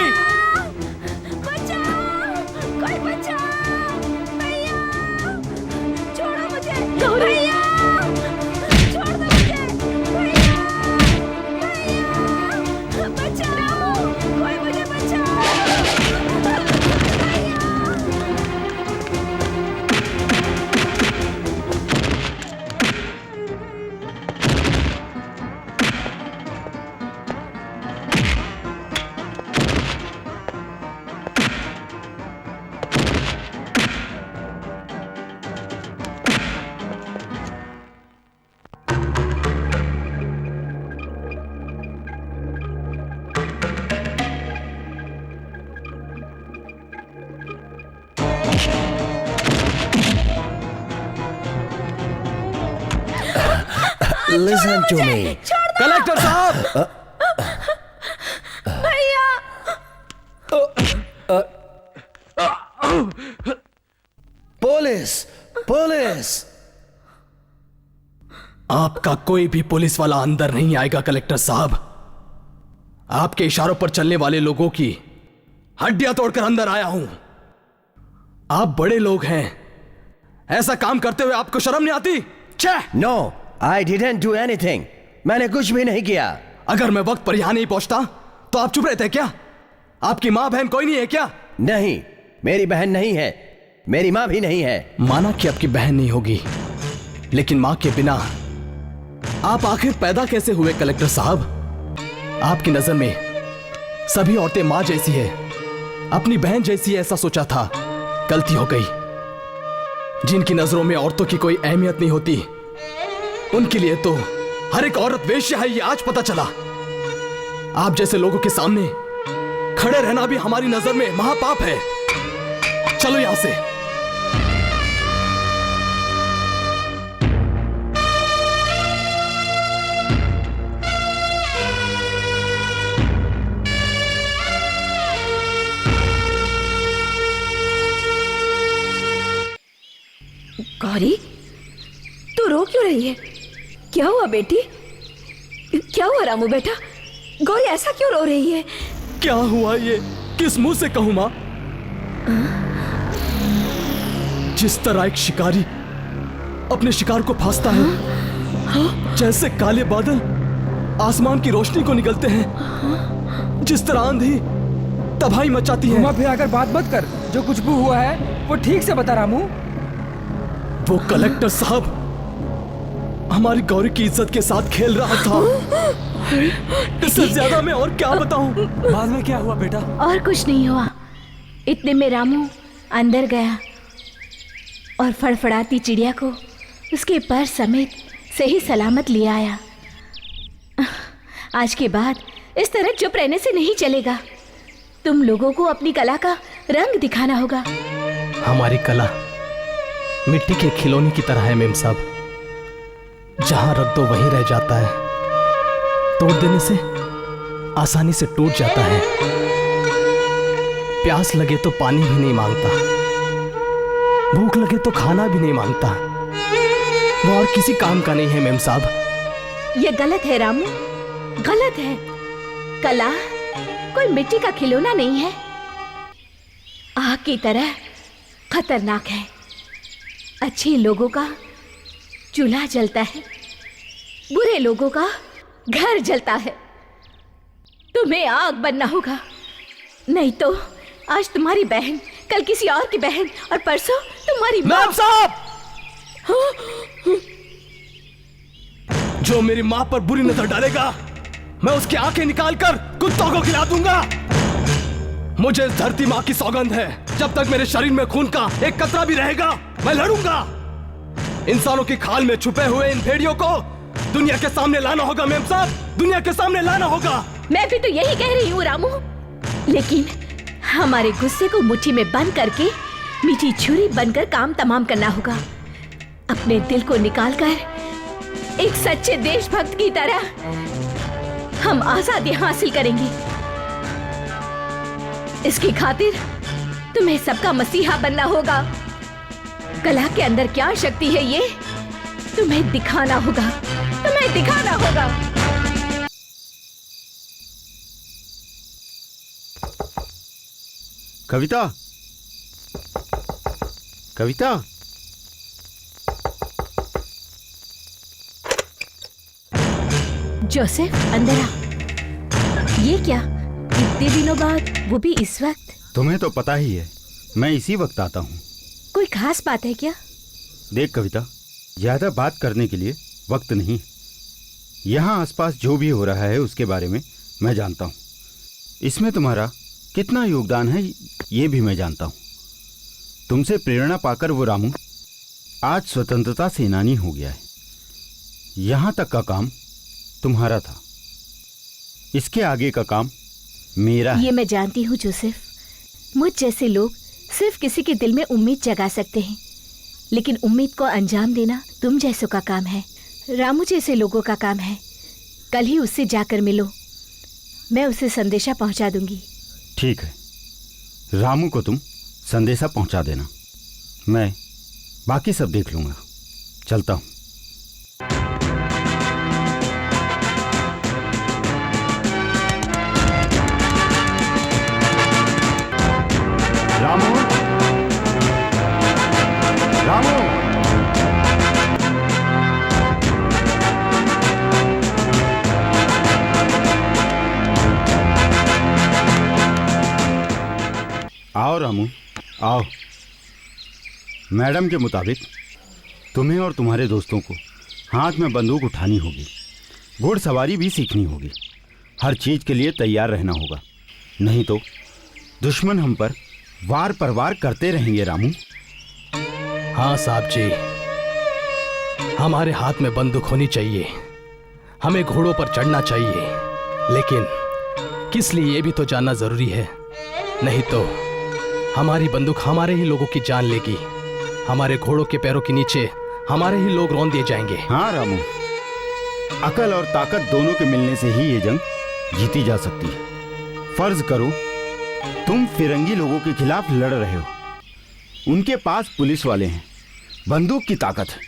Speaker 6: कोई बचाओ! भैया! छोड़ो मुझे! भैया! छोड़ दो मुझे! भैया! भैया! बचाओ! कोई मुझे बचाओ! भैया!
Speaker 1: Listen to me.
Speaker 2: कलेक्टर साहब,
Speaker 6: भैया।
Speaker 1: Police, police.
Speaker 2: आपका कोई भी पुलिस वाला अंदर नहीं आएगा कलेक्टर साहब। आपके इशारों पर चलने वाले लोगों की हड्डियां तोड़कर अंदर आया हूं। आप बड़े लोग हैं, ऐसा काम करते हुए आपको शर्म नहीं आती? छह!
Speaker 1: No, I didn't do anything. मैंने कुछ भी नहीं किया।
Speaker 2: अगर मैं वक्त पर यहां नहीं पहुंचता तो आप चुप रहते क्या? आपकी माँ बहन कोई नहीं है क्या?
Speaker 1: नहीं, मेरी बहन नहीं है, मेरी माँ भी नहीं है।
Speaker 2: माना कि आपकी बहन नहीं होगी, लेकिन माँ के बिना आप आखिर पैदा कैसे हुए कलेक्टर साहब? आपकी नजर में सभी औरतें माँ जैसी है, अपनी बहन जैसी है, ऐसा सोचा था। गलती हो गई। जिनकी नजरों में औरतों की कोई अहमियत नहीं होती, उनके लिए तो हर एक औरत वेश्या है, ये आज पता चला। आप जैसे लोगों के सामने खड़े रहना भी हमारी नजर में महापाप है। चलो यहां से।
Speaker 6: गौरी, तू रो क्यों रही है? क्या हुआ बेटी? क्या हुआ रामू बेटा? गौरी ऐसा क्यों रो रही है?
Speaker 2: क्या हुआ ये किस मुंह से कहूं मां? जिस तरह एक शिकारी अपने शिकार को फांसता है, जैसे काले बादल आसमान की रोशनी को निगलते हैं, जिस तरह आंधी तबाही मचाती है।
Speaker 8: घुमा फिरा कर बात मत कर। जो कुछ भी हुआ है वो ठीक से बता रामू।
Speaker 2: वो कलेक्टर साहब हमारी गौरी की इज्जत के साथ खेल रहा था। इससे ज्यादा मैं और क्या बताऊं?
Speaker 3: बाद में क्या हुआ बेटा?
Speaker 6: और कुछ नहीं हुआ। इतने में रामू अंदर गया और फड़फड़ाती चिड़िया को उसके पर समेत सही सलामत ले आया। आज के बाद इस तरह चुप रहने से नहीं चलेगा। तुम लोगों को अपनी कला का रंग दिखाना होगा।
Speaker 2: हमारी कला मिट्टी के खिलौने की तरह है मेम साहब, जहां रख दो वहीं रह जाता है, तोड़ देने से आसानी से टूट जाता है। प्यास लगे तो पानी भी नहीं मांगता, भूख लगे तो खाना भी नहीं मांगता। वो और किसी काम का नहीं है मेम साहब।
Speaker 6: ये गलत है रामू, गलत है। कला कोई मिट्टी का खिलौना नहीं है, आग की तरह खतरनाक है। अच्छे लोगों का चूल्हा जलता है, बुरे लोगों का घर जलता है। तुम्हें आग बनना होगा, नहीं तो आज तुम्हारी बहन, कल किसी और की बहन और परसों तुम्हारी माँ।
Speaker 2: मैम साहब, जो मेरी माँ पर बुरी नजर डालेगा मैं उसकी आंखें निकालकर कुत्तों को खिला दूंगा। मुझे इस धरती माँ की सौगंध है, जब तक मेरे शरीर में खून का एक कतरा भी रहेगा मैं लड़ूंगा। इंसानों की खाल में छुपे हुए इन भेड़ियों को दुनिया के सामने लाना होगा मेम साहब, दुनिया के सामने लाना होगा।
Speaker 6: मैं भी तो यही कह रही हूँ रामू, लेकिन हमारे गुस्से को मुट्ठी में बंद करके मीठी छुरी बनकर काम तमाम करना होगा। अपने दिल को निकालकर एक सच्चे देशभक्त की तरह हम आजादी हासिल करेंगे। इसकी खातिर तुम्हें सबका मसीहा बनना होगा। कला के अंदर क्या शक्ति है ये तुम्हें दिखाना होगा, तुम्हें दिखाना होगा।
Speaker 5: कविता, कविता,
Speaker 6: जोसेफ अंदर आ। ये क्या, इतने दिनों बाद, वो भी इस वक्त?
Speaker 5: तुम्हें तो पता ही है मैं इसी वक्त आता हूँ।
Speaker 6: कोई खास बात है क्या?
Speaker 5: देख कविता, ज्यादा बात करने के लिए वक्त नहीं। यहाँ आसपास जो भी हो रहा है उसके बारे में मैं जानता हूँ। इसमें तुम्हारा कितना योगदान है ये भी मैं जानता हूँ। तुमसे प्रेरणा पाकर वो रामू आज स्वतंत्रता सेनानी हो गया है। यहाँ तक का काम तुम्हारा था, इसके आगे का काम मेरा है।
Speaker 6: ये मैं जानती हूँ जोसेफ, मुझ जैसे लोग सिर्फ किसी के दिल में उम्मीद जगा सकते हैं, लेकिन उम्मीद को अंजाम देना तुम जैसों का काम है। रामू जैसे लोगों का काम है। कल ही उससे जाकर मिलो, मैं उसे संदेशा पहुंचा दूंगी।
Speaker 5: ठीक है, रामू को तुम संदेशा पहुंचा देना, मैं बाकी सब देख लूंगा। चलता हूं। रामू, रामू, आओ रामू, आओ। मैडम के मुताबिक तुम्हें और तुम्हारे दोस्तों को हाथ में बंदूक उठानी होगी, घुड़सवारी भी सीखनी होगी, हर चीज के लिए तैयार रहना होगा, नहीं तो दुश्मन हम पर वार पर वार करते रहेंगे। रामू।
Speaker 2: हाँ साहब जी, हमारे हाथ में बंदूक होनी चाहिए, हमें घोड़ों पर चढ़ना चाहिए, लेकिन किस लिए ये भी तो जानना जरूरी है, नहीं तो हमारी बंदूक हमारे ही लोगों की जान लेगी, हमारे घोड़ों के पैरों के नीचे हमारे ही लोग रौंद दिए जाएंगे।
Speaker 5: हाँ रामू, अकल और ताकत दोनों के मिलने से ही ये जंग जीती जा सकती है। फर्ज करो तुम फिरंगी लोगों के खिलाफ लड़ रहे हो, उनके पास पुलिस वाले हैं, बंदूक की ताकत है।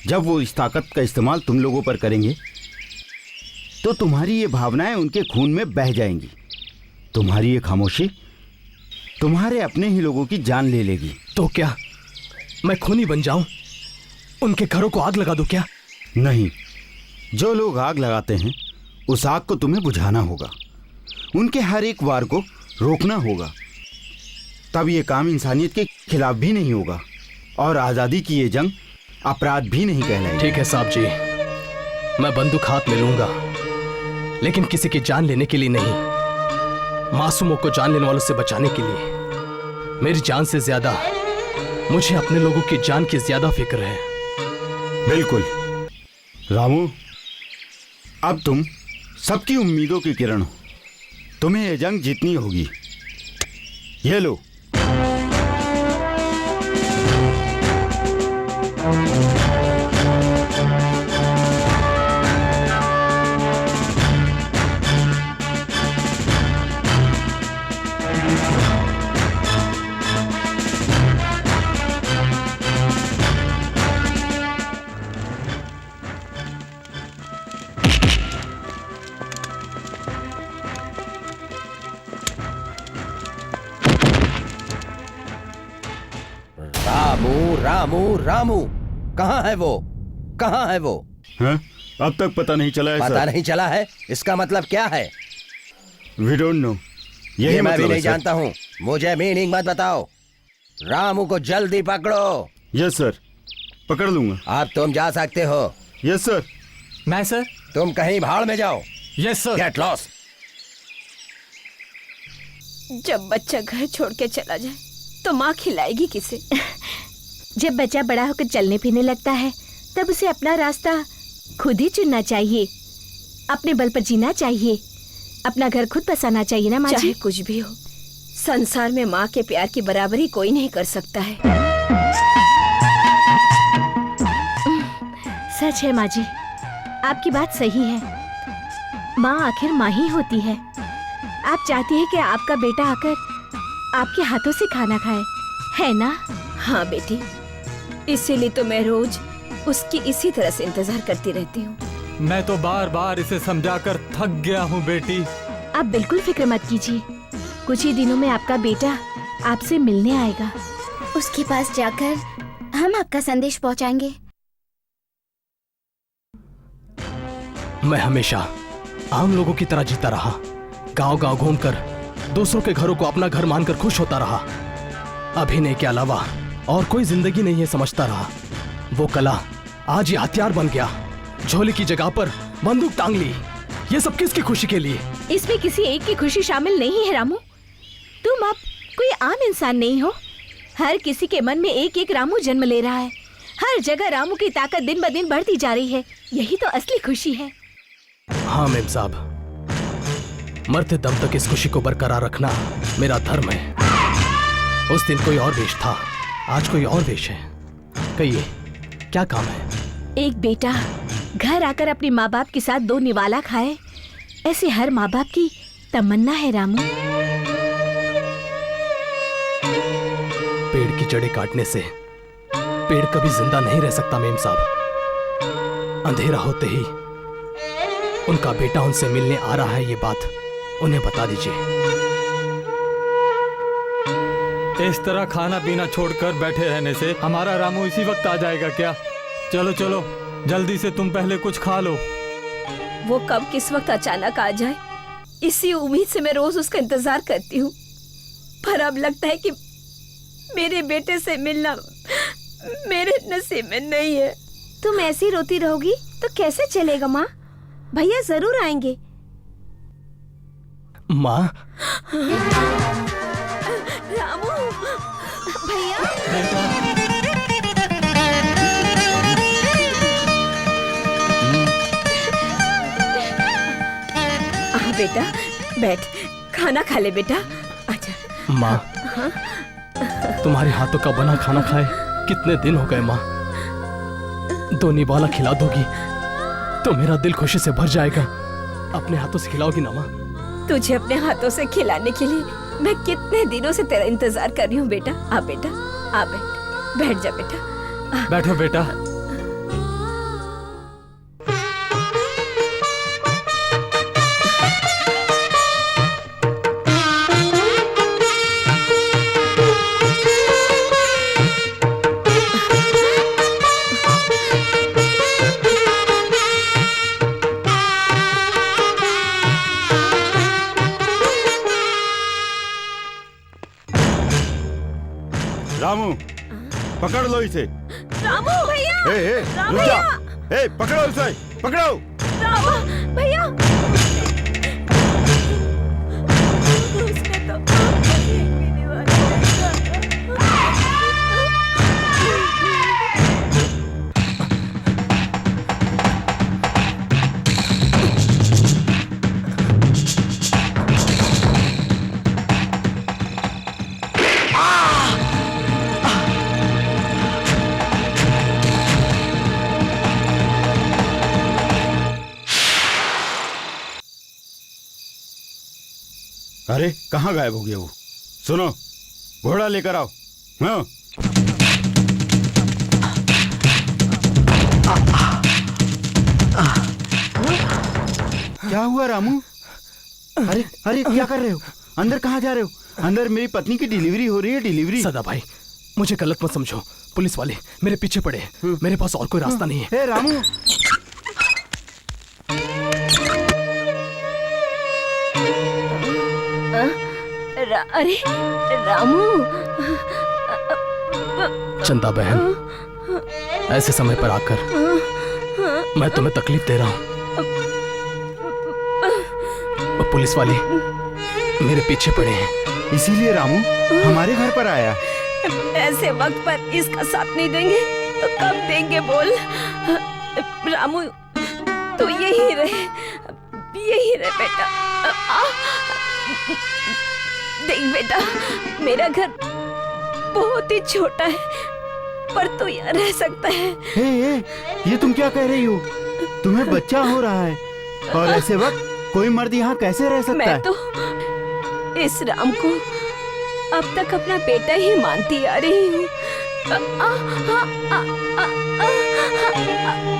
Speaker 5: जब वो इस ताकत का इस्तेमाल तुम लोगों पर करेंगे तो तुम्हारी ये भावनाएं उनके खून में बह जाएंगी, तुम्हारी ये खामोशी तुम्हारे अपने ही लोगों की जान ले लेगी।
Speaker 2: तो क्या मैं खूनी बन जाऊं, उनके घरों को आग लगा दूं क्या?
Speaker 5: नहीं, जो लोग आग लगाते हैं उस आग को तुम्हें बुझाना होगा, उनके हर एक वार को रोकना होगा, तब ये काम इंसानियत के खिलाफ भी नहीं होगा और आज़ादी की ये जंग अपराध भी नहीं कहलाएगी।
Speaker 2: ठीक है साहब जी, मैं बंदूक हाथ में लूंगा, लेकिन किसी की जान लेने के लिए नहीं, मासूमों को जान लेने वालों से बचाने के लिए। मेरी जान से ज्यादा मुझे अपने लोगों की जान की ज्यादा फिक्र है।
Speaker 5: बिल्कुल रामू, अब तुम सबकी उम्मीदों की किरण हो, तुम्हें यह जंग जीतनी होगी। ये लो।
Speaker 1: रामू, रामू, कहाँ है वो? कहाँ है वो?
Speaker 5: हाँ? अब तक पता नहीं चला है।
Speaker 1: पता नहीं चला है? इसका मतलब क्या है?
Speaker 5: We don't know।
Speaker 1: ये मैं भी नहीं जानता हूँ, मुझे मीनिंग मत बताओ। रामू को जल्दी पकड़ो।
Speaker 5: यस सर, पकड़ लूंगा।
Speaker 1: अब तुम जा सकते हो।
Speaker 5: Yes sir.
Speaker 9: मैं सर?
Speaker 1: तुम कहीं भाड़ में जाओ।
Speaker 9: Yes sir.
Speaker 1: Get lost.
Speaker 6: जब बच्चा घर छोड़ के चला जाए तो माँ खिलाएगी किसे? जब बच्चा बड़ा होकर चलने फिरने लगता है तब उसे अपना रास्ता खुद ही चुनना चाहिए, अपने बल पर जीना चाहिए, अपना घर खुद बसाना चाहिए ना माँ जी?
Speaker 11: चाहे कुछ भी हो, संसार में माँ के प्यार की बराबरी कोई नहीं कर सकता है।
Speaker 6: सच है माँ जी, आपकी बात सही है। माँ आखिर माँ ही होती है। आप चाहती हैं कि आपका बेटा आकर आपके हाथों से खाना खाए, है ना?
Speaker 11: हाँ बेटी, इसीलिए तो मैं रोज उसकी इसी तरह से इंतजार करती रहती हूँ।
Speaker 9: मैं तो बार बार इसे समझाकर थक गया हूँ बेटी।
Speaker 6: आप बिल्कुल फिक्र मत कीजिए, कुछ ही दिनों में आपका बेटा आपसे मिलने आएगा।
Speaker 7: उसके पास जाकर हम आपका संदेश पहुंचाएंगे।
Speaker 2: मैं हमेशा आम लोगों की तरह जीता रहा, गांव-गांव घूमकर दूसरों के घरों को अपना घर मानकर खुश होता रहा। अभिनय के अलावा और कोई जिंदगी नहीं है समझता रहा। वो कला आज ये हथियार बन गया, झोली की जगह पर बंदूक टांग ली। ये सब किसकी खुशी के लिए?
Speaker 6: इसमें किसी एक की खुशी शामिल नहीं है रामू। तुम अब कोई आम इंसान नहीं हो, हर किसी के मन में एक एक रामू जन्म ले रहा है। हर जगह रामू की ताकत दिन ब दिन बढ़ती जा रही है, यही तो असली खुशी है।
Speaker 2: हाँ मेम साहब, मरते दम तक इस खुशी को बरकरार रखना मेरा धर्म है। उस दिन कोई और वेश था, आज कोई और वेश है। कहिए क्या काम है?
Speaker 6: एक बेटा घर आकर अपनी माँ बाप के साथ 2 निवाला खाए, ऐसी हर माँ बाप की तमन्ना है रामू।
Speaker 2: पेड़ की जड़ें काटने से पेड़ कभी जिंदा नहीं रह सकता मेम साहब। अंधेरा होते ही उनका बेटा उनसे मिलने आ रहा है, ये बात उन्हें बता दीजिए।
Speaker 9: इस तरह खाना पीना छोड़कर बैठे रहने से हमारा रामू इसी वक्त आ जाएगा क्या? चलो चलो जल्दी से, तुम पहले कुछ खा लो।
Speaker 11: वो कब किस वक्त अचानक आ जाए, इसी उम्मीद से मैं रोज उसका इंतजार करती हूँ। पर अब लगता है कि मेरे बेटे से मिलना मेरे नसीब में नहीं है।
Speaker 6: तुम ऐसी रोती रहोगी तो कैसे चलेगा माँ? भैया जरूर आएंगे।
Speaker 2: माँ,
Speaker 11: रामू,
Speaker 6: भैया
Speaker 11: बेटा बैठ, खाना खा ले बेटा, आजा।
Speaker 2: माँ, तुम्हारे हाथों का बना खाना खाए कितने दिन हो गए माँ। 2 निवाला खिला दोगी तो मेरा दिल खुशी से भर जाएगा। अपने हाथों से खिलाओगी ना माँ?
Speaker 11: तुझे अपने हाथों से खिलाने के लिए मैं कितने दिनों से तेरा इंतजार कर रही हूँ बेटा। आ बेटा, आ बैठ जा बेटा।
Speaker 9: बैठो बेटा।
Speaker 5: रामू, पकड़ लो इसे।
Speaker 11: रामू भैया,
Speaker 5: रुक जा। पकड़ो इसे, पकड़ो।
Speaker 11: रामू भैया, उसने तो पीने वाला
Speaker 5: अरे कहाँ गायब हो गया वो? सुनो, घोड़ा लेकर आओ। हाँ। क्या हुआ रामू? अरे अरे क्या कर रहे हो? अंदर कहाँ जा रहे हो? अंदर मेरी पत्नी की डिलीवरी हो रही है, डिलीवरी।
Speaker 2: सदा भाई, मुझे गलत मत समझो। पुलिस वाले मेरे पीछे पड़े हैं। मेरे पास और कोई रास्ता नहीं है।
Speaker 5: रामू,
Speaker 11: अरे रामू।
Speaker 2: चंदा बहन, ऐसे समय पर आकर मैं तुम्हें तकलीफ दे रहा हूँ। पुलिस वाले मेरे पीछे पड़े हैं।
Speaker 5: इसीलिए रामू हमारे घर पर आया।
Speaker 11: ऐसे वक्त पर इसका साथ नहीं देंगे तो कब देंगे बोल? रामू तू यही रहे बेटा। देख बेटा, मेरा घर बहुत ही छोटा है पर तू यहाँ रह सकता है।
Speaker 5: ये तुम क्या कह रही हो? तुम्हें बच्चा हो रहा है और ऐसे वक्त कोई मर्द यहाँ कैसे रह सकता है?
Speaker 11: मैं तो इस राम को अब तक अपना बेटा ही मानती आ रही हूँ।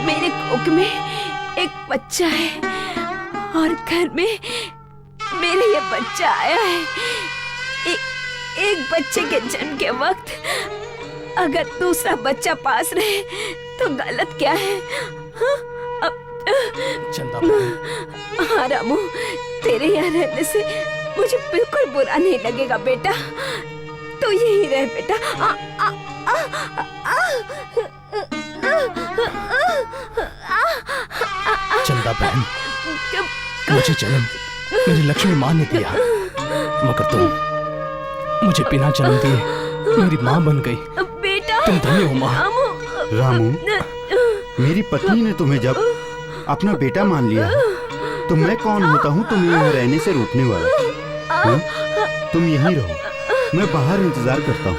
Speaker 11: मेरे कोख में एक बच्चा है और घर में मेरे ये बच्चा आया है। एक बच्चे के जन्म के वक्त अगर दूसरा बच्चा पास रहे तो गलत क्या है?
Speaker 2: चंदा,
Speaker 11: हाँ रामू, तेरे यहाँ रहने से मुझे बिल्कुल बुरा नहीं लगेगा बेटा। तो यही रह बेटा।
Speaker 2: चंदा बहन, मुझे जन्म मेरी लक्ष्मी माँ ने दिया, मगर तुम मुझे बिना जन्म दिए मेरी माँ बन गई।
Speaker 11: बेटा
Speaker 2: तुम धन्य हो माँ।
Speaker 5: रामू, मेरी पत्नी ने तुम्हें जब अपना बेटा मान लिया तो मैं कौन होता हूँ तुम्हें यहाँ रहने से रोकने वाला? तुम यहीं रहो, मैं बाहर इंतजार करता हूँ।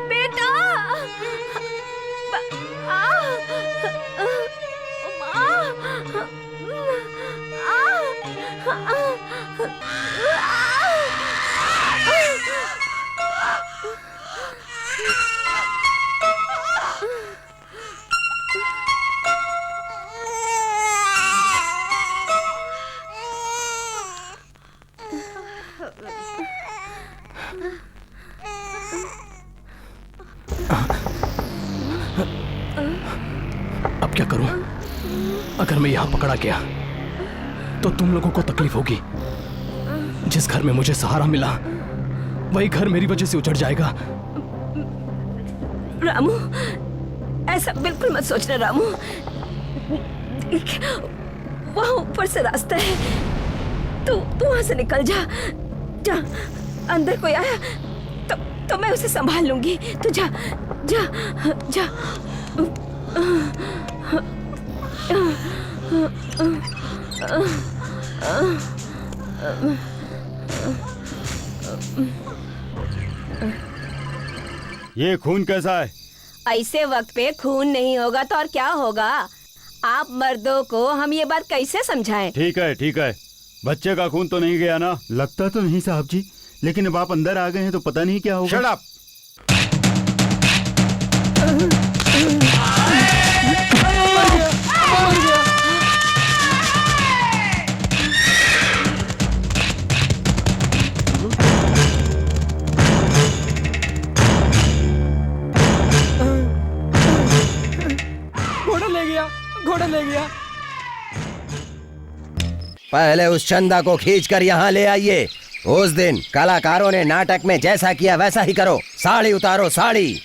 Speaker 11: बेटा
Speaker 2: अब क्या करूं? अगर मैं यहां पकड़ा गया तो तुम लोगों को तकलीफ होगी। जिस घर में मुझे सहारा मिला वही घर मेरी वजह से उजड़ जाएगा।
Speaker 11: रामू, ऐसा बिल्कुल मत सोचना रामू। वहां ऊपर से रास्ता है, तू वहां से निकल जा। जा, अंदर कोई आया तो मैं उसे संभाल लूंगी। तू जा जा जा।
Speaker 5: ये खून कैसा है?
Speaker 11: ऐसे वक्त पे खून नहीं होगा तो और क्या होगा? आप मर्दों को हम ये बात कैसे समझाएं?
Speaker 5: ठीक है ठीक है, बच्चे का खून तो नहीं गया ना? लगता तो नहीं साहब जी, लेकिन अब आप अंदर आ गए हैं तो पता नहीं क्या होगा।
Speaker 4: Shut up!
Speaker 8: घोड़ा ले गया।
Speaker 1: पहले उस चंदा को खींचकर यहाँ ले आइए। उस दिन कलाकारों ने नाटक में जैसा किया वैसा ही करो। साड़ी उतारो, साड़ी।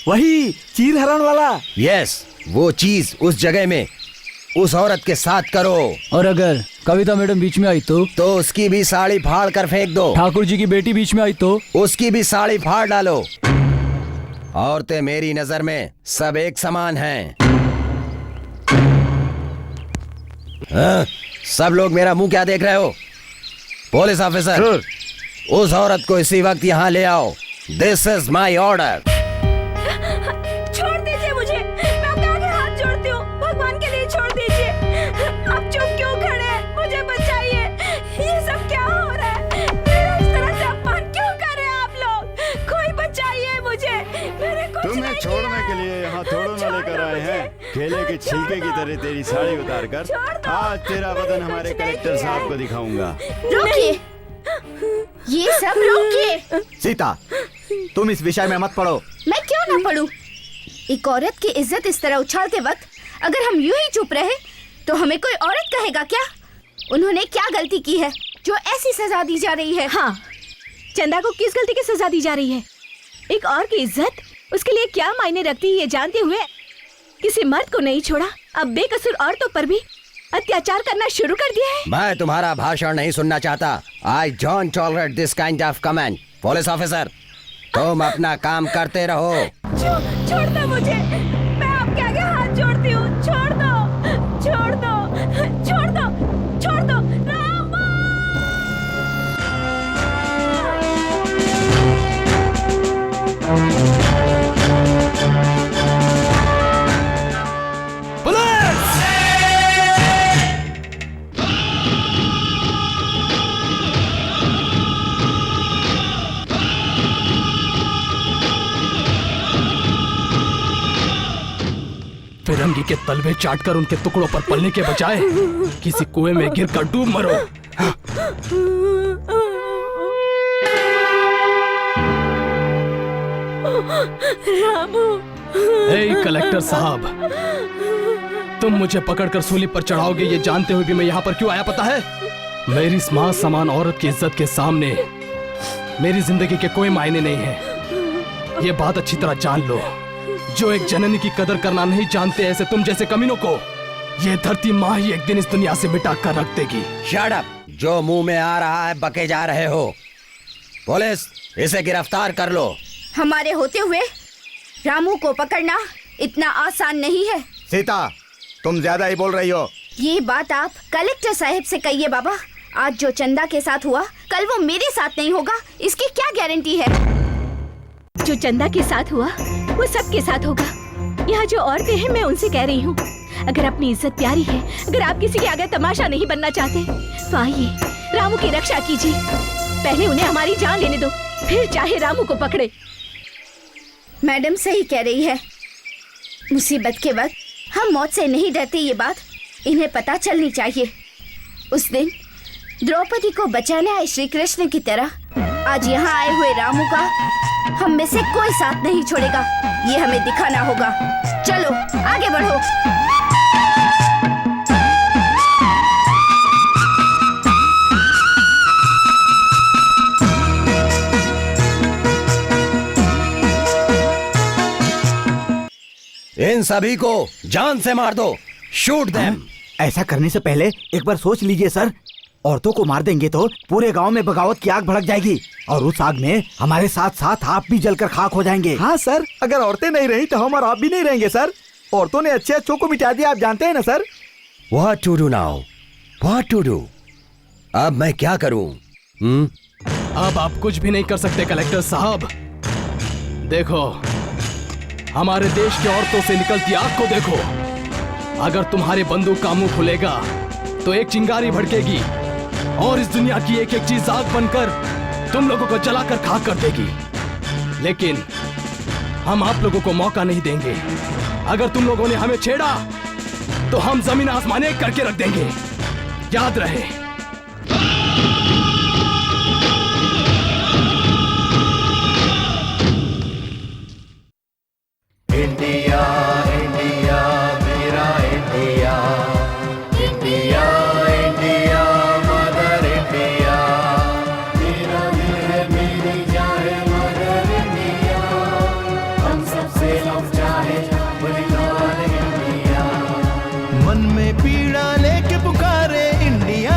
Speaker 10: वही चीर हरण वाला।
Speaker 1: यस, वो चीज उस जगह में उस औरत के साथ करो।
Speaker 3: और अगर कविता मैडम बीच में आई तो
Speaker 1: उसकी भी साड़ी फाड़ कर फेंक दो।
Speaker 3: ठाकुर जी की बेटी बीच में आई तो
Speaker 1: उसकी भी साड़ी फाड़ डालो। औरतें मेरी नजर में सब एक समान हैं। हाँ? सब लोग मेरा मुंह क्या देख रहे हो? पुलिस ऑफिसर, उस औरत को इसी वक्त यहाँ ले आओ। This is my order.
Speaker 11: छोड़ दीजिए मुझे, मैं आपके आगे हाथ जोड़ती हूँ, भगवान के लिए छोड़ दीजिए। आप चुप क्यों खड़े हैं? मुझे बचाइए। ये सब क्या हो रहा है? मेरा इस तरह से अपमान क्यों कर रहे हैं आप लोग? कोई बचाइए मुझे। मेरे कुछ
Speaker 5: तुम्हें
Speaker 11: नहीं
Speaker 5: छोड़ने
Speaker 11: किया।
Speaker 5: के लिए यहाँ थोड़ा ना लेकर आए हैं। केले के छिलके की तरह तेरी साड़ी उतार कर आज तेरा बदन हमारे कलेक्टर साहब को दिखाऊंगा।
Speaker 7: रोकिए, ये सब रोकिए।
Speaker 4: सीता, तुम इस विषय में मत पड़ो।
Speaker 7: मैं क्यों ना पढ़ूं? एक औरत की इज्जत इस तरह उछालते वक्त अगर हम यूं ही चुप रहे तो हमें कोई औरत कहेगा क्या? उन्होंने क्या गलती की है जो ऐसी सजा दी जा रही है?
Speaker 6: हाँ, चंदा को किस गलती की सजा दी जा रही है? एक और की इज्जत उसके लिए क्या मायने रखती है, ये जानते हुए किसी मर्द को नहीं छोड़ा, अब बेकसूर औरतों पर भी अत्याचार करना शुरू कर दिया है।
Speaker 1: मैं तुम्हारा भाषण नहीं सुनना चाहता। I don't tolerate this kind of comment. Police officer, तुम अपना काम करते रहो।
Speaker 11: छोड़ दो मुझे, मैं आपके आगे हाथ जोड़ती हूँ। छोड़ दो, छोड़ दो, छोड़ दो, छोड़ दो। रामा!
Speaker 2: फिरंगी के तलवे चाटकर उनके टुकड़ों पर पलने के बजाय किसी कुएं में गिरकर डूब मरो।
Speaker 11: रामू!
Speaker 2: ए कलेक्टर साहब, तुम मुझे पकड़कर सूली पर चढ़ाओगे ये जानते हुए भी मैं यहाँ पर क्यों आया पता है? मेरी इस मां समान औरत की इज्जत के सामने मेरी जिंदगी के कोई मायने नहीं है। ये बात अच्छी तरह जान लो। जो एक जननी की कदर करना नहीं जानते ऐसे तुम जैसे कमीनों को ये धरती माँ ही एक दिन इस दुनिया से मिटा कर रख देगी।
Speaker 1: Shut up! जो मुंह में आ रहा है बके जा रहे हो। पुलिस, इसे गिरफ्तार कर लो।
Speaker 7: हमारे होते हुए रामू को पकड़ना इतना आसान नहीं है।
Speaker 4: सीता, तुम ज्यादा ही बोल रही हो।
Speaker 7: ये बात आप कलेक्टर साहब से कहिए बाबा। आज जो चंदा के साथ हुआ, कल वो मेरे साथ नहीं होगा, इसकी क्या गारंटी है?
Speaker 6: जो चंदा के साथ हुआ वो सबके साथ होगा। यहाँ जो औरतें हैं, मैं उनसे कह रही हूँ, अगर अपनी इज्जत प्यारी है, अगर आप किसी के आगे तमाशा नहीं बनना चाहते, तो आइए रामू की रक्षा कीजिए। पहले उन्हें हमारी जान लेने दो, फिर चाहे रामू को पकड़े।
Speaker 7: मैडम सही कह रही है। मुसीबत के वक्त हम मौत से नहीं डरते, ये बात इन्हें पता चलनी चाहिए। उस दिन द्रौपदी को बचाने आए श्री कृष्ण की तरह आज यहाँ आए हुए रामू का हम में से कोई साथ नहीं छोड़ेगा। ये हमें दिखाना होगा। चलो आगे बढ़ो।
Speaker 1: इन सभी को जान से मार दो। Shoot them.
Speaker 10: ऐसा करने से पहले एक बार सोच लीजिए सर। औरतों को मार देंगे तो पूरे गांव में बगावत की आग भड़क जाएगी और उस आग में हमारे साथ साथ आप भी जलकर खाक हो जाएंगे।
Speaker 4: हाँ सर, अगर औरतें नहीं रही तो हम और आप भी नहीं रहेंगे सर। औरतों ने अच्छे अच्छों को मिटा दिया, आप जानते हैं ना sir.
Speaker 1: What to do now? What to do? अब मैं क्या करूं?
Speaker 2: अब आप कुछ भी नहीं कर सकते कलेक्टर साहब। देखो, हमारे देश की औरतों से निकलती आग को देखो। अगर तुम्हारे बंदूक का मुंह खुलेगा तो एक चिंगारी भड़केगी और इस दुनिया की एक एक चीज आग बनकर तुम लोगों को जलाकर खाक कर देगी। लेकिन हम आप लोगों को मौका नहीं देंगे। अगर तुम लोगों ने हमें छेड़ा तो हम जमीन आसमान एक करके रख देंगे। याद रहे।
Speaker 1: इंडिया इंडिया मेरा India, India India mother India, मेरा दिल है मेरी जान है मदर इंडिया, हम सबसे हम चाहे बलिदान इंडिया।
Speaker 12: मन में पीड़ा लेके पुकारे इंडिया,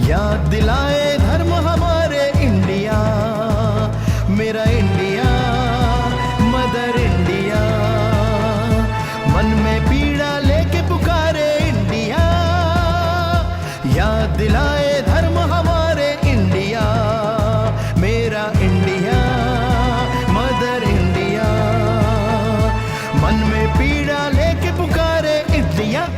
Speaker 12: याद दिलाए धर्म हमारे इंडिया, मेरा इंडिया मदर इंडिया। मन में पीड़ा लेके पुकारे इंडिया, याद दिलाए धर्म हमारे इंडिया, मेरा इंडिया मदर इंडिया। मन में पीड़ा लेके पुकारे इंडिया।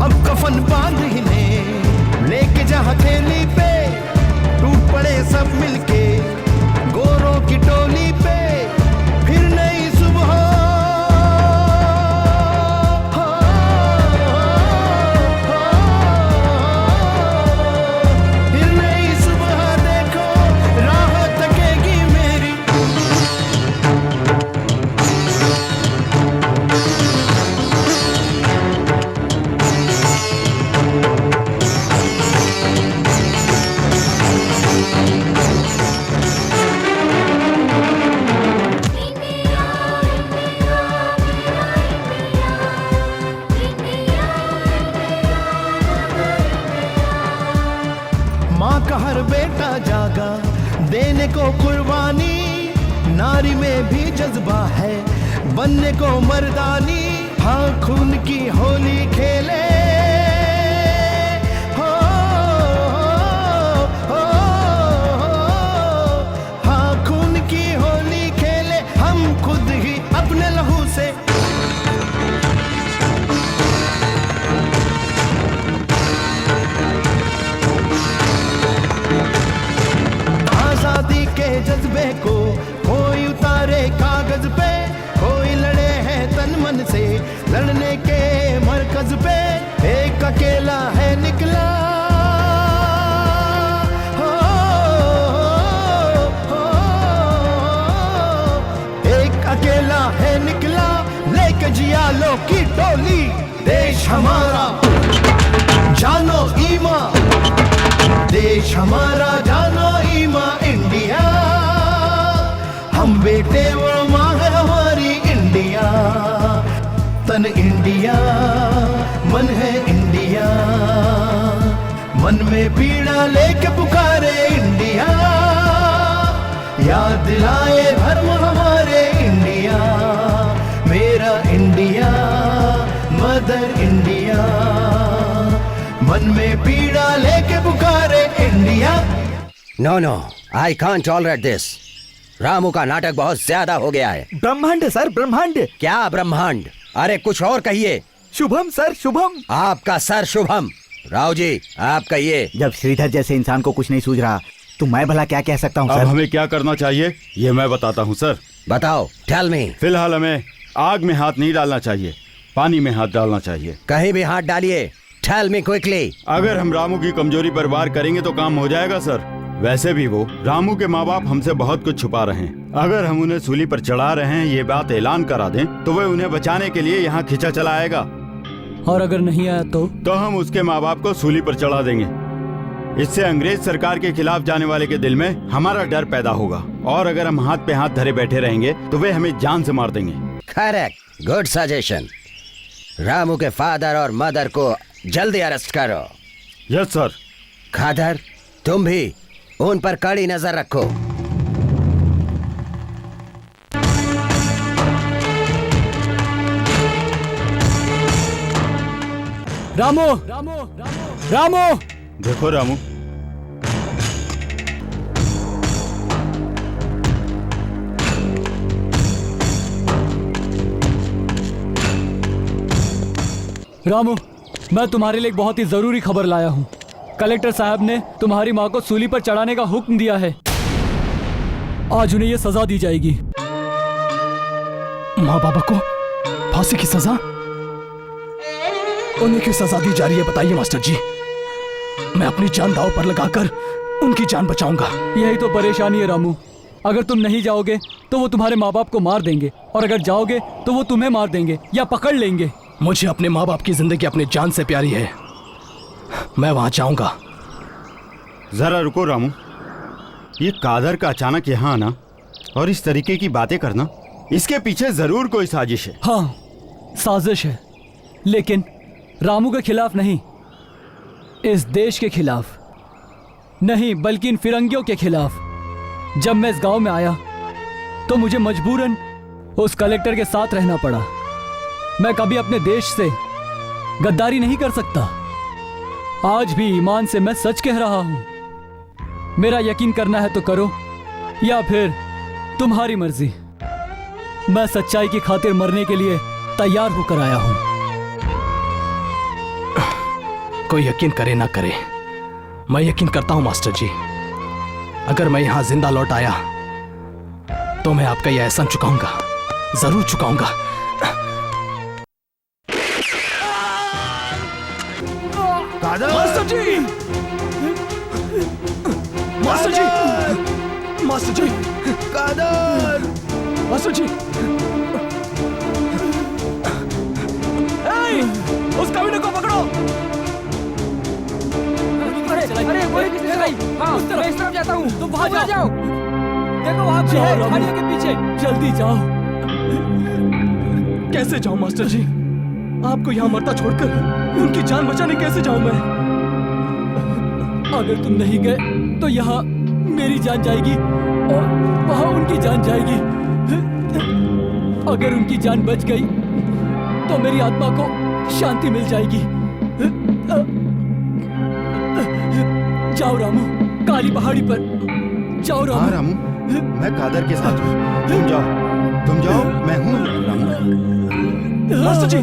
Speaker 12: अब कफन बांध हिने लेके जा हथेली पे, टूट पड़े सब मिलके गोरों की टोली पे, फिर नई सुबह फिर नई सुबह देखो राह तकेगी मेरी। माँ का हर बेटा जागा देने को कुर्बानी, नारी में भी जज्बा है बनने को मर्दानी। हाँ खून की होली खेले हो, हो, हाँ खून की होली खेले हम खुद ही अपने लहू से। आजादी के जज्बे को कोई उतारे कागज पे, कोई लड़े है तन मन से लड़ने के मरकज पे, एक अकेला है निकला हो, वालों की टोली। देश हमारा जानो ईमा, देश हमारा जानो ईमा इंडिया। हम बेटे वो माँ है हमारी इंडिया। तन इंडिया मन है इंडिया, मन में पीड़ा लेके पुकारे इंडिया। याद दिलाए धर्म हमारे इंडिया, मेरा इंडिया मदर इंडिया। मन में पीड़ा लेके पुकारे India.
Speaker 1: No no, I can't tolerate this. Ramu का नाटक बहुत ज्यादा हो गया है।
Speaker 10: ब्रह्मांड सर, ब्रह्मांड।
Speaker 1: क्या ब्रह्मांड? अरे कुछ और कहिए।
Speaker 10: शुभम सर, शुभम।
Speaker 1: आपका सर शुभम। राव जी आप कहिए।
Speaker 10: जब श्रीधर जैसे इंसान को कुछ नहीं सूझ रहा तो मैं भला क्या कह सकता हूँ
Speaker 5: अब
Speaker 10: सर?
Speaker 5: हमें क्या करना चाहिए ये मैं बताता हूँ सर।
Speaker 1: बताओ, टेल मी।
Speaker 5: फिलहाल हमें आग में हाथ नहीं डालना चाहिए, पानी में हाथ डालना चाहिए।
Speaker 1: कहीं भी हाथ डालिए। Tell me quickly.
Speaker 5: अगर हम रामू की कमजोरी पर वार करेंगे तो काम हो जाएगा सर। वैसे भी वो रामू के माँ बाप हमसे बहुत कुछ छुपा रहे हैं। अगर हम उन्हें सूली पर चढ़ा रहे हैं ये बात ऐलान करा दें तो वे उन्हें बचाने के लिए यहाँ खींचा चला आएगा।
Speaker 3: और अगर नहीं आया तो
Speaker 5: हम उसके माँ बाप को सूली पर चढ़ा देंगे। इससे अंग्रेज सरकार के खिलाफ जाने वाले के दिल में हमारा डर पैदा होगा, और अगर हम हाथ पे हाथ धरे बैठे रहेंगे तो वे हमें जान से मार देंगे।
Speaker 1: Correct, good suggestion. रामू के फादर और मदर को जल्दी अरेस्ट करो।
Speaker 5: Yes sir.
Speaker 1: खादर तुम भी उन पर कड़ी नजर रखो।
Speaker 3: रामू, रामू।
Speaker 5: देखो रामू,
Speaker 3: रामू, मैं तुम्हारे लिए एक बहुत ही जरूरी खबर लाया हूँ। कलेक्टर साहब ने तुम्हारी माँ को सूली पर चढ़ाने का हुक्म दिया है। आज उन्हें ये सजा दी जाएगी।
Speaker 2: माँ बाबा को फांसी की सजा? उन्हें क्यों सजा दी जा रही है बताइए मास्टर जी। मैं अपनी जान दांव पर लगाकर उनकी जान बचाऊंगा।
Speaker 3: यही तो परेशानी है रामू। अगर तुम नहीं जाओगे तो वो तुम्हारे माँ बाप को मार देंगे, और अगर जाओगे तो वो तुम्हें मार देंगे या पकड़ लेंगे।
Speaker 2: मुझे अपने माँ बाप की जिंदगी अपनी जान से प्यारी है। मैं वहां जाऊंगा।
Speaker 5: जरा रुको रामू, ये कादर का अचानक यहाँ आना और इस तरीके की बातें करना, इसके पीछे जरूर कोई साजिश है।
Speaker 3: हाँ, साजिश है, लेकिन रामू के खिलाफ नहीं, इस देश के खिलाफ नहीं, बल्कि इन फिरंगियों के खिलाफ। जब मैं इस गांव में आया तो मुझे मजबूरन उस कलेक्टर के साथ रहना पड़ा। मैं कभी अपने देश से गद्दारी नहीं कर सकता। आज भी ईमान से मैं सच कह रहा हूं। मेरा यकीन करना है तो करो, या फिर तुम्हारी मर्जी। मैं सच्चाई की खातिर मरने के लिए तैयार होकर आया हूं।
Speaker 2: कोई यकीन करे ना करे, मैं यकीन करता हूं मास्टर जी। अगर मैं यहां जिंदा लौट आया तो मैं आपका यह एहसान चुकाऊंगा, जरूर चुकाऊंगा। मास्टर जी, मास्टर जी, मास्टर जी,
Speaker 12: कादर,
Speaker 2: मास्टर जी। उस कमीने को पकड़ो।
Speaker 8: अरे वो किसने लगाई? हाँ, मैं इस तरफ जाता हूँ, तुम वहाँ जाओ।
Speaker 3: देखो वहां पे है, झाड़ियों के पीछे। जल्दी जाओ।
Speaker 2: कैसे जाऊं मास्टर जी? आपको यहाँ मरता छोड़कर उनकी जान बचाने कैसे जाऊं मैं?
Speaker 3: अगर तुम नहीं गए तो यहाँ मेरी जान जाएगी और वहाँ उनकी जान जाएगी। अगर उनकी जान बच गई तो मेरी आत्मा को शांति मिल जाएगी। जाओ रामू, काली पहाड़ी पर जाओ रामू।
Speaker 5: हाँ रामू, मैं कादर के साथ हूँ। तुम जाओ, मैं हूँ रामू।
Speaker 2: मास्टर जी,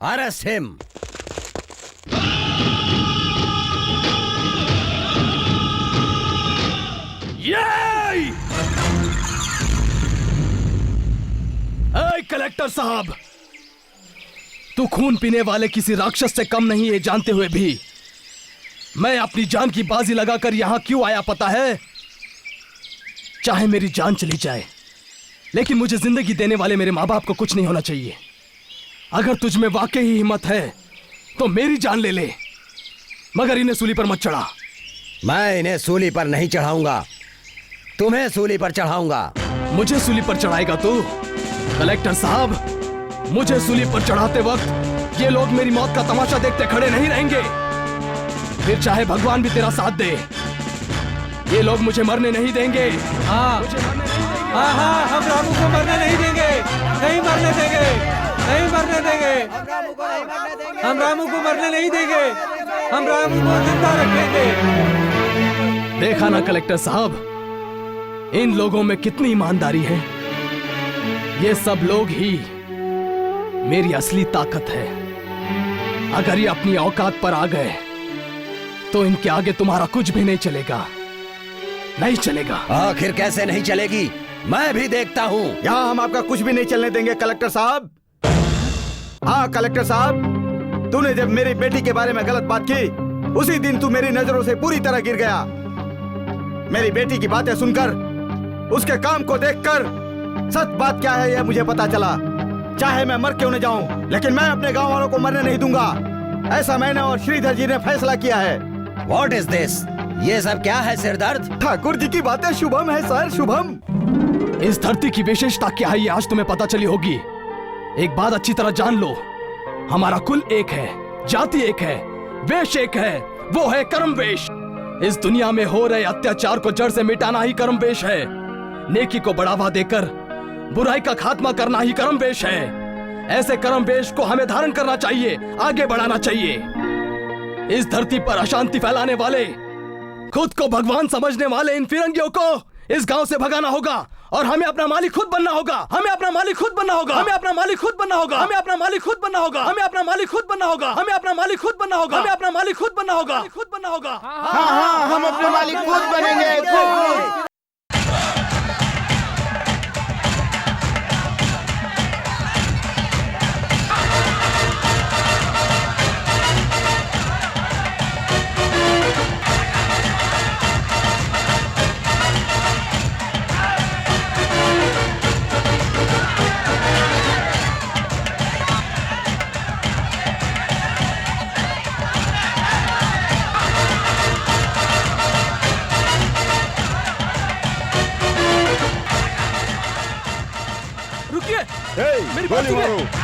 Speaker 1: Arrest him.
Speaker 2: ये कलेक्टर साहब, तू खून पीने वाले किसी राक्षस से कम नहीं है जानते हुए भी मैं अपनी जान की बाजी लगाकर यहां क्यों आया पता है? चाहे मेरी जान चली जाए लेकिन मुझे जिंदगी देने वाले मेरे माँ बाप को कुछ नहीं होना चाहिए। अगर तुझ में वाकई ही हिम्मत है तो मेरी जान ले ले, मगर इन्हें सूली पर मत चढ़ा।
Speaker 1: मैं इन्हें सूली पर नहीं चढ़ाऊंगा, तुम्हें सूली पर चढ़ाऊंगा।
Speaker 2: मुझे सूली पर चढ़ाएगा तू? कलेक्टर साहब, मुझे सूली पर चढ़ाते वक्त ये लोग मेरी मौत का तमाशा देखते खड़े नहीं रहेंगे। फिर चाहे भगवान भी तेरा साथ दे, ये लोग मुझे मरने नहीं देंगे।
Speaker 9: हाँ हाँ, हम रामू को मरने नहीं देंगे, नहीं मरने देंगे, नहीं मरने देंगे, हम रामू को मरने नहीं देंगे, हम रामू को जिंदा रखेंगे।
Speaker 2: देखा ना कलेक्टर साहब, इन लोगों में कितनी ईमानदारी है। ये सब लोग ही मेरी असली ताकत है। अगर ये अपनी औकात पर आ गए तो इनके आगे तुम्हारा कुछ भी नहीं चलेगा, नहीं चलेगा।
Speaker 1: आखिर कैसे नहीं चलेगी, मैं भी देखता हूँ।
Speaker 4: यहाँ हम आपका कुछ भी नहीं चलने देंगे कलेक्टर साहब। हाँ कलेक्टर साहब, तूने जब मेरी बेटी के बारे में गलत बात की उसी दिन तू मेरी नजरों से पूरी तरह गिर गया। मेरी बेटी की बातें सुनकर, उसके काम को देखकर सच बात क्या है यह मुझे पता चला। चाहे मैं मर क्यों न जाऊं, लेकिन मैं अपने गांव वालों को मरने नहीं दूंगा। ऐसा मैंने और श्रीधर जी ने फैसला किया है।
Speaker 1: What is this? ये सब क्या है सिरदर्द?
Speaker 4: ठाकुर जी की बातें शुभम है सर, शुभम।
Speaker 2: इस धरती की विशेषता क्या है ये आज तुम्हें पता चली होगी। एक बात अच्छी तरह जान लो, हमारा कुल एक है, जाति एक है, वेश एक है, वो है कर्म वेश। इस दुनिया में हो रहे अत्याचार को जड़ से मिटाना ही कर्म वेश है। नेकी को बढ़ावा देकर बुराई का खात्मा करना ही कर्म वेश है। ऐसे कर्म वेश को हमें धारण करना चाहिए, आगे बढ़ाना चाहिए। इस धरती पर अशांति फैलाने वाले, खुद को भगवान समझने वाले इन फिरंगियों को इस गांव से भगाना होगा और हमें अपना मालिक खुद बनना होगा। हमें अपना मालिक खुद बनना होगा, हमें अपना मालिक खुद बनना होगा, हमें अपना मालिक खुद बनना होगा, हमें अपना मालिक खुद बनना होगा, हमें अपना मालिक खुद बनना होगा, हमें अपना मालिक खुद बनना होगा, खुद बनना होगा।
Speaker 12: हाँ हाँ, हम अपने मालिक खुद बनेंगे, खुद।
Speaker 2: मेरी बात सुनिए।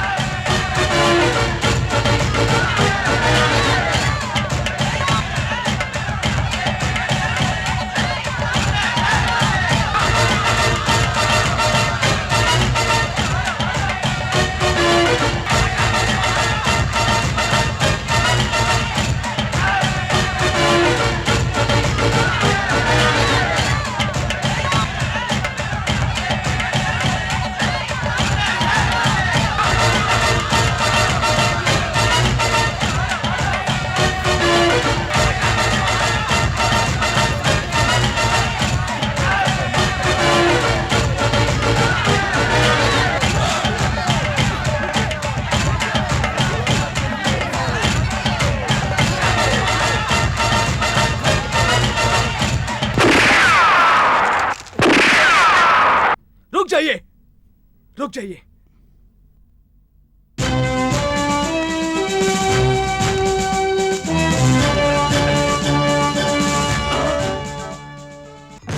Speaker 2: रुक जाइए।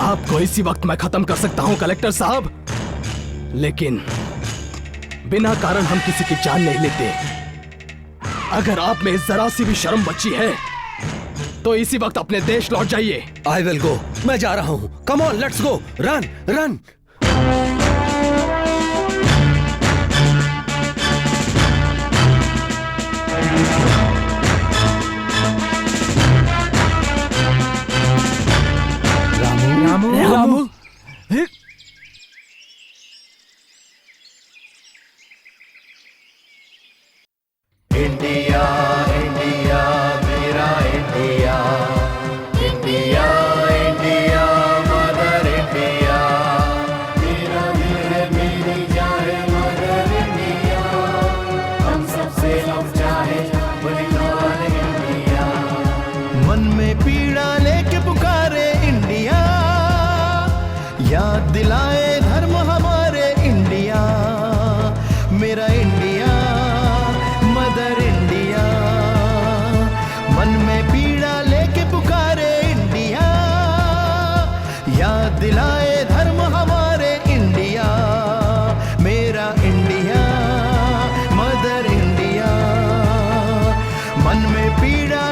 Speaker 2: आपको इसी वक्त मैं खत्म कर सकता हूं कलेक्टर साहब, लेकिन बिना कारण हम किसी की जान नहीं लेते। अगर आप में जरा सी भी शर्म बची है तो इसी वक्त अपने देश लौट जाइए।
Speaker 1: आई विल गो, मैं जा रहा हूं। Come on, let's go, run run.
Speaker 2: Ramu,
Speaker 12: India India मेरा India India India mother India मेरा दिल है मेरी जान है मदर इंडिया हम सबसे हम चाहे बलिदान इंडिया मन में पीड़ा लेके पुकारे इंडिया याद दिलाए धर्म हमारे इंडिया मेरा इंडिया मदर इंडिया मन में पीड़ा लेके पुकारे इंडिया याद दिलाए धर्म हमारे इंडिया मेरा इंडिया मदर इंडिया मन में पीड़ा